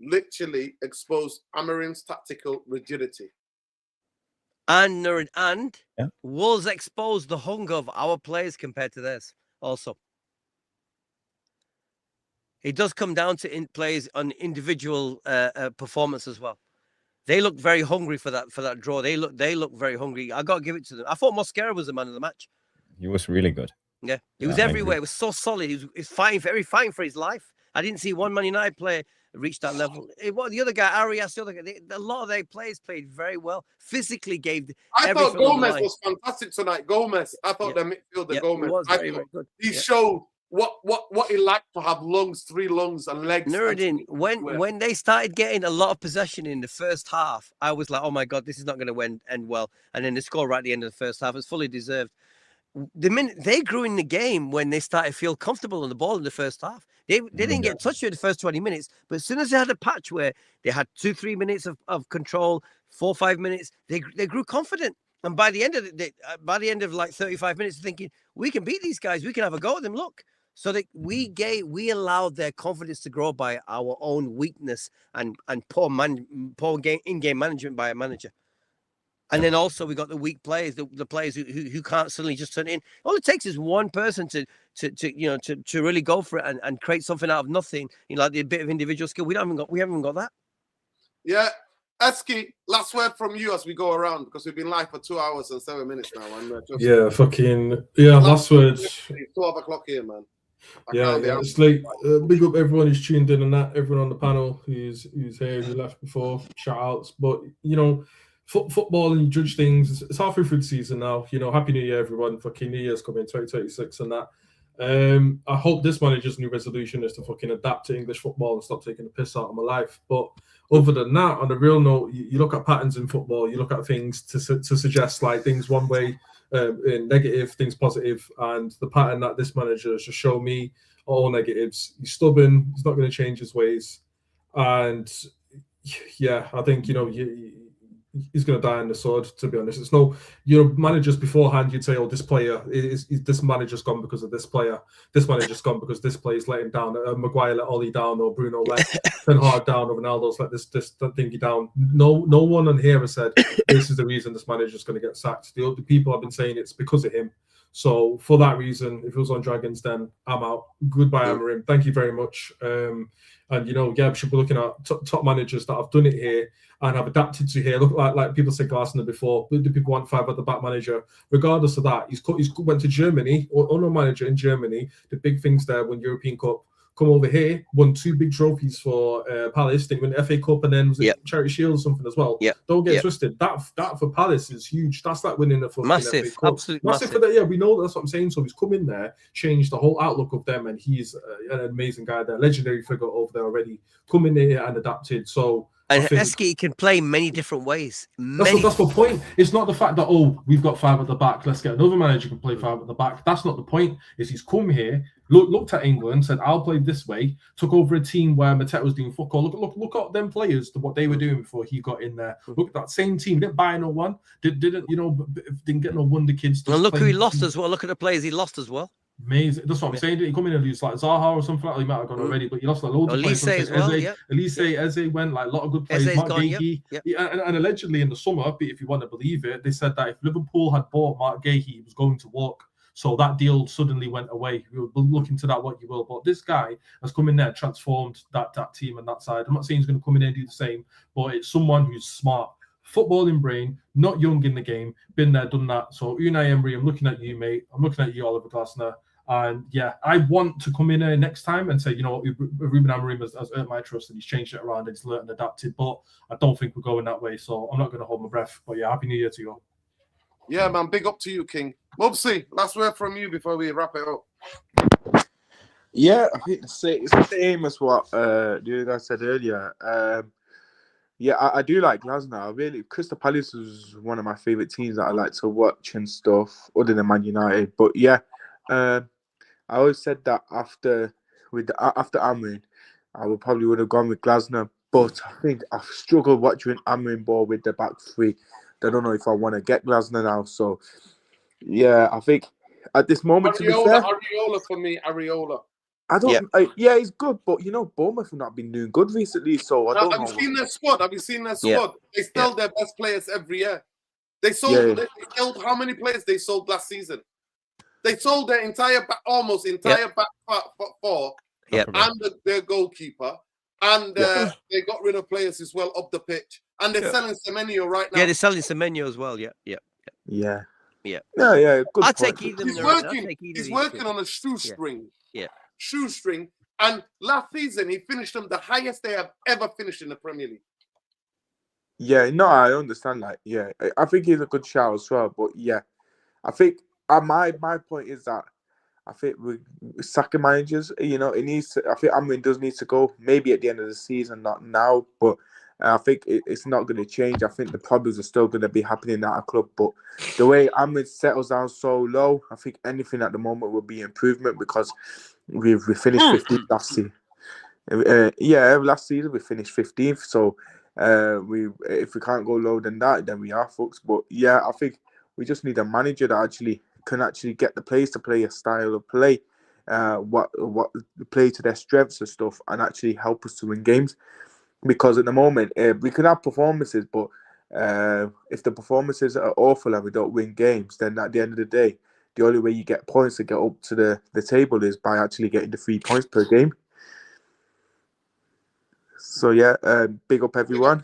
literally exposed Amarim's tactical rigidity. And Wolves exposed the hunger of our players compared to theirs also. It does come down to players on individual performance as well. They look very hungry for that draw. They look very hungry. I got to give it to them. I thought Mosquera was the man of the match. He was really good. Yeah, he was everywhere. It was so solid. He was fighting for his life. I didn't see one Man United player reach that level. The other guy, Arias, the other guy, a lot of their players played very well. Physically gave. I thought Gomez was fantastic tonight. I thought the midfielder Gomez. He was very good. He showed what he liked to have lungs, 3 lungs and legs. Nuruddin, when they started getting a lot of possession in the first half, I was like, oh my God, this is not going to end well. And then the score right at the end of the first half was fully deserved. The minute they grew in the game when they started to feel comfortable on the ball in the first half, they didn't get touched in the first 20 minutes. But as soon as they had a patch where they had 2-3 minutes of control, 4-5 minutes, they grew confident. And by the end of like 35 minutes, thinking we can beat these guys, we can have a go at them. Look, so that we allowed their confidence to grow by our own weakness and poor in-game management by a manager. And then also we got the weak players, the players who can't suddenly just turn it in. All it takes is one person to really go for it and create something out of nothing. Like a bit of individual skill. We haven't even got that. Yeah, Eski, last word from you as we go around because we've been live for 2 hours and 7 minutes now. And last words. It's 12 o'clock here, man. It's like big up everyone who's tuned in and that everyone on the panel who's here, who left before. Shout outs, but football and you judge things. It's halfway through the season now. Happy New Year, everyone. Fucking New Year's coming, 2026 and that. I hope this manager's new resolution is to fucking adapt to English football and stop taking the piss out of my life. But other than that, on the real note, you look at patterns in football, you look at things to suggest like things one way, in negative, things positive, and the pattern that this manager has just shown me are all negatives. He's stubborn, he's not going to change his ways. And yeah, I think, he's going to die on the sword, to be honest. It's no, managers beforehand, you'd say, oh, this player, this manager's gone because of this player. This manager's gone because this player's letting down. Maguire let Ollie down, or Bruno let Ten Hag down, or Ronaldo's let this thingy down. No one on here has said, this is the reason this manager's going to get sacked. The people have been saying it's because of him. So for that reason, if it was on Dragons, then I'm out. Goodbye, Amorim. Thank you very much. And we should be looking at top managers that have done it here and have adapted to here. Look, like people said Glasner before. Do people want 5 at the back manager? Regardless of that, he's went to Germany, or manager in Germany. The big things there, won European Cup. Come over here, won 2 big trophies for Palace. They won the FA Cup and then was it Charity Shield or something as well. Yeah. Don't get twisted. That for Palace is huge. That's like winning a fucking massive, FA Cup. absolutely massive. For that, we know that's what I'm saying. So he's come in there, changed the whole outlook of them, and he's an amazing guy there, legendary figure over there already. Come in here and adapted. So. And Eski can play many different ways. That's the point. It's not the fact that, we've got 5 at the back, let's get another manager who can play 5 at the back. That's not the point. Is he's come here, looked at England, said, I'll play this way, took over a team where Mateta was doing fuck all. Look at them players, what they were doing before he got in there. Look at that same team. Didn't buy no one. Didn't get no wonder kids. And look who he lost as well. Look at the players he lost as well. Amazing. That's what I'm saying. Did he come in and lose like Zaha or something like that? He might have gone already, but he lost like loads of players. Elise as well. Eze went like a lot of good players. Mark Gahey. And allegedly in the summer, if you want to believe it, they said that if Liverpool had bought Mark Gahey, he was going to walk. So that deal suddenly went away. We'll look into that what you will. But this guy has come in there, transformed that team and that side. I'm not saying he's going to come in there and do the same, but it's someone who's smart. Footballing brain, not young in the game, been there, done that. So Unai Emery, I'm looking at you, mate. I'm looking at you, Oliver Glasner. And I want to come in here next time and say, Ruben Amorim has earned my trust and he's changed it around and he's learned and adapted. But I don't think we're going that way. So I'm not going to hold my breath. But Happy New Year to you all. Yeah, man, big up to you, King. Mufc, last word from you before we wrap it up. Yeah, I think it's the same as what the guy said earlier. I do like Glasner. Crystal Palace was one of my favourite teams that I like to watch and stuff, other than Man United. But I always said that after Amorim, I would have gone with Glasner. But I think I've struggled watching Amorim ball with the back 3. I don't know if I want to get Glasner now. So, I think at this moment, Areola for me, Areola. I don't. He's good, but Bournemouth have not been doing good recently. So I don't know. Have you seen their squad? They sell their best players every year. They sold. They sold how many players they sold last season? They sold their almost entire back 4, and their goalkeeper, and they got rid of players as well up the pitch, and they're selling Semenyo right now. Yeah, they're selling Semenyo as well. Yeah. Good I'll take either. He's working on a shoestring. Shoestring. And last season he finished them the highest they have ever finished in the Premier League. Yeah, no, I understand that. Yeah, I think he's a good shout as well. But I think. My point is that I think we're sacking managers. It needs to. I think Amorim does need to go. Maybe at the end of the season, not now. But I think it's not going to change. I think the problems are still going to be happening at our club. But the way Amorim settles down so low, I think anything at the moment will be improvement because we finished 15th last season. Last season we finished 15th. So if we can't go lower than that, then we are fucked. But I think we just need a manager that can get the players to play a style of play, what play to their strengths and stuff, and actually help us to win games. Because at the moment, we can have performances, but if the performances are awful and we don't win games, then at the end of the day, the only way you get points to get up to the table is by actually getting the 3 points per game. So big up everyone.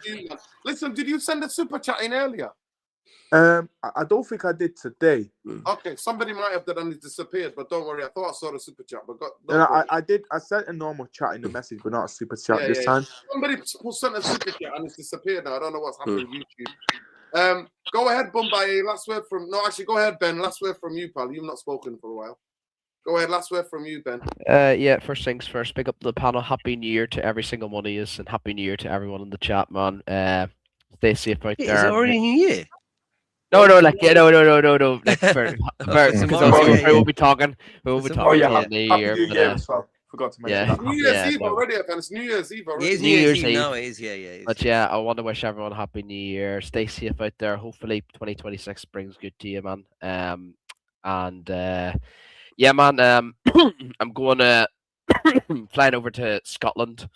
Listen, did you send a super chat in earlier? I don't think I did today. Okay, somebody might have done and it disappeared, but don't worry. I thought I saw the super chat, but I did. I sent a normal chat in the message, but not a super chat this time. Somebody sent a super chat and it's disappeared now. I don't know what's happening on YouTube. Go ahead, Bombay. Go ahead, Ben. Last word from you, pal. You've not spoken for a while. Go ahead. Last word from you, Ben. First things first. Big up the panel. Happy New Year to every single one of you, and Happy New Year to everyone in the chat, man. Stay safe out there. Is it already New Year? No. Like, because we'll be talking. We'll be talking about the New Year. Forgot to mention Yeah. that. New Year's Yeah, Eve no. already, and it's New Year's Eve It already. is New New Year's Year's Eve Eve. now. It is. Yeah, yeah. It is. But yeah, I want to wish everyone a happy New Year. Stay safe out there. Hopefully, 2026 brings good to you, man. And yeah, man. I'm going to flying over to Scotland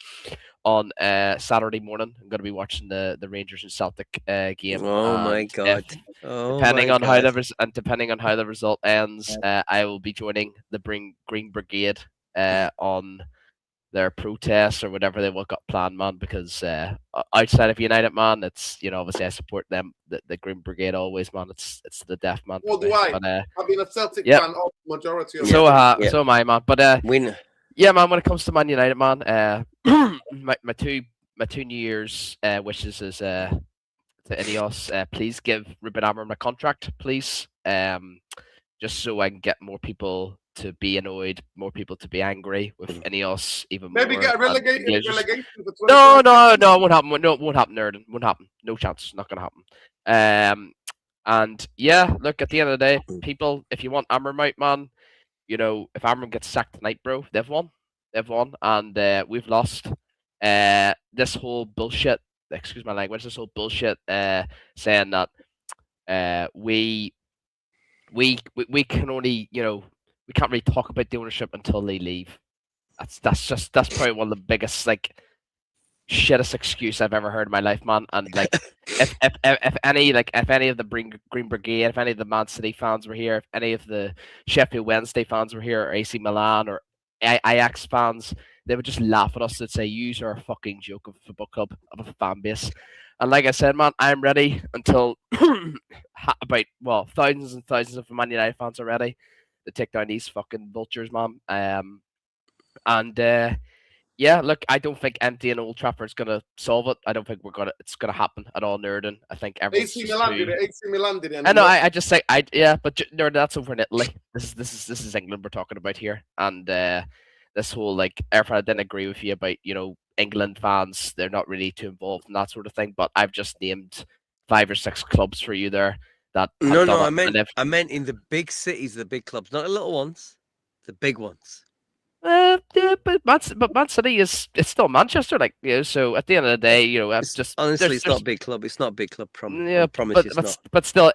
on Saturday morning. I'm going to be watching the Rangers and Celtic game. Oh my and God. Oh depending my on how God. depending on how the result ends, I will be joining the Green Brigade on their protests or whatever they got planned, man. Because outside of United, man, it's obviously I support them, the Green Brigade always, man. It's the death, man. Well, for do me. I. But, I've been a Celtic yep. fan of the majority of so my so am I, man. But Win. yeah, man. When it comes to Man United, man, my two New Year's wishes is to Ineos, please give Ruben Amorim a contract, please. Just so I can get more people to be annoyed, more people to be angry with Ineos even maybe more. get a and relegation for No, 2020. no, it won't happen. No, it won't happen, Nerden. Won't happen. No chance. Not gonna happen. And yeah, look, at the end of the day, people, if you want Amorim out, man, if Amorim gets sacked tonight, bro, they've won. They've won, and we've lost. This whole bullshit, excuse my language, this whole bullshit saying that we can only, we can't really talk about the ownership until they leave. That's probably one of the biggest shittest excuse I've ever heard in my life, man. And if any of the Green Brigade, if any of the Man City fans were here, if any of the Sheffield Wednesday fans were here, or AC Milan or Ajax fans, they would just laugh at us and say, "You are a fucking joke of a football club, of a fan base." And like I said, man, I'm ready until about thousands and thousands of Man United fans are ready to take down these fucking vultures, man. Yeah, look, I don't think emptying Old Trafford is gonna solve it. I don't think it's gonna happen at all, Nerden. I think everyone's AC Milan did it. AC Milan did it. I know. I just say but Nerden, that's over in Italy. This is England we're talking about here, and this whole Airfront, I didn't agree with you about England fans. They're not really too involved in that sort of thing. But I've just named 5 or 6 clubs for you there that. No, I meant in the big cities, the big clubs, not the little ones, the big ones. Yeah, but Man City it's still Manchester, so at the end of the day, it's just honestly, it's not a big club. It's not a big club. Yeah, I promise it's not. But still,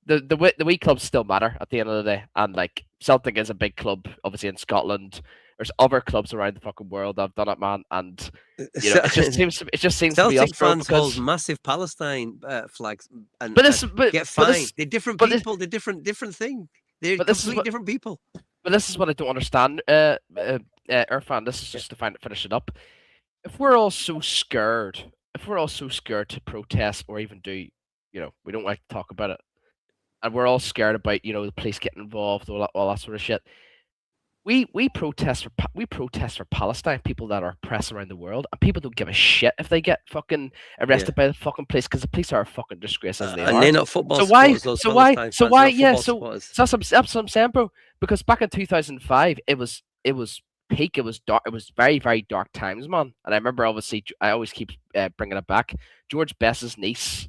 the wee clubs still matter at the end of the day, and Celtic is a big club, obviously in Scotland. There's other clubs around the fucking world that have done it, man, and it just seems to be us, Celtic bro, fans hold massive Palestine flags and but get fined. They're different people. They're different thing. They're completely different people. But this is what I don't understand, Irfan. This is just to finish it up. If we're all so scared to protest or even do, we don't like to talk about it, and we're all scared about, the police getting involved, all that sort of shit. We protest for Palestine, people that are oppressed around the world, and people don't give a shit if they get fucking arrested by the fucking police, because the police are a fucking disgrace as they are. And they're not football. So why? Yeah. So that's what I'm saying, bro. Because back in 2005, it was peak. It was dark. It was very, very dark times, man. And I remember, obviously, I always keep bringing it back. George Best's niece,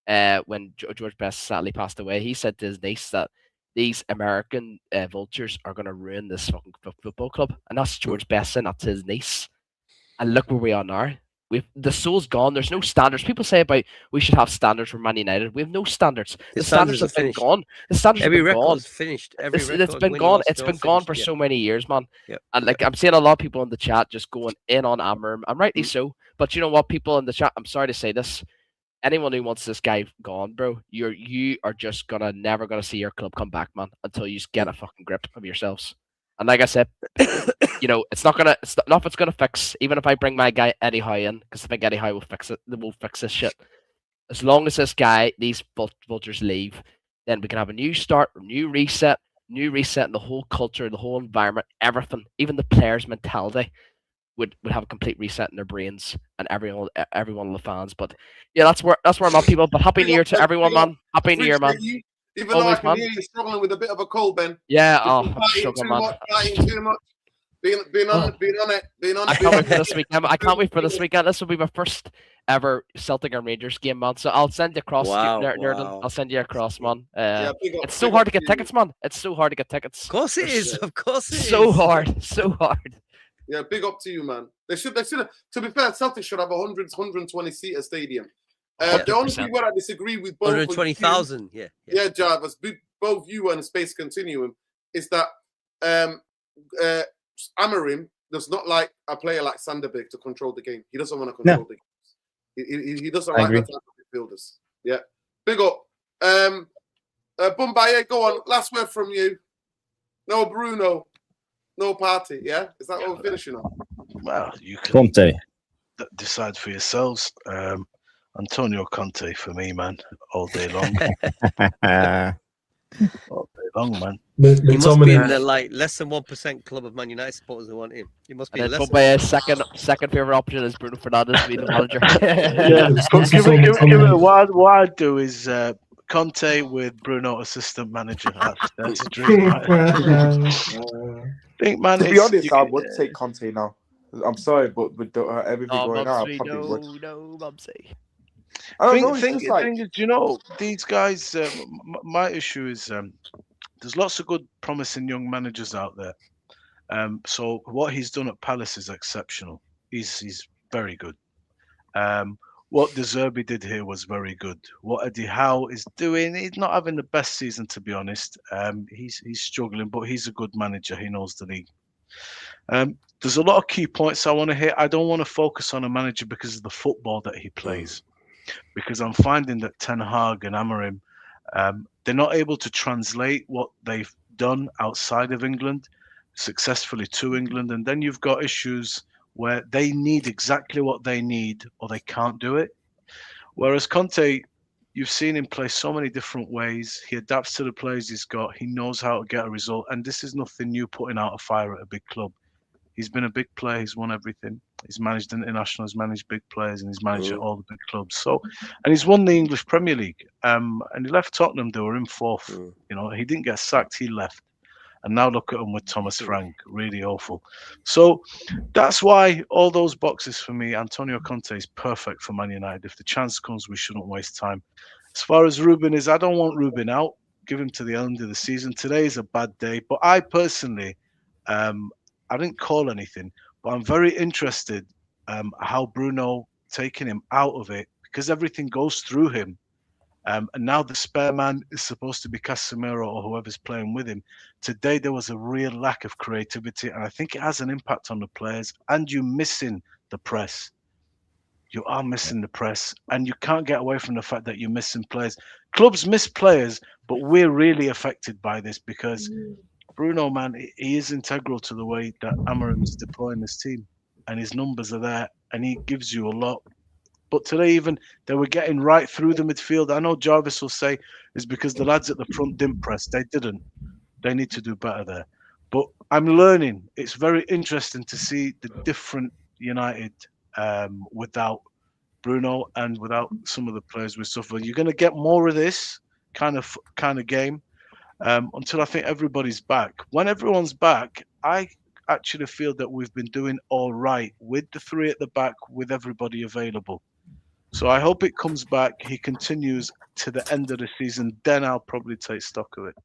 when George Best sadly passed away, he said to his niece that these American vultures are going to ruin this fucking football club. And that's George Best saying that to his niece. And look where we are now. The soul's gone. There's no standards. People say about we should have standards for Man United. We have no standards. The standards have been gone. The standards Every have been gone. Record's finished. It's been gone. It's been gone for so many years, man. Yep. And I'm seeing a lot of people in the chat just going in on Amorim, and rightly so. But you know what, people in the chat, I'm sorry to say this. Anyone who wants this guy gone, bro, you are just never gonna see your club come back, man, until you just get a fucking grip of yourselves. And like I said, it's not if it's gonna fix. Even if I bring my guy Eddie Howe in, because I think Eddie Howe will fix it. They will fix this shit. As long as this guy, these vultures leave, then we can have a new start, new reset in the whole culture, the whole environment, everything, even the players' mentality would have a complete reset in their brains, and everyone of the fans. But yeah, that's where I'm at, people. But happy New Year to everyone, man. Happy New Year, man. Even though I can hear you struggling with a bit of a cold, Ben. Yeah, I'm struggling, man. Fighting too much. Being on it. I can't wait for this weekend. I can't wait for this weekend. This will be my first ever Celtic and Rangers game, man. So I'll send you across, Nerden. I'll send you across, man. It's so hard to get tickets, man. It's so hard to get tickets. Of course it is. Of course it is. So hard. Yeah, big up to you, man. They should have, to be fair, Celtic should have 120 seater stadium. The only thing where I disagree with both 120,000, yeah. Yeah, Jarvis, both you and Space Continuum, is that Amorim does not like a player like Sanderberg to control the game. He doesn't want to control the game. He doesn't like that type of midfielders. Yeah. Big up. Bumbaye, go on. Last word from you. No Bruno. No party, yeah? Is that what we're finishing on? Well, you can Conte. decide for yourselves. Antonio Conte for me, man, all day long. All day long, man. He must be in the less than 1% club of Man United supporters who want him. He must be. And then my second favorite option is Bruno Fernandes to be the manager. Give it. What I'd do is Conte with Bruno assistant manager. That's a dream. Think, man. To be honest, I would take Conte now. I'm sorry, but with everything going on, I probably would. No, Mumsy. Thing is, you know, these guys. My issue is there's lots of good, promising young managers out there. So what he's done at Palace is exceptional. He's very good. What De Zerbi did here was very good. What Eddie Howe is doing, he's not having the best season, to be honest. He's struggling, but he's a good manager. He knows the league. There's a lot of key points I want to hit. I don't want to focus on a manager because of the football that he plays. Because I'm finding that Ten Hag and Amorim, they're not able to translate what they've done outside of England successfully to England. And then you've got issues where they need exactly what they need or they can't do it. Whereas Conte, you've seen him play so many different ways. He adapts to the players he's got. He knows how to get a result. And this is nothing new, putting out a fire at a big club. He's been a big player. He's won everything. He's managed international, he's managed big players, and he's managed at all the big clubs. So, and he's won the English Premier League. And he left Tottenham. They were in fourth. You know, he didn't get sacked. He left. And now look at him with Thomas Frank. Really awful. So that's why all those boxes for me, Antonio Conte is perfect for Man United. If the chance comes, we shouldn't waste time. As far as Ruben is, I don't want Ruben out. Give him to the end of the season. Today is a bad day. But I personally, I didn't call anything. But I'm very interested how Bruno taking him out of it, because everything goes through him. And now the spare man is supposed to be Casemiro or whoever's playing with him. Today, there was a real lack of creativity, and I think it has an impact on the players. And you're missing the press. You are missing the press, and you can't get away from the fact that you're missing players. Clubs miss players, but we're really affected by this because Bruno, man, he is integral to the way that Amorim is deploying this team, and his numbers are there, and he gives you a lot. But today, even they were getting right through the midfield. I know Jarvis will say it's because the lads at the front didn't press. They didn't. They need to do better there. But I'm learning. It's very interesting to see the different United without Bruno and without some of the players we suffer. You're going to get more of this kind of game until I think everybody's back. When everyone's back, I actually feel that we've been doing all right with the three at the back, with everybody available. So I hope it comes back. He continues to the end of the season. Then I'll probably take stock of it.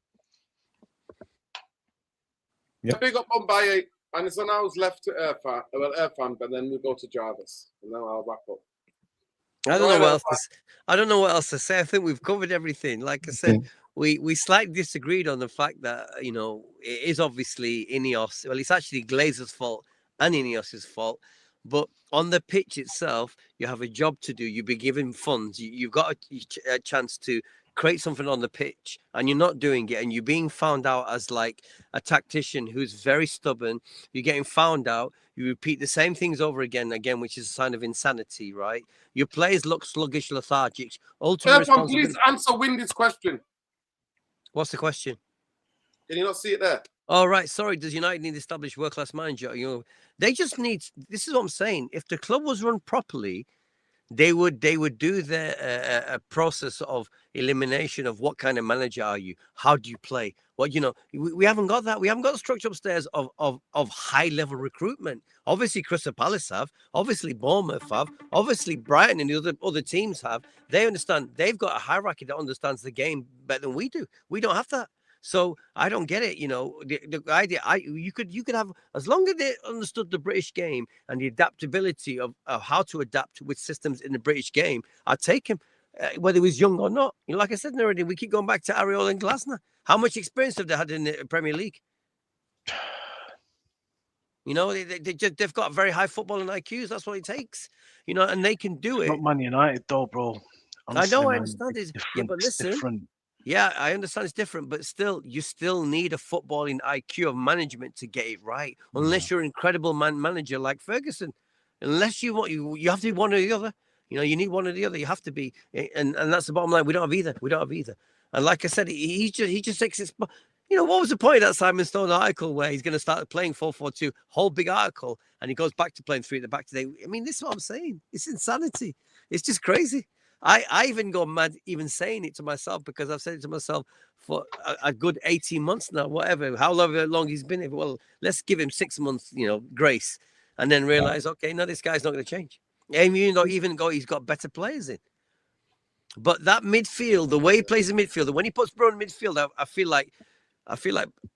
Big up on Baye, and it's on ours left to Irfan, but then we go to Jarvis, and then I'll wrap up. I don't know what else to say. I think we've covered everything. Like I said, we slightly disagreed on the fact that, you know, it is obviously Ineos. Well, it's actually Glazer's fault and Ineos's fault. But on the pitch itself, you have a job to do. You've been given funds. You've got a chance to create something on the pitch, and you're not doing it. And you're being found out as like a tactician who's very stubborn. You're getting found out. You repeat the same things over again, which is a sign of insanity, right? Your players look sluggish, lethargic. Please answer Windy's question. What's the question? Can you not see it there? Oh, right. Sorry. Does United need established world-class manager? You know, they just need. This is what I'm saying. If the club was run properly, they would do their process of elimination of what kind of manager are you? How do you play? Well, you know, we haven't got that. We haven't got the structure upstairs of high-level recruitment. Obviously, Crystal Palace have. Obviously, Bournemouth have. Obviously, Brighton and the other teams have. They understand. They've got a hierarchy that understands the game better than we do. We don't have that. So I don't get it. The idea you could have, as long as they understood the British game and the adaptability of how to adapt with systems in the British game, I'd take him, whether he was young or not. Like I said already, we keep going back to Areola and Glasner. How much experience have they had in the Premier League? They've got very high footballing IQs. That's what it takes. And they can do it. Not Man United though, bro. Honestly, I know, I man, understand it's it. different. Yeah, but It's listen. different. Yeah, I understand it's different, but still, you still need a footballing IQ of management to get it right. Unless you're an incredible manager like Ferguson, unless you want, you have to be one or the other. You need one or the other. You have to be, and that's the bottom line. We don't have either. We don't have either. And like I said, he just takes his. What was the point of that Simon Stone article where he's going to start playing 4-4-2? Whole big article, and he goes back to playing 3 at the back today. I mean, this is what I'm saying. It's insanity. It's just crazy. I even go mad even saying it to myself, because I've said it to myself for a good 18 months now, whatever, however long he's been here. Well, let's give him 6 months, grace, and then realize, okay, no, this guy's not going to change. Even though he's got better players in. But that midfield, the way he plays the midfield, when he puts Bruno in midfield, I feel like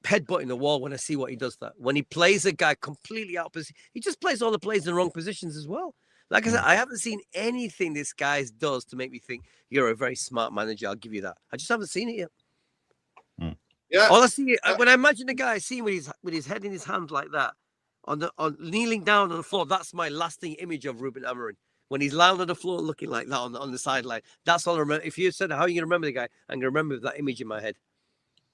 headbutting the wall when I see what he does. That when he plays a guy completely out of position, he just plays all the plays in the wrong positions as well. Like I said, I haven't seen anything this guy does to make me think you're a very smart manager. I'll give you that. I just haven't seen it yet. Yeah. All I see, when I imagine the guy seeing with his head in his hand like that, on kneeling down on the floor, that's my lasting image of Ruben Amorim. When he's lying on the floor looking like that on the sideline, that's all I remember. If you said how you remember the guy, I'm gonna remember that image in my head.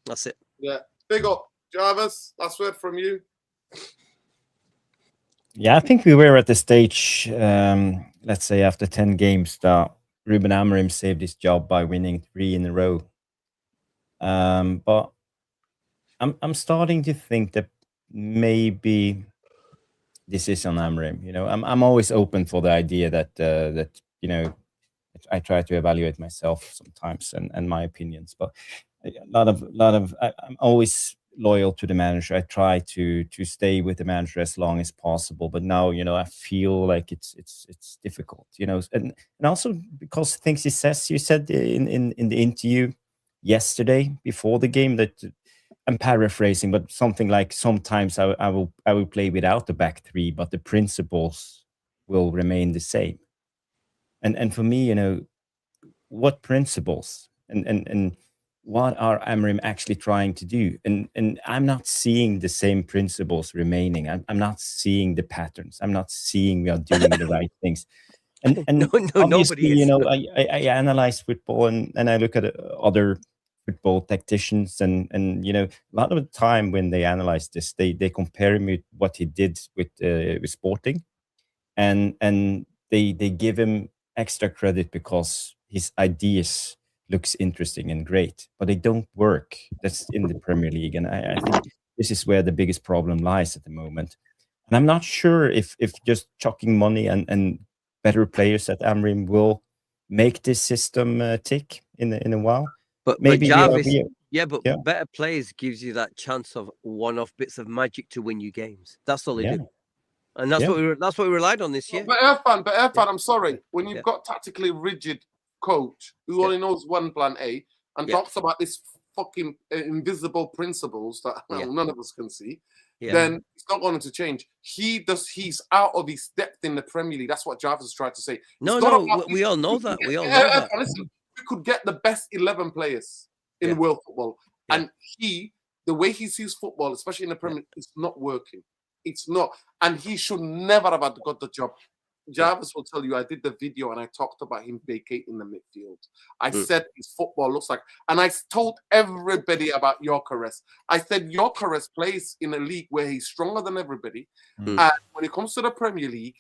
That's it. Yeah. Big up, Jarvis. Last word from you. Yeah, I think we were at the stage, let's say after 10 games, that Ruben Amorim saved his job by winning 3 in a row. But I'm starting to think that maybe this is on Amorim. I'm always open for the idea that I try to evaluate myself sometimes and my opinions, but a lot of I'm always loyal to the manager. I try to stay with the manager as long as possible, but now I feel like it's difficult, and also because things you said in the interview yesterday before the game, that I'm paraphrasing, but something like, sometimes I will play without the back 3, but the principles will remain the same. And for me, what principles and what are Amorim actually trying to do? And I'm not seeing the same principles remaining. I'm not seeing the patterns. I'm not seeing we are doing the right things. And obviously, nobody is. I analyze football and I look at other football tacticians and a lot of the time when they analyze this, they compare him with what he did with Sporting, and they give him extra credit because his ideas looks interesting and great, but they don't work. That's in the Premier League, and I think this is where the biggest problem lies at the moment. And I'm not sure if just chucking money and better players at Amorim will make this system tick in a while. But maybe Jarvis, better players gives you that chance of one-off bits of magic to win you games. That's all they do. And that's what we relied on this year. But Irfan, I'm sorry. When you've got tactically rigid coach who only knows one plan A and talks about this fucking invisible principles that none of us can see, then it's not going to change. He's out of his depth in the Premier League. That's what Jarvis is trying to say. No, we all know that. We all know that. Listen, we could get the best 11 players in world football, and the way he sees football, especially in the Premier League, is not working. It's not, and he should never have got the job. Jarvis will tell you, I did the video and I talked about him vacating the midfield. I said his football looks like, and I told everybody about Gyökeres. I said Gyökeres plays in a league where he's stronger than everybody. And when it comes to the Premier League,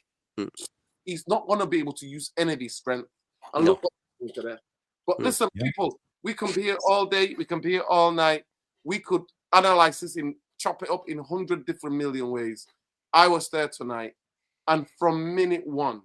he's not going to be able to use any of his strength. And look what happened to that. But listen, people, we can be here all day. We can be here all night. We could analyze this chop it up in 100 different million ways. I was there tonight. And from minute one,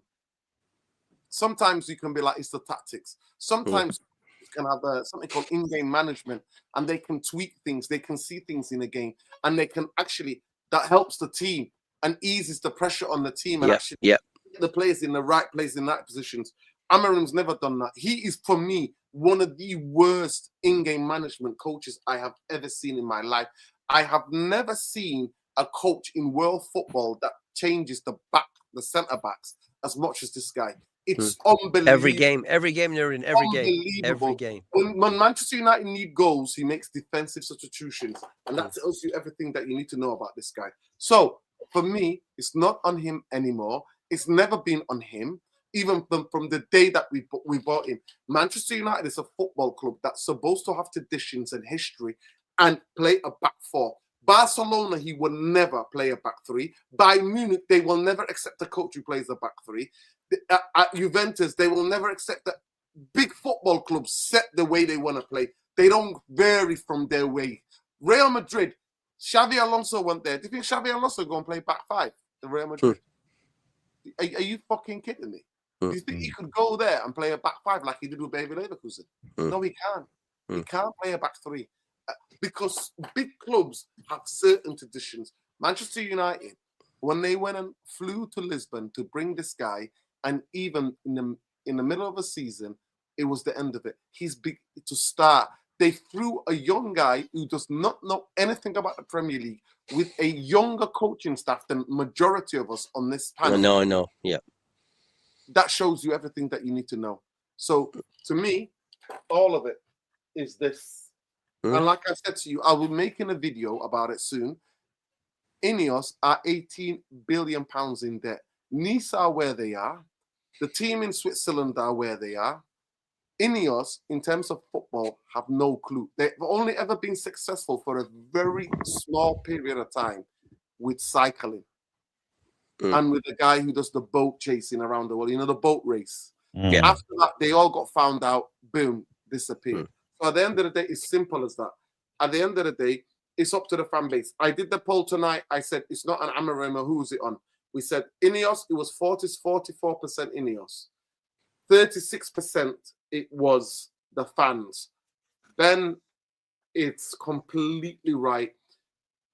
sometimes you can be like, it's the tactics. Sometimes you can have something called in-game management, and they can tweak things. They can see things in a game, and they can actually, that helps the team and eases the pressure on the team and get the players in the right place, in the right positions. Amorim's never done that. He is, for me, one of the worst in-game management coaches I have ever seen in my life. I have never seen a coach in world football that changes the centre backs as much as this guy. It's unbelievable. Every game they're in, every game. When Manchester United need goals, he makes defensive substitutions, and that tells you everything that you need to know about this guy. So for me, it's not on him anymore. It's never been on him, even from the day that we bought him. Manchester United is a football club that's supposed to have traditions and history and play a back four. Barcelona, he will never play a back three. Bayern Munich, they will never accept a coach who plays a back three. At Juventus, they will never accept that. Big football clubs set the way they want to play. They don't vary from their way. Real Madrid, Xavi Alonso went there. Do you think Xavi Alonso going to play back five to Real Madrid? Are you fucking kidding me? Do you think he could go there and play a back five like he did with Baby Leverkusen? No, he can't. He can't play a back three because big clubs have certain traditions. Manchester United, when they went and flew to Lisbon to bring this guy, and even in the middle of a season, it was the end of it. He's big to start. They threw a young guy who does not know anything about the Premier League with a younger coaching staff than majority of us on this panel. No, yeah. That shows you everything that you need to know. So to me, all of it is this. And like I said to you, I will be making a video about it soon. Ineos are 18 billion pounds in debt. Nice are where they are. The team in Switzerland are where they are. Ineos, in terms of football, have no clue. They've only ever been successful for a very small period of time with cycling and with the guy who does the boat chasing around the world, the boat race. After that, they all got found out, boom, disappeared. So at the end of the day, it's simple as that. At the end of the day, it's up to the fan base. I did the poll tonight. I said, it's not an Amorim, who's it on? We said Ineos, it was 44% Ineos. 36% it was the fans. Then it's completely right.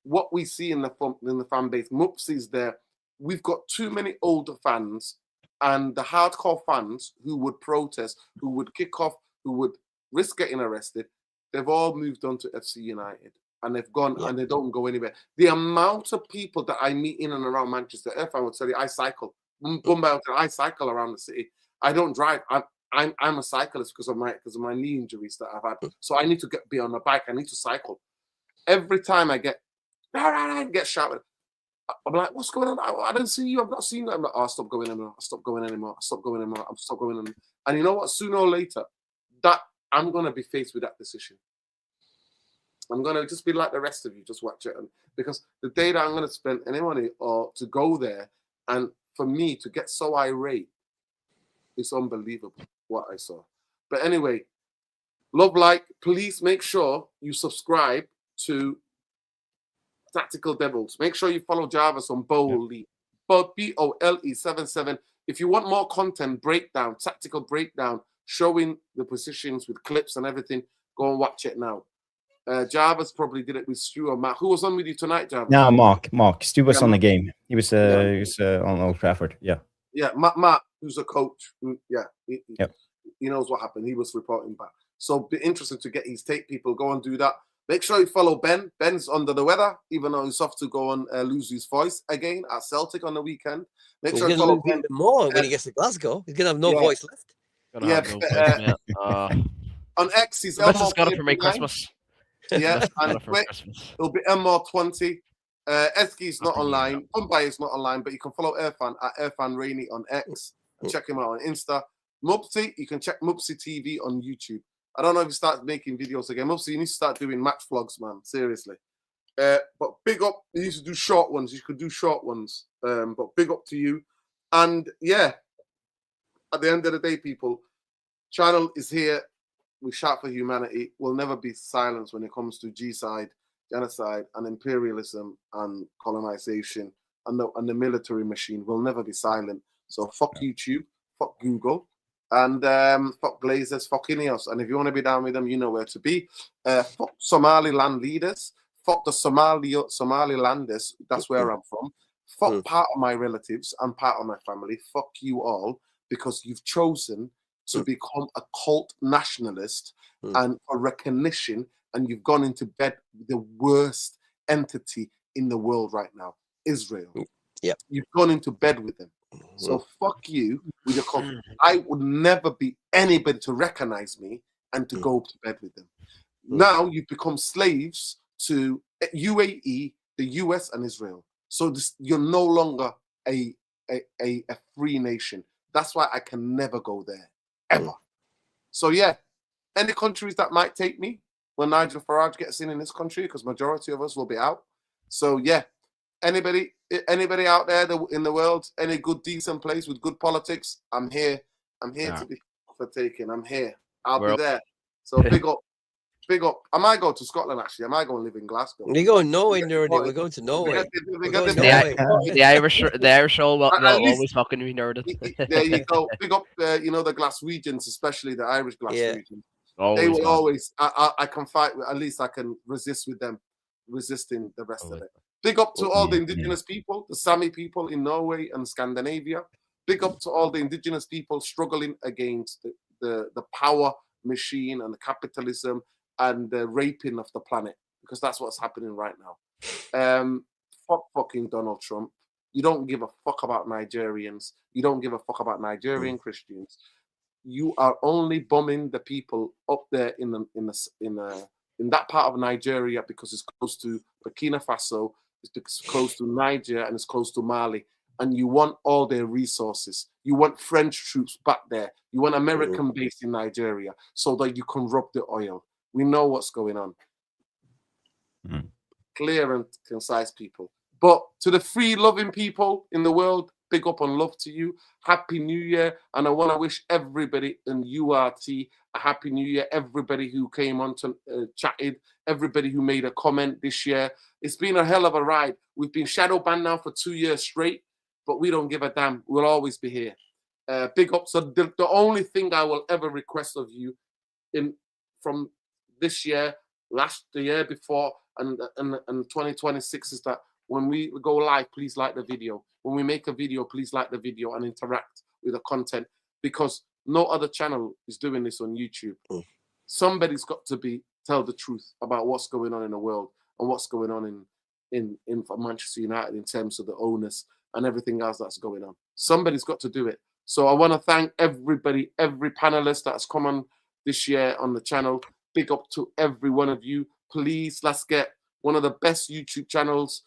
What we see in the fan base, Mufc is there. We've got too many older fans, and the hardcore fans who would protest, who would kick off, who would risk getting arrested, they've all moved on to FC United. And they've gone and they don't go anywhere. The amount of people that I meet in and around Manchester, if I would tell you, I cycle. I cycle around the city. I don't drive. I'm a cyclist because of my knee injuries that I've had. So I need to be on a bike. I need to cycle. Every time I get shouted, I'm like, what's going on? I don't see you. I've not seen you. I'm like, oh, stop going anymore. Stop going anymore. Stop going anymore. I'm stop going anymore. And you know what? Sooner or later, that I'm gonna be faced with that decision. I'm going to just be like the rest of you, just watch it. Because the day that I'm going to spend any money or to go there, and for me to get so irate, it's unbelievable what I saw. But anyway, please make sure you subscribe to Tactical Devils. Make sure you follow Jarvis on Bowley, BOLE77. If you want more content, tactical breakdown, showing the positions with clips and everything, go and watch it now. Jarvis probably did it with Stu or Matt. Who was on with you tonight, Jarvis? No, Mark. Stu was on the game. He was on Old Trafford. Yeah. Yeah, Matt, who's a coach. He knows what happened. He was reporting back. So be interesting to get his take. People go and do that. Make sure you follow Ben. Ben's under the weather, even though he's off to go and lose his voice again at Celtic on the weekend. Make sure you follow Ben more when he gets to Glasgow. He's gonna have no voice left. On X, he's Elmore got it for me Christmas. Yeah, and it'll be MR20. Eski's not online. Mumbai is not online, but you can follow Irfan at Irfan Rainey on X and check him out on Insta. Mupsi, you can check Mupsi TV on YouTube. I don't know if you start making videos again. Mupsi, you need to start doing match vlogs, man. Seriously. But big up. You need to do short ones. You could do short ones. But big up to you. And yeah, at the end of the day, people, channel is here. We shout for humanity. We'll never be silenced when it comes to G-side, genocide, and imperialism and colonization and the military machine. We'll never be silent. So fuck YouTube, fuck Google, and fuck Glazers, fuck Ineos. And if you want to be down with them, you know where to be. Fuck Somaliland leaders. Fuck the Somalilanders. That's where I'm from. Fuck part of my relatives and part of my family. Fuck you all, because you've chosen to become a cult nationalist and for recognition, and you've gone into bed with the worst entity in the world right now, Israel. Yep. You've gone into bed with them. So fuck you with your cult. I would never be anybody to recognize me and to go to bed with them. Now you've become slaves to UAE, the US, and Israel. So you're no longer a free nation. That's why I can never go there, ever. So yeah, any countries that might take me when Nigel Farage gets in this country, because majority of us will be out. So yeah, anybody out there in the world, any good decent place with good politics, I'm here. I'm here to be for taking. I'm here. I'll be there. So big up. Big up. I might go to Scotland actually. I might go and live in Glasgow. You're going Norway, Nerdy. We're going to Norway. The Irish will always fucking be nerded. There you go. Big up, the Glaswegians, especially the Irish Glaswegians. Always, they will always. I can fight. At least I can resist with them, resisting the rest of it. Big up to all the indigenous people, the Sami people in Norway and Scandinavia. Big up to all the indigenous people struggling against the power machine and the capitalism and the raping of the planet, because that's what's happening right now. Fuck fucking Donald Trump. You don't give a fuck about Nigerians. You don't give a fuck about Nigerian Christians. You are only bombing the people up there in that part of Nigeria because it's close to Burkina Faso, it's close to Niger, and it's close to Mali. And you want all their resources. You want French troops back there. You want American base in Nigeria so that you can rub the oil. We know what's going on. Clear and concise people. But to the free loving people in the world, big up and love to you. Happy New Year. And I want to wish everybody in URT a Happy New Year. Everybody who came on to chatted, everybody who made a comment this year. It's been a hell of a ride. We've been shadow banned now for 2 years straight, but we don't give a damn. We'll always be here. Big up. So the only thing I will ever request of you from this year, the year before, and 2026 is that when we go live, please like the video. When we make a video, please like the video and interact with the content, because no other channel is doing this on YouTube. Somebody's got to tell the truth about what's going on in the world and what's going on in Manchester United in terms of the owners and everything else that's going on. Somebody's got to do it. So I want to thank everybody, every panelist that's come on this year on the channel. Big up to every one of you. Please, let's get one of the best YouTube channels,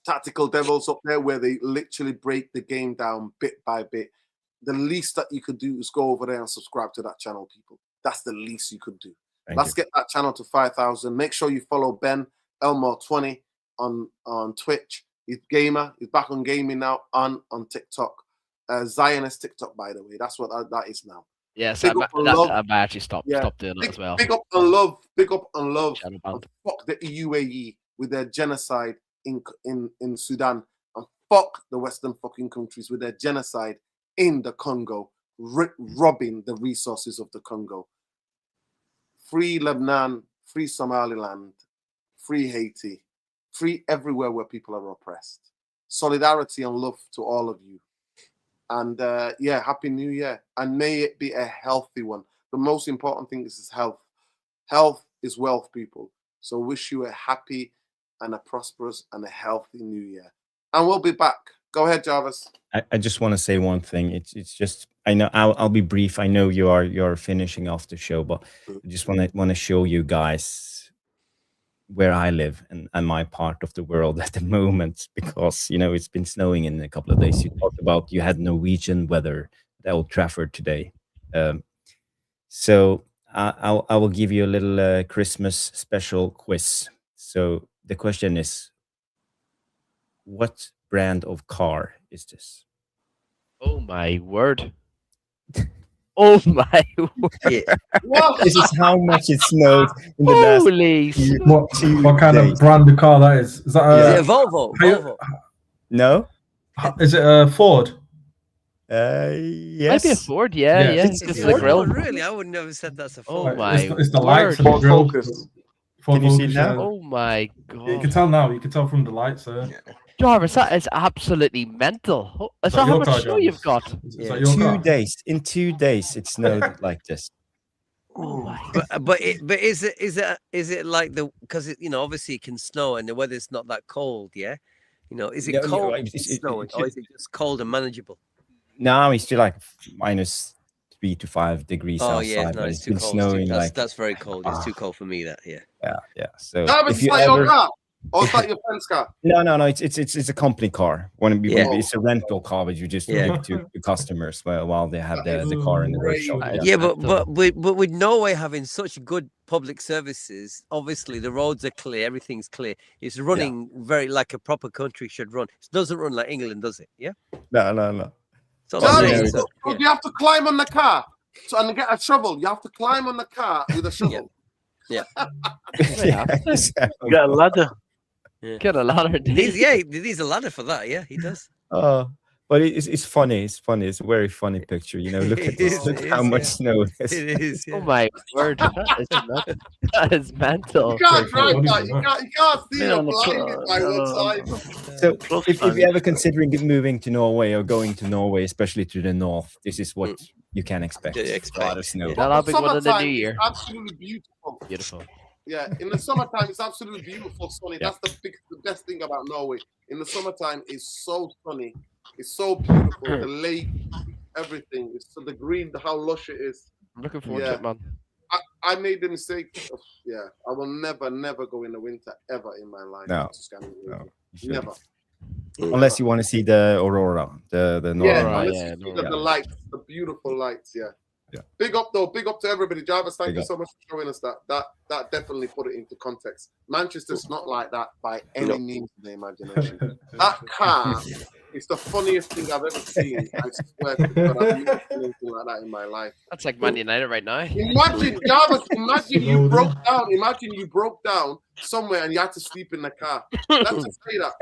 Tactical Devils, up there, where they literally break the game down bit by bit. The least that you could do is go over there and subscribe to that channel, people. That's the least you could do. Let's get that channel to 5,000. Make sure you follow Ben Elmore20 on Twitch. He's gamer. He's back on gaming now on TikTok. Zionist TikTok, by the way. That's what that is now. Yes, I've actually stopped doing that as well. Big up and love. Big up and love. And fuck the UAE with their genocide in Sudan. And fuck the Western fucking countries with their genocide in the Congo, robbing the resources of the Congo. Free Lebanon, free Somaliland, free Haiti, free everywhere where people are oppressed. Solidarity and love to all of you. And Happy New Year. And may it be a healthy one. The most important thing is health. Health is wealth, people. So wish you a happy and a prosperous and a healthy New Year. And we'll be back. Go ahead, Jarvis. I just want to say one thing. It's just, I know I'll be brief. I know you're finishing off the show, but I just want to show you guys where I live and my part of the world at the moment, because it's been snowing in a couple of days. You talked about you had Norwegian weather at Old Trafford today, so I will give you a little Christmas special quiz. So the question is, what brand of car is this? Oh my word! Oh my word! This is how much it snowed in the last what kind of brand of car that is? Is that a Volvo? No. Is it a Ford? Yes. Might be a Ford. Yeah. It's the grill. Really, I wouldn't have said that's a Ford. Oh my! It's the lights and the grill. Focus. Can you see now? Oh my god! You can tell now. You can tell from the lights. Jarvis, that is absolutely mental. Is that how your much car, snow you've Jarvis? got? Is that your car? 2 days. In 2 days, it snowed like this. Oh my. But is it like because obviously it can snow and the weather's not that cold, yeah? Is it No, cold it's- snowing or is it just cold and manageable? Now it's still like -3 to 5 degrees Oh outside. yeah, no, but it's it's too been cold. snowing like That's very cold. It's too cold for me. That yeah. yeah. So Jarvis, if is you that your ever car? Or is that your friend's car? no, it's a company car. Yeah. It's a rental car, but you just Yeah. give to the customers while they have That the car in the great. workshop. That is Yeah, mental. but with Norway having such good public services, obviously the roads are clear, everything's clear. It's running very like a proper country should run. It doesn't run like England, does it? Yeah. No. So Jarvis, so, so you have to climb on the car and get a shovel. You have to climb on the car with a shovel. Yeah, You got a ladder. Get a ladder. he needs a ladder for that. Yeah, he does. But it's funny. It's funny. It's a very funny picture. Look at It this. is, Look it how is, much yeah. snow it is. It is. Oh Yeah. my word. That is mental. You can't Very drive cool. that. You can't see Yeah, you're on the blinded by one side. So Plus if time. you're ever considering moving to Norway or going to Norway, especially to the north, this is what you can expect. Yeah, A lot expect. of snow. Yeah. That'll be one in the Summertime new is year. absolutely beautiful. Beautiful. Yeah, in the summertime, it's absolutely beautiful, sunny. Yeah. That's the best thing about Norway. In the summertime, it's so sunny. It's so beautiful. The lake, everything. It's the green, how lush it is. I'm looking forward to Yeah. it, man. I made the mistake of, I will never go in the winter ever in my life. No. to Scandinavia. No, you shouldn't. Never. Unless you want to see the aurora, the northern Yeah, Alright, lights. unless yeah, you see no, the lights, the beautiful lights. Yeah. Yeah. Big up though. Big up to everybody. Jarvis, thank Big you up. so much for showing us that. That definitely put it into context. Manchester's not like that by any means of the imagination. That car is the funniest thing I've ever seen. I swear to God, I've never seen anything like that in my life. That's like Man United right now. Imagine, Jarvis, imagine you broke down. Imagine you broke down somewhere and you had to sleep in the car. Let's just say that.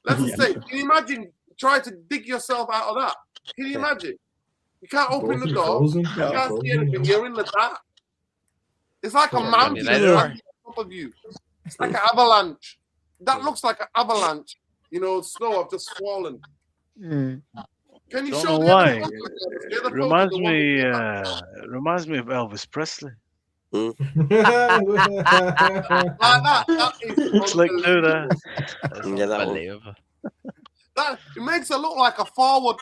Let's just say, can you imagine trying to dig yourself out of that? Can you imagine? You can't open the door. You can't see anything. You're in the dark. It's like a mountain on top of you. It's like an avalanche. That looks like an avalanche. Snow have just fallen. Can you Don't show know the why. other photo? The other Reminds photo, the one reminds me of Elvis Presley. like that. That is It's like do that. Yeah, that one. Unbelievable. It makes it look like a four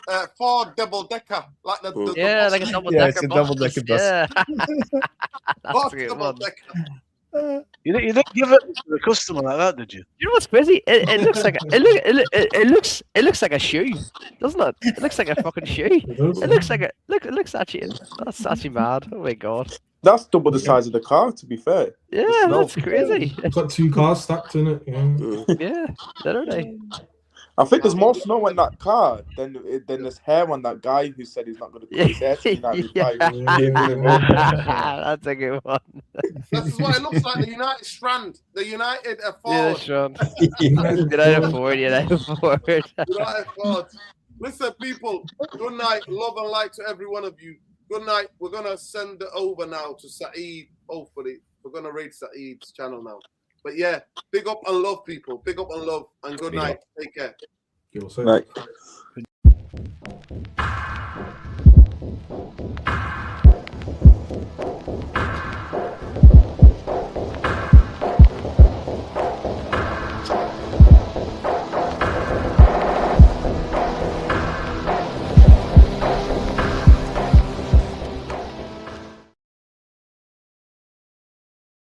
double-decker. Like the Yeah, bus. like a double Yeah, decker it's a bus. double-decker bus. Yeah. That's Bus a good one. double-decker. You didn't give it to the customer like that, did you? You know what's crazy? It looks like it looks like a shoe, doesn't it? It looks like a fucking shoe. It looks like it looks actually that's actually mad. Oh my god. That's double the size of the car, to be fair. Yeah, snow. that's crazy. It's got 2 cars stacked in it. Yeah. Yeah, literally. I think there's more snow in that car than there's hair on that guy who said he's not going to cut his hair to United Yeah. Bike. That's a good one. That's what it looks like. The United strand. The United Yeah, forward. Sean. United forward. United forward. United forward. Listen, people. Good night. Love and light to every one of you. Good night. We're gonna send it over now to Saeed. Hopefully, we're gonna raid Saeed's channel now. But yeah, big up and love, people. Big up and love, and good night. Take care. You'll say. Right.